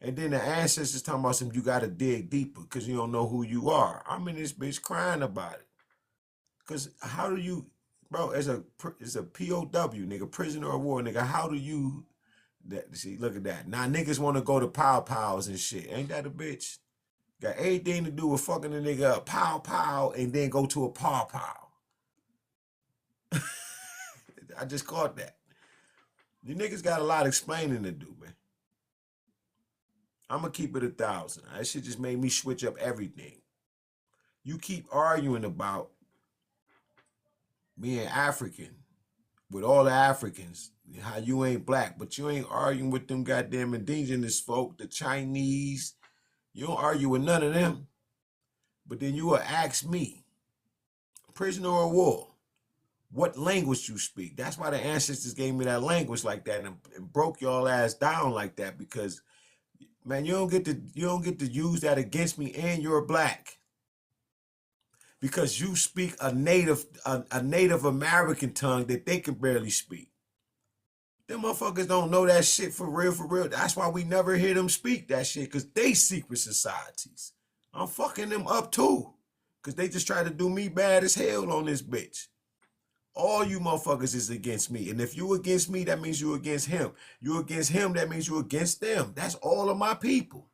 And then the ancestors talking about some, you got to dig deeper because you don't know who you are. I'm in this bitch crying about it. Because how do you, bro, as a POW, nigga, prisoner of war, nigga, how do you, see, look at that. Now niggas want to go to pow pows and shit. Ain't that a bitch? Got everything to do with fucking a nigga up, pow pow, and then go to a pow pow. I just caught that. You niggas got a lot of explaining to do, man. I'm going to keep it 1,000. That shit just made me switch up everything. You keep arguing about being African with all the Africans, how you ain't black, but you ain't arguing with them goddamn indigenous folk, the Chinese. You don't argue with none of them. But then you will ask me, prisoner of war, what language you speak. That's why the ancestors gave me that language like that and broke y'all ass down like that, because man, you don't get to use that against me, and you're black. Because you speak a Native American tongue that they can barely speak. Them motherfuckers don't know that shit for real, for real. That's why we never hear them speak that shit, because they secret societies. I'm fucking them up too, because they just try to do me bad as hell on this bitch. All you motherfuckers is against me. And if you against me, that means you against him. You against him, that means you against them. That's all of my people.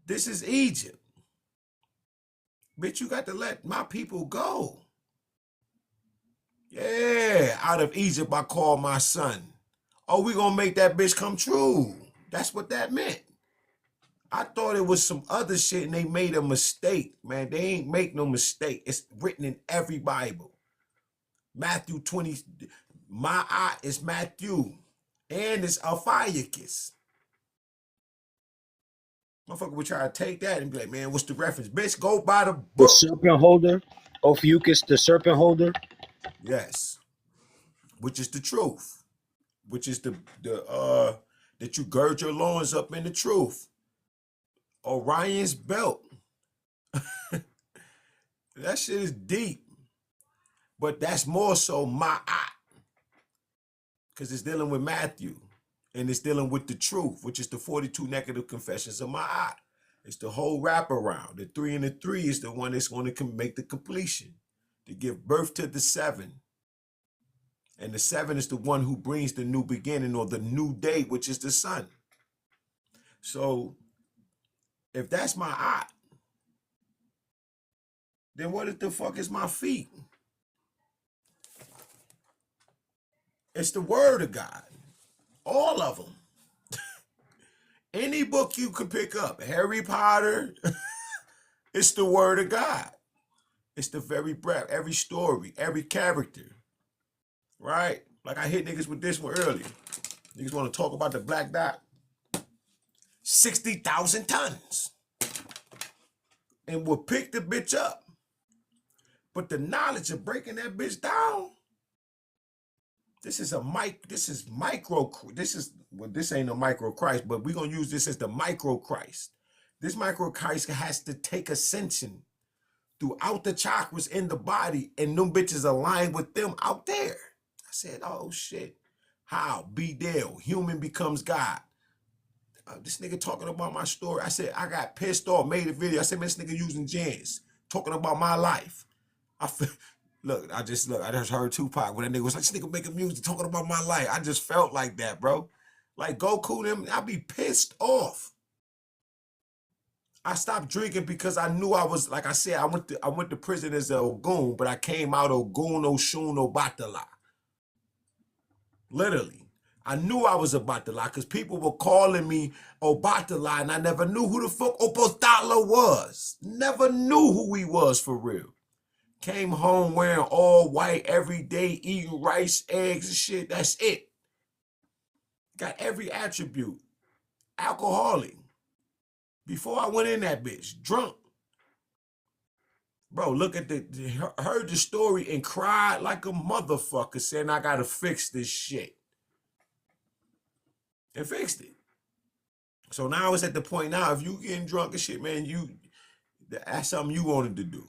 This is Egypt. Bitch, you got to let my people go. Yeah, out of Egypt I call my son. Oh, we gonna make that bitch come true. That's what that meant. I thought it was some other shit and they made a mistake, man. They ain't make no mistake. It's written in every Bible. Matthew 20, my eye is Matthew, and it's Alphaicus. Motherfucker would try to take that and be like, man, what's the reference? Bitch, go by the book. The serpent holder, Ophiuchus, the serpent holder. Yes. Which is the truth. Which is the that you gird your loins up in the truth. Orion's belt. That shit is deep. But that's more so my eye. Because it's dealing with Matthew. And it's dealing with the truth, which is the 42 negative confessions of my eye. It's the whole wraparound. The 3 and the 3 is the one that's going to make the completion, to give birth to the 7. And the 7 is the one who brings the new beginning, or the new day, which is the sun. So if that's my eye, then what the fuck is my feet? It's the word of God. All of them. Any book you could pick up, Harry Potter, it's the word of God. It's the very breath, every story, every character, right? Like I hit niggas with this one earlier. Niggas want to talk about the black dot. 60,000 tons. And we'll pick the bitch up. But the knowledge of breaking that bitch down, this ain't a micro Christ, but we're going to use this as the micro Christ. This micro Christ has to take ascension throughout the chakras in the body, and them bitches align with them out there. I said, oh shit. How? Be Dale. Human becomes God. This nigga talking about my story. I said, I got pissed off, made a video. I said, man, this nigga using Jans, talking about my life. I just heard Tupac when that nigga was like, this nigga making music, talking about my life. I just felt like that, bro. Like Goku, them, I be pissed off. I stopped drinking because I knew I was, like I said, I went to prison as a Ogun, but I came out Ogun, Oshun, Obatala. Literally. I knew I was Obatala because people were calling me Obatala, and I never knew who the fuck Obatala was. Never knew who he was for real. Came home wearing all white every day, eating rice, eggs, and shit. That's it. Got every attribute. Alcoholic. Before I went in that bitch, drunk. Bro, look at heard the story and cried like a motherfucker, saying I gotta fix this shit. And fixed it. So now it's at the point now, if you getting drunk and shit, man, that's something you wanted to do.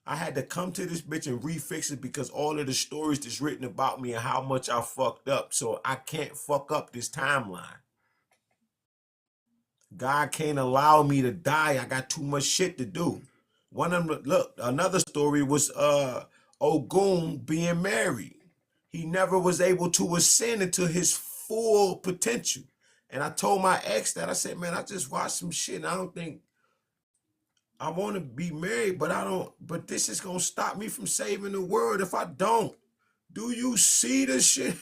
I had to come to this bitch and refix it because all of the stories that's written about me and how much I fucked up. So I can't fuck up this timeline. God can't allow me to die. I got too much shit to do. One of them, look, another story was Ogun being married. He never was able to ascend into his full potential. And I told my ex that, I said, man, I just watched some shit and I don't think I want to be married, but this is going to stop me from saving the world if I don't. Do you see the shit?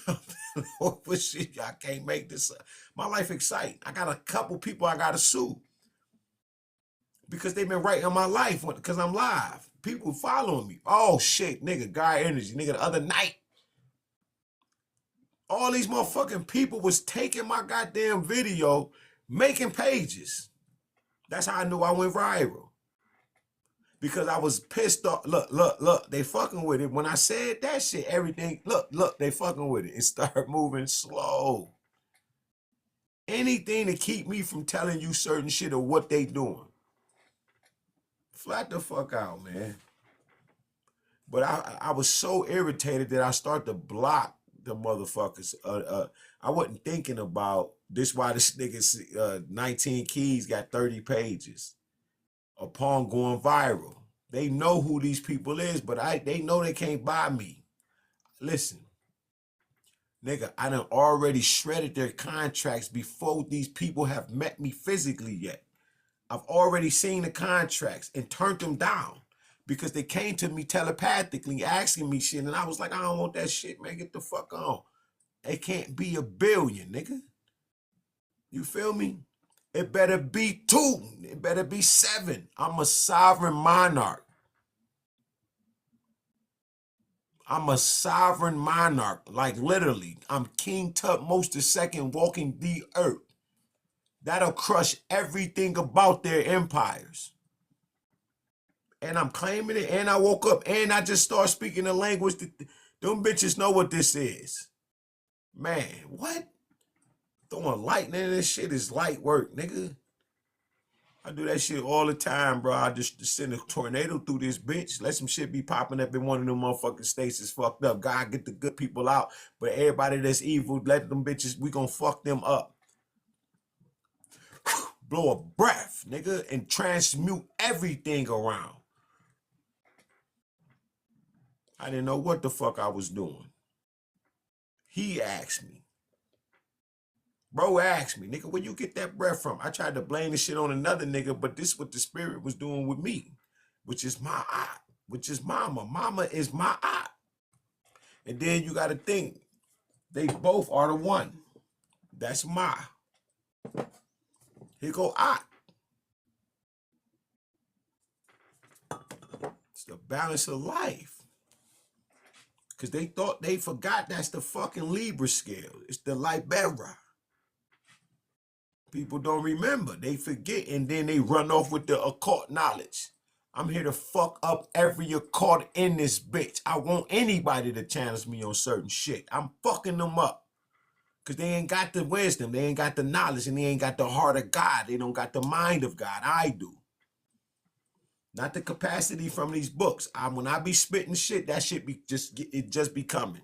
Shit, I can't make this up. My life exciting. I got a couple people I got to sue because they've been writing my life because I'm live. People following me. Oh, shit, nigga, Guy Energy. Nigga, the other night, all these motherfucking people was taking my goddamn video, making pages. That's how I knew I went viral. Because I was pissed off. Look, they fucking with it. When I said that shit, everything, look, they fucking with it. It started moving slow. Anything to keep me from telling you certain shit or what they doing. Flat the fuck out, man. But I was so irritated that I started to block the motherfuckers. I wasn't thinking about this why this nigga 19 Keys got 30 pages. Upon going viral. They know who these people is, but they know they can't buy me. Listen, nigga, I done already shredded their contracts before these people have met me physically yet. I've already seen the contracts and turned them down because they came to me telepathically asking me shit, and I was like, I don't want that shit, man. Get the fuck on. It can't be $1 billion, nigga. You feel me? It better be 2. It better be 7. I'm a sovereign monarch. I'm a sovereign monarch. Like literally, I'm King Tutmosis II walking the earth. That'll crush everything about their empires. And I'm claiming it, and I woke up, and I just start speaking the language. Them bitches know what this is. Man, what? Throwing lightning in this shit is light work, nigga. I do that shit all the time, bro. I just send a tornado through this bitch. Let some shit be popping up in one of them motherfucking states is fucked up. God, get the good people out. But everybody that's evil, let them bitches, we gonna fuck them up. Blow a breath, nigga, and transmute everything around. I didn't know what the fuck I was doing. He asked me. Bro asked me, nigga, where you get that breath from? I tried to blame the shit on another nigga, but this is what the spirit was doing with me, which is my eye, which is mama. Mama is my eye. And then you got to think, they both are the one. That's my. Here go I. It's the balance of life. Because they forgot that's the fucking Libra scale. It's the Libera. People don't remember. They forget, and then they run off with the occult knowledge. I'm here to fuck up every occult in this bitch. I want anybody to challenge me on certain shit. I'm fucking them up. Because they ain't got the wisdom. They ain't got the knowledge, and they ain't got the heart of God. They don't got the mind of God. I do. Not the capacity from these books. When I be spitting shit, that shit just be coming.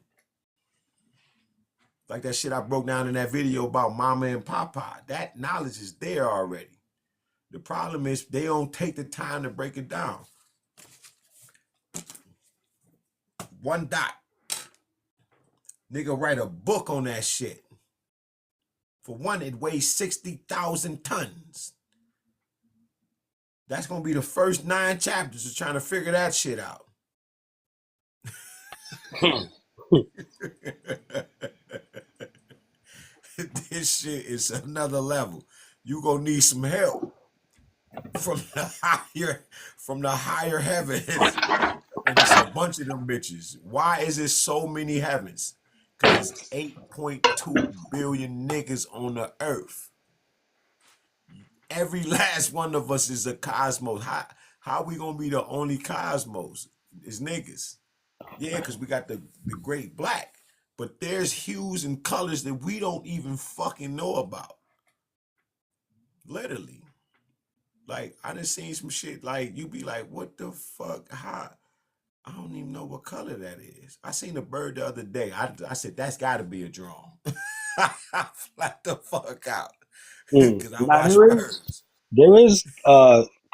Like that shit I broke down in that video about Mama and Papa. That knowledge is there already. The problem is they don't take the time to break it down. One dot. Nigga write a book on that shit. For one, it weighs 60,000 tons. That's going to be the first 9 chapters of trying to figure that shit out. This shit is another level. You gonna need some help from the higher heavens. And it's a bunch of them bitches. Why is it so many heavens? Because it's 8.2 billion niggas on the earth. Every last one of us is a cosmos. How we gonna be the only cosmos? Is niggas. Yeah, because we got the great black. But there's hues and colors that we don't even fucking know about. Literally. Like, I done seen some shit, like, you be like, what the fuck? How? I don't even know what color that is. I seen a bird the other day. I said, that's got to be a drone. I flat the fuck out because I Now watch birds. there is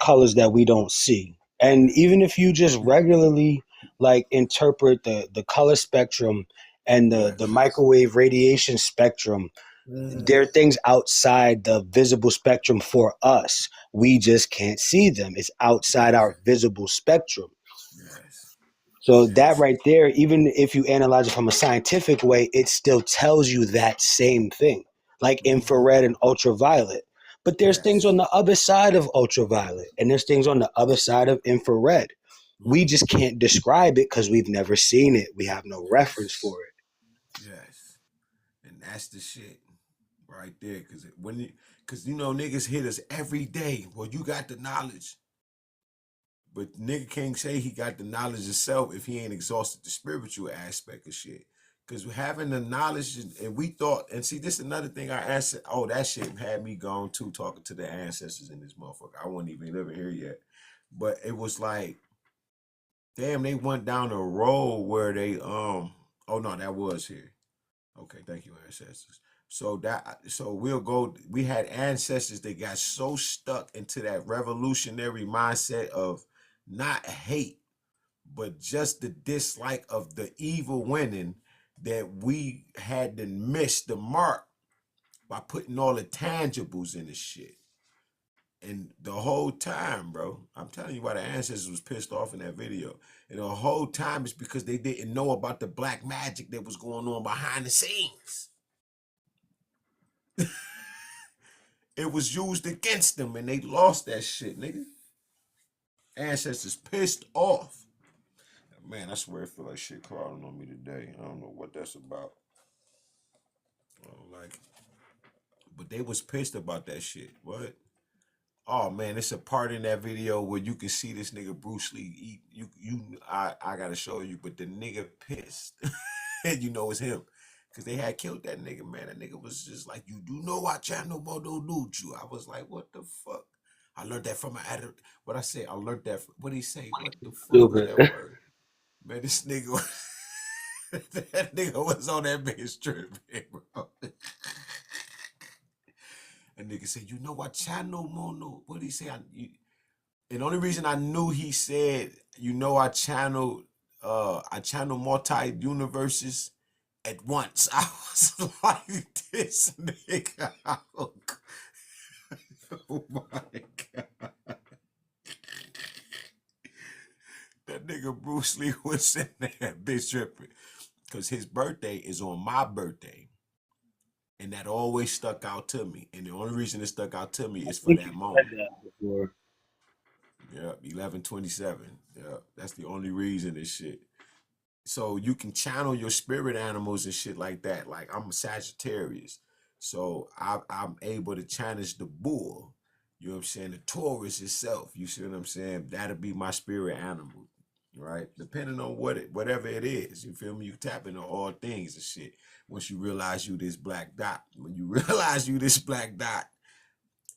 colors that we don't see, and even if you just regularly like interpret the color spectrum and the Yes. microwave radiation spectrum, there are things outside the visible spectrum for us. We just can't see them. It's outside Yes. our visible spectrum. Yes. So that Yes. right there, even if you analyze it from a scientific way, it still tells you that same thing, like infrared and ultraviolet. But there's things Yes. on the other side of ultraviolet, and there's things on the other side of infrared. We just can't describe it because we've never seen it. We have no reference for Yes. it. Yes. And that's the shit right there. Cause you know niggas hit us every day. Well, you got the knowledge. But nigga can't say he got the knowledge himself if he ain't exhausted the spiritual aspect of shit. Because having the knowledge, and we thought, and see, this is another thing I answered. Oh, that shit had me gone too, talking to the ancestors in this motherfucker. I wasn't even living here yet. But it was like, damn, they went down a road where they, oh no, that was here. Okay, thank you, ancestors. So we'll go. We had ancestors that got so stuck into that revolutionary mindset of not hate, but just the dislike of the evil winning that we had to miss the mark by putting all the tangibles in the shit. And the whole time, bro, I'm telling you why the ancestors was pissed off in that video. And the whole time is because they didn't know about the black magic that was going on behind the scenes. It was used against them and they lost that shit, nigga. Ancestors pissed off. Man, I swear I feel like shit crawling on me today. I don't know what that's about. I don't like it. But they was pissed about that shit. What? Oh man, it's a part in that video where you can see this nigga Bruce Lee eat. I gotta show you, but the nigga pissed. And you know it's him. Cause they had killed that nigga, man. That nigga was just like, you do know I channel Modo Nuju. I was like, what the fuck? I learned that from what I say, I learned that what he say? What the fuck was Stupid. that word? Man, this nigga that nigga was on that bitch tripping, bro. And nigga said, you know what channel Mono? What did he say? And the only reason I knew he said, you know, I channel multi universes at once. I was like, this nigga. Oh my God. That nigga Bruce Lee was in there, bitch tripping. Because his birthday is on my birthday. And that always stuck out to me. And the only reason it stuck out to me is for that moment. Before. Yeah, 11/27. Yeah, that's the only reason this shit. So you can channel your spirit animals and shit like that. Like I'm a Sagittarius. So I'm able to channel the bull. You know what I'm saying? The Taurus itself. You see what I'm saying? That'll be my spirit animal. Right? Depending on whatever it is. You feel me? You tap into all things and shit. Once you realize you this black dot. When you realize you this black dot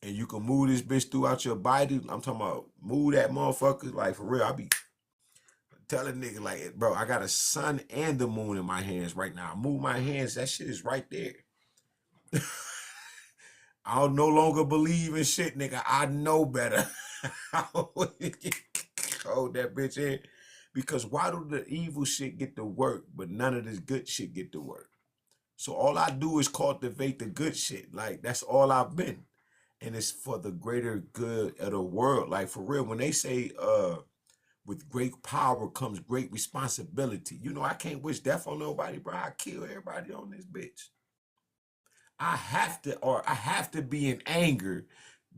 and you can move this bitch throughout your body, I'm talking about move that motherfucker. Like for real, I be tell a nigga like, bro, I got a sun and the moon in my hands right now. I move my hands, that shit is right there. I'll no longer believe in shit, nigga. I know better. Hold that bitch in. Because why do the evil shit get to work, but none of this good shit get to work? So all I do is cultivate the good shit. Like, that's all I've been. And it's for the greater good of the world. Like, for real, when they say, with great power comes great responsibility. You know, I can't wish death on nobody, bro. I kill everybody on this bitch. I have to be in anger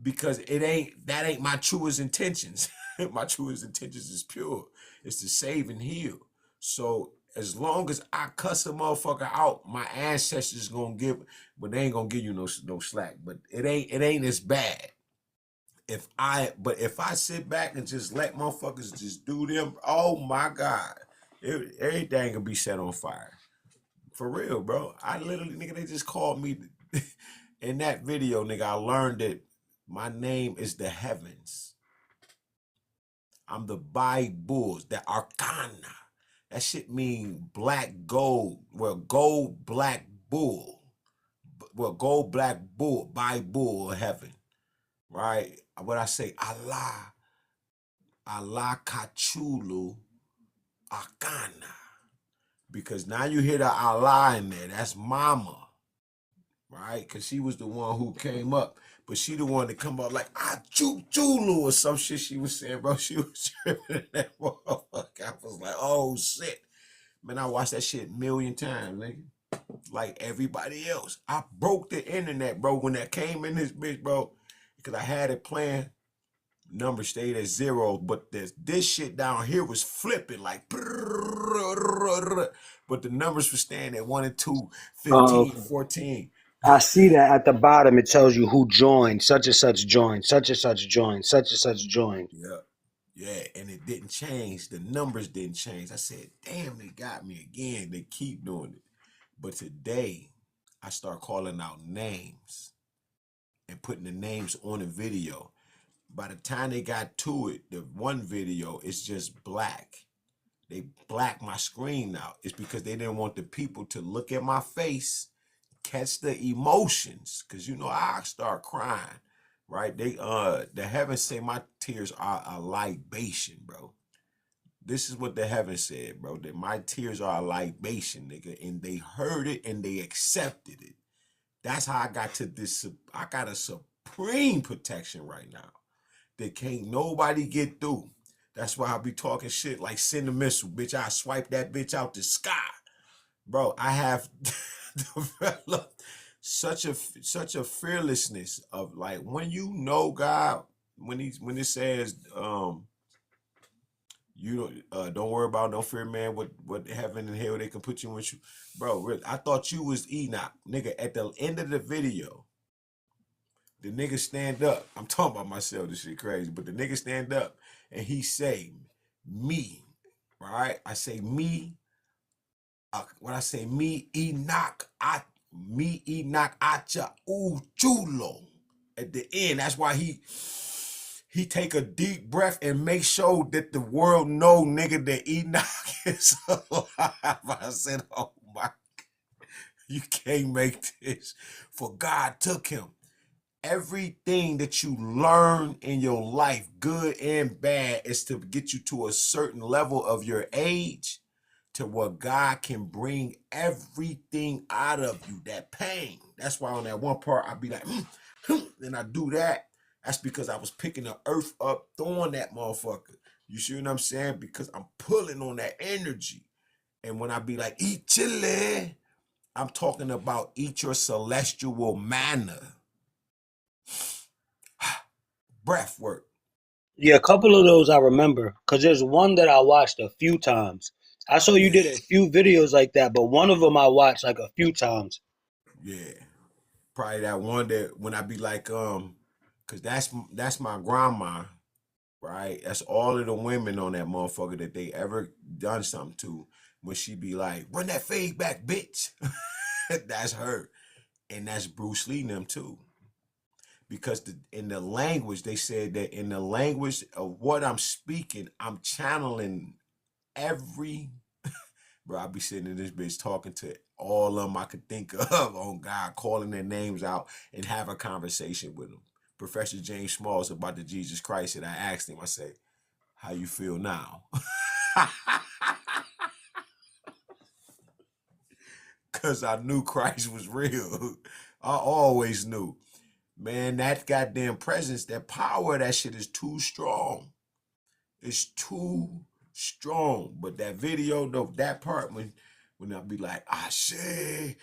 because that ain't my truest intentions. My truest intentions is pure. It's to save and heal. So as long as I cuss a motherfucker out, my ancestors gonna give, but they ain't gonna give you no slack. But it ain't as bad. If I sit back and just let motherfuckers just do them, oh my God, everything can be set on fire. For real, bro. I literally, nigga, they just called me in that video, nigga. I learned that my name is the heavens. I'm the Bible, the Arcana. That shit mean black gold. Well, gold, black bull. Well, gold, black bull, Bible of heaven. Right? What I say, Allah Kachulu Arcana. Because now you hear the Allah in there. That's mama. Right? Because she was the one who came up. But she the one that come up like, Chulu or some shit she was saying, bro. She was tripping that motherfucker. I was like, oh, shit. Man, I watched that shit 1,000,000 times, nigga. Like everybody else. I broke the internet, bro, when that came in this bitch, bro. Because I had it playing. Number stayed at 0, but this shit down here was flipping like, but the numbers were staying at 1 and 2, 15, Okay. 14. I see that at the bottom. It tells you who joined, such and such joined, such and such joined, such and such joined. Yeah, and it didn't change. The numbers didn't change. I said, damn, they got me again. They keep doing it. But today, I start calling out names and putting the names on the video. By the time they got to it, the one video is just black. They black my screen out. It's because they didn't want the people to look at my face, catch the emotions. Because, you know, I start crying, right? The heavens say my tears are a libation, bro. This is what the heavens said, bro. That my tears are a libation, nigga. And they heard it and they accepted it. That's how I got to this. I got a supreme protection right now that can't nobody get through. That's why I be talking shit like send a missile, bitch. I swipe that bitch out the sky. Bro, I have developed such a fearlessness of like when you know God, when it says you don't worry about, don't fear man, what heaven and hell they can put you in. Bro, I thought you was Enoch. Nigga, at the end of the video, the nigga stand up. I'm talking about myself, this shit crazy, but the nigga stand up and he say, me, right? I say me, when I say me, Enoch, me, Enoch, Acha, Chulo. At the end, that's why he take a deep breath and make sure that the world know, nigga, that Enoch is alive. I said, oh my God, you can't make this. For God took him. Everything that you learn in your life, good and bad, is to get you to a certain level of your age to where God can bring everything out of you, that pain. That's why on that one part, I'd be like, then I do that. That's because I was picking the earth up, throwing that motherfucker. You see what I'm saying? Because I'm pulling on that energy. And when I be like, eat chili, I'm talking about eat your celestial manna. Breath work. Yeah, a couple of those I remember. Because there's one that I watched a few times. I saw you did a few videos like that, but one of them I watched like a few times. Yeah. Probably that one that when I be like, because that's my grandma, right? That's all of the women on that motherfucker that they ever done something to. When she be like, run that fade back, bitch. That's her. And that's Bruce Lee and them too. Because in the language, they said that in the language of what I'm speaking, I'm channeling every, bro, I be sitting in this bitch talking to all of them I could think of on God, calling their names out and have a conversation with them. Professor James Smalls about the Jesus Christ, and I asked him, I said, how you feel now? Because I knew Christ was real. I always knew. Man, that goddamn presence, that power, that shit is too strong. It's too strong. But that video, though, that part when I be like, I say,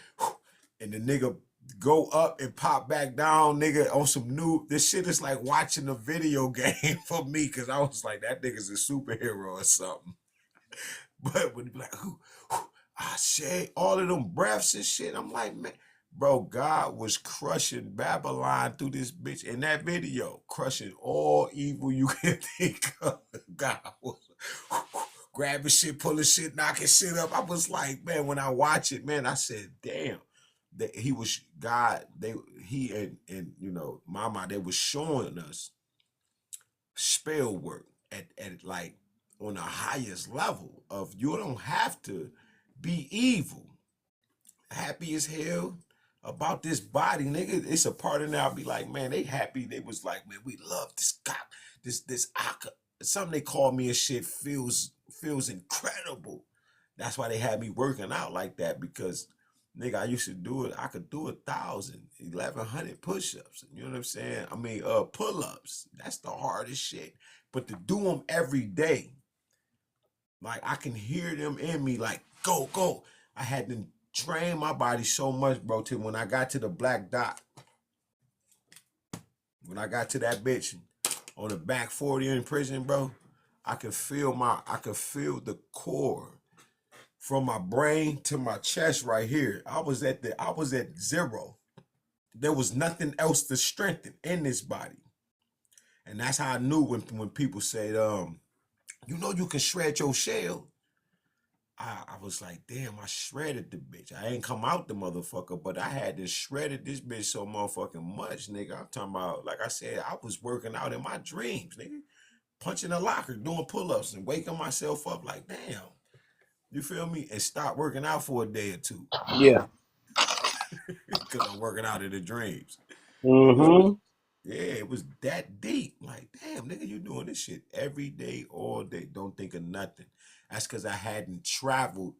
and the nigga go up and pop back down, nigga, on some new, this shit is like watching a video game for me, because I was like, that nigga's a superhero or something. But when you be like, I say, all of them breaths and shit, I'm like, man, bro, God was crushing Babylon through this bitch in that video, crushing all evil you can think of. God was grabbing shit, pulling shit, knocking shit up. I was like, man, when I watch it, man, I said, damn. That he was God, he and you know, Mama, they was showing us spell work. at like on the highest level of you don't have to be evil. Happy as hell about this body, nigga. It's a part of now. I'll be like, man, they happy. They was like, man, we love this guy. This something they call me and shit feels incredible. That's why they had me working out like that, because nigga, I used to do it. I could do 1,000, 1,100 push-ups. You know what I'm saying? I mean, pull-ups. That's the hardest shit. But to do them every day, like I can hear them in me, like go, go. I had to train my body so much, bro, till when I got to the black dot, when I got to that bitch on the back 40 in prison, bro, I could feel the core from my brain to my chest right here. I was at zero. There was nothing else to strengthen in this body. And that's how I knew when people said, you know you can shred your shell. I was like, damn, I shredded the bitch. I ain't come out the motherfucker, but I had to shredded this bitch so motherfucking much, nigga. I'm talking about, like I said, I was working out in my dreams, nigga. Punching a locker, doing pull-ups and waking myself up like, damn. You feel me? And stop working out for a day or two. Yeah. Because I'm working out in the dreams. Mm-hmm. Yeah, it was that deep. Like, damn, nigga, you doing this shit every day, all day. Don't think of nothing. That's because I hadn't traveled.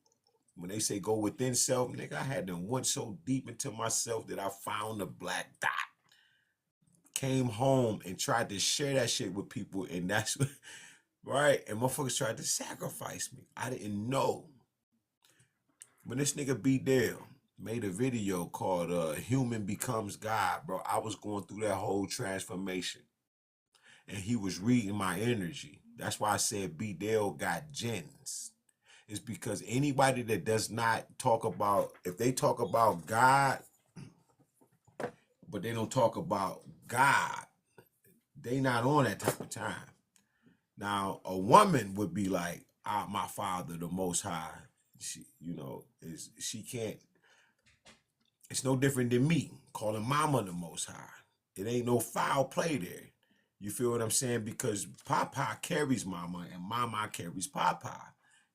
When they say go within self, nigga, I hadn't went so deep into myself that I found the black dot. Came home and tried to share that shit with people, and that's what, right? And motherfuckers tried to sacrifice me. I didn't know. When this nigga B. Dale made a video called Human Becomes God, bro, I was going through that whole transformation. And he was reading my energy. That's why I said B. Dale got gens. It's because anybody that does not talk about, if they talk about God, but they don't talk about God, they not on that type of time. Now, a woman would be like, my Father, the Most High. She, you know, she can't, it's no different than me calling Mama the Most High. It ain't no foul play there. You feel what I'm saying? Because Papa carries Mama and Mama carries Papa.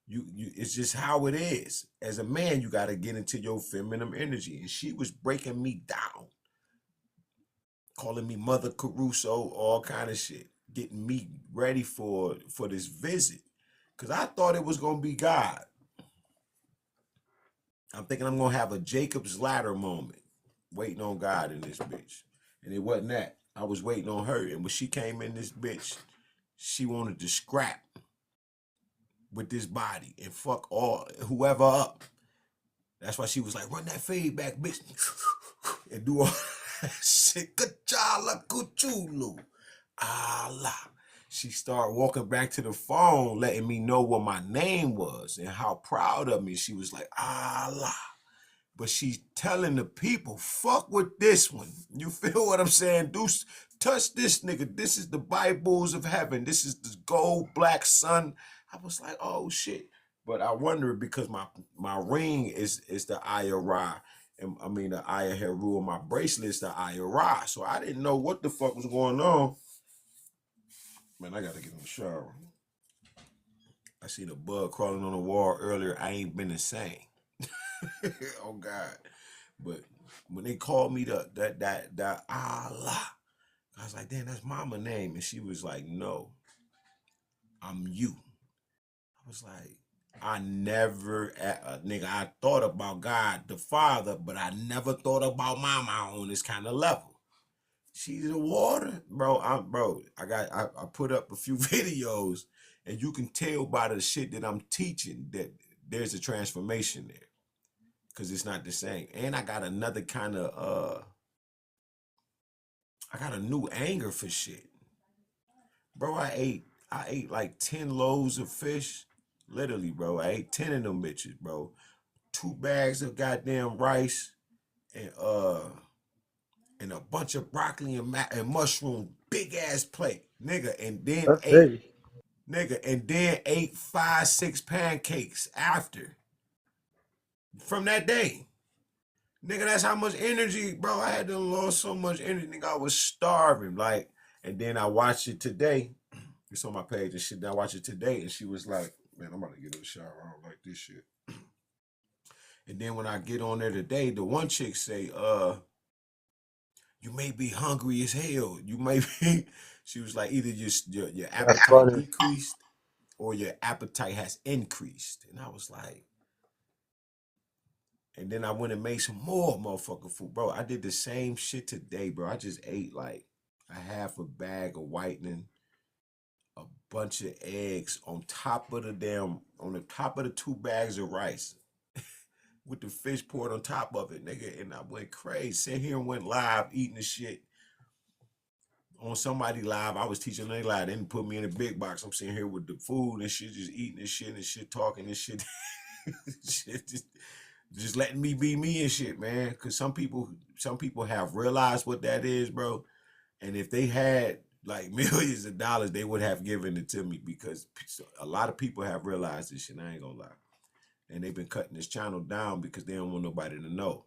It's just how it is. As a man, you got to get into your feminine energy. And she was breaking me down, calling me Mother Caruso, all kind of shit, getting me ready for this visit. Because I thought it was going to be God. I'm thinking I'm going to have a Jacob's Ladder moment, waiting on God in this bitch. And it wasn't that. I was waiting on her. And when she came in this bitch, she wanted to scrap with this body and fuck whoever up. That's why she was like, run that feedback, bitch. And do all that shit. Kachala kuchulu. Allah. She started walking back to the phone, letting me know what my name was and how proud of me. She was like, Allah. But she's telling the people, fuck with this one. You feel what I'm saying? Touch this nigga. This is the Bibles of heaven. This is the gold black sun. I was like, oh shit. But I wonder, because my ring is the Eye-Ra. And I mean the Eye of Heru, and my bracelet is the Eye-Ra. So I didn't know what the fuck was going on. Man, I gotta get in the shower. I seen a bug crawling on the wall earlier. I ain't been the same. Oh God. But when they called me that Allah, I was like, damn, that's Mama's name. And she was like, no, I'm you. I was like, I never, nigga, I thought about God the Father, but I never thought about Mama on this kind of level. She's the water, bro. I put up a few videos, and you can tell by the shit that I'm teaching that there's a transformation there. Because it's not the same. And I got another kind of, I got a new anger for shit. Bro, I ate like 10 loaves of fish. Literally, bro. I ate 10 of them bitches, bro. 2 bags of goddamn rice and a bunch of broccoli and mushroom, big ass plate. Nigga, and then ate 5-6 pancakes after. From that day. Nigga, that's how much energy, bro. I had to lose so much energy. Nigga, I was starving. Like, and then I watched it today. It's on my page and shit. I watched it today, and she was like, "Man, I'm about to get in the shower. I don't like this shit." And then when I get on there today, the one chick say, "You may be hungry as hell. You may be." She was like, "Either your That's appetite funny. decreased or your appetite has increased." And I was like, and then I went and made some more motherfucking food, bro. I did the same shit today, bro. I just ate like a half a bag of whitening, a bunch of eggs on top of the top of the 2 bags of rice with the fish poured on top of it, nigga. And I went crazy. Sat here and went live eating the shit on somebody live. I was teaching they live. They didn't put me in a big box. I'm sitting here with the food and shit, just eating this shit and shit, talking and shit. Shit, just letting me be me and shit, man. Cause some people have realized what that is, bro. And if they had like millions of dollars, they would have given it to me, because a lot of people have realized this shit. I ain't gonna lie. And they've been cutting this channel down because they don't want nobody to know.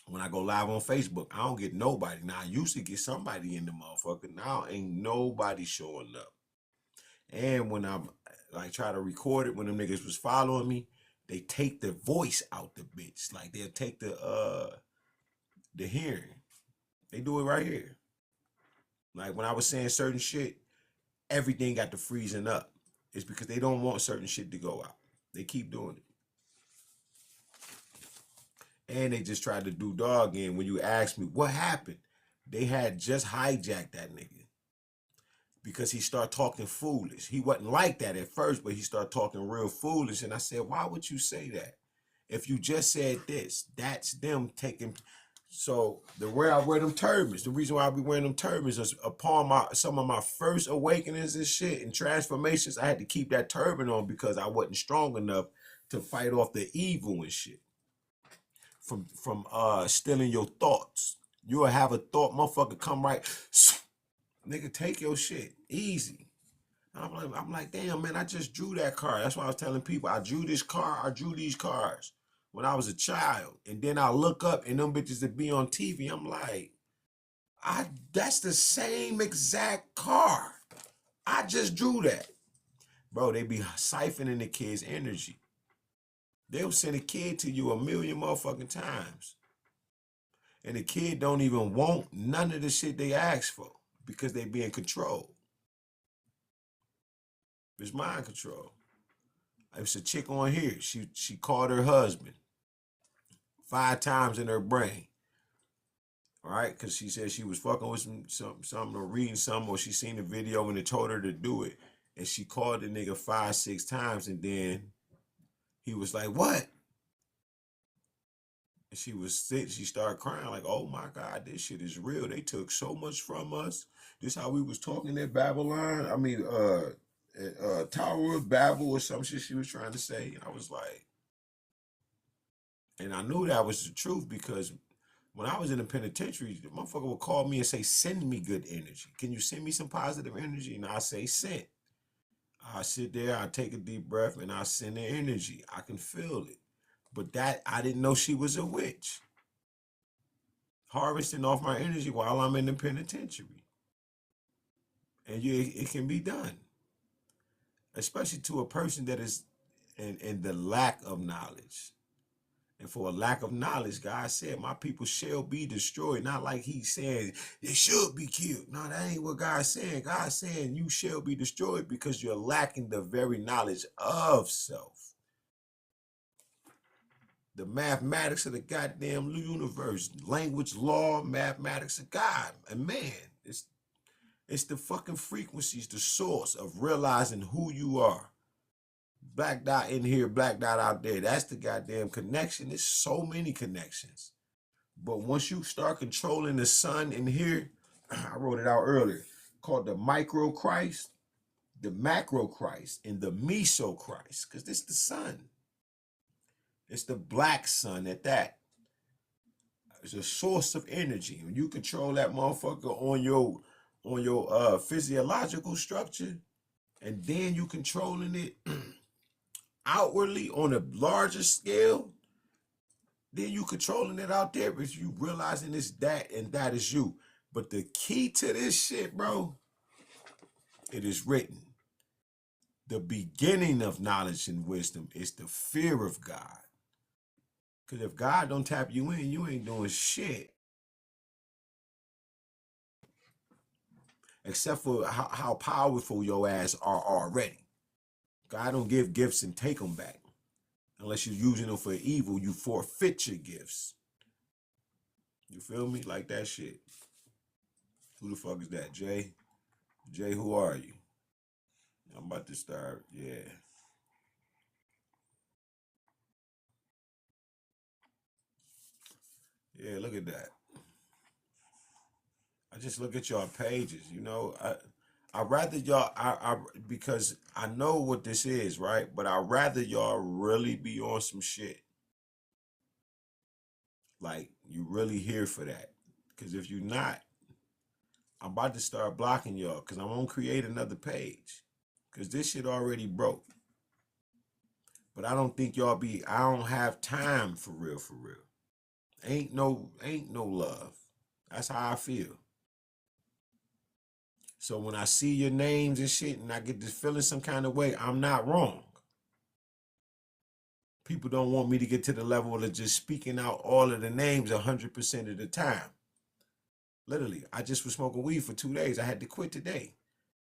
When I go live on Facebook, I don't get nobody. Now, I used to get somebody in the motherfucker. Now ain't nobody showing up. And when I'm like try to record it, when them niggas was following me, they take the voice out the bitch. Like they'll take the hearing. They do it right here. Like when I was saying certain shit, everything got the freezing up. It's because they don't want certain shit to go out. They keep doing it. And they just tried to do dog in. When you ask me what happened, they had just hijacked that nigga because he started talking foolish. He wasn't like that at first, but he started talking real foolish. And I said, why would you say that? If you just said this, that's them taking. So the way I wear them turbans, the reason why I be wearing them turbans is upon some of my first awakenings and shit and transformations, I had to keep that turban on because I wasn't strong enough to fight off the evil and shit. From stealing your thoughts. You'll have a thought, motherfucker, come right, nigga, take your shit easy. I'm like, damn, man, I just drew that card. That's why I was telling people, I drew this card, I drew these cards when I was a child. And then I look up and them bitches that be on TV, I'm like, that's the same exact card. I just drew that. Bro, they be siphoning the kid's energy. They'll send a kid to you a million motherfucking times. And the kid don't even want none of the shit they ask for because they being controlled. It's mind control. It's a chick on here. She called her husband 5 times in her brain. All right? Because she said she was fucking with something or reading something, or she seen the video and it told her to do it. And she called the nigga 5, 6 times, and then he was like, what? And she was sick. She started crying like, oh my God, this shit is real. They took so much from us. This how we was talking at Babylon. I mean, Tower of Babel or some shit she was trying to say. And I was like, and I knew that was the truth because when I was in the penitentiary, the motherfucker would call me and say, send me good energy. Can you send me some positive energy? And I say, send. I sit there, I take a deep breath, and I send the energy. I can feel it. But that, I didn't know she was a witch. Harvesting off my energy while I'm in the penitentiary. And it can be done. Especially to a person that is in the lack of knowledge. And for a lack of knowledge, God said, my people shall be destroyed. Not like he's saying they should be killed. No, that ain't what God's saying. God's saying you shall be destroyed because you're lacking the very knowledge of self. The mathematics of the goddamn universe, language, law, mathematics of God and man. It's the fucking frequencies, the source of realizing who you are. Black dot in here, black dot out there. That's the goddamn connection. There's so many connections. But once you start controlling the sun in here, I wrote it out earlier, called the micro Christ, the macro Christ, and the meso Christ, because this is the sun. It's the black sun at that. It's a source of energy. When you control that motherfucker on your physiological structure, and then you controlling it outwardly on a larger scale, then you controlling it out there because you realizing it's that and that is you. But the key to this shit, bro, It is written, the beginning of knowledge and wisdom is the fear of God. Because if God don't tap you in, you ain't doing shit. Except for how powerful your ass are already. God don't give gifts and take them back. Unless you're using them for evil, you forfeit your gifts. You feel me? Like that shit. Who the fuck is that? Jay? Jay, who are you? I'm about to start. Yeah. Yeah, look at that. I just look at y'all pages, you know. I rather y'all because I know what this is, right? But I'd rather y'all really be on some shit. Like you really here for that. Because if you're not, I'm about to start blocking y'all because I'm gonna create another page. Because this shit already broke. But I don't think y'all I don't have time for real, for real. Ain't no love. That's how I feel. So when I see your names and shit and I get this feeling some kind of way, I'm not wrong. People don't want me to get to the level of just speaking out all of the names 100% of the time. Literally, I just was smoking weed for 2 days. I had to quit today.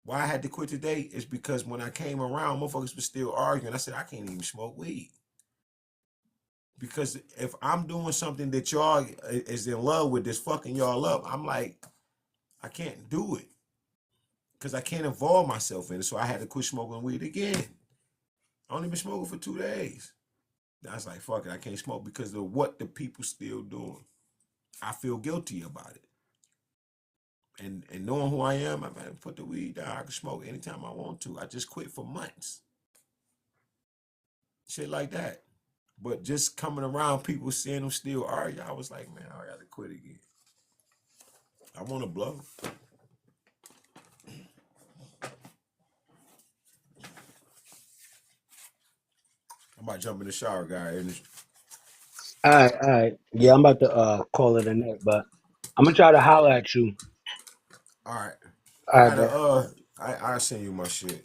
Why I had to quit today is because when I came around, motherfuckers were still arguing. I said, I can't even smoke weed. Because if I'm doing something that y'all is in love with, that's fucking y'all up, I'm like, I can't do it. Because I can't involve myself in it. So I had to quit smoking weed again. I only been smoking for 2 days. I was like, fuck it, I can't smoke because of what the people still doing. I feel guilty about it. And knowing who I am, I might put the weed down. I can smoke anytime I want to. I just quit for months. Shit like that. But just coming around people seeing them still argue, I was like, man, I gotta quit again. I want to blow. I might jump in the shower, guy. All right. Yeah, I'm about to call it a night, but I'm gonna try to holler at you. All right. All I right, bro. gotta I send you my shit.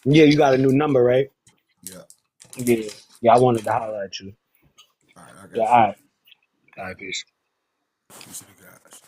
Yeah, you got a new number, right? Yeah. Yeah, I wanted to holler at you. All right, I Yeah, got you. all right, peace. Peace to the guys.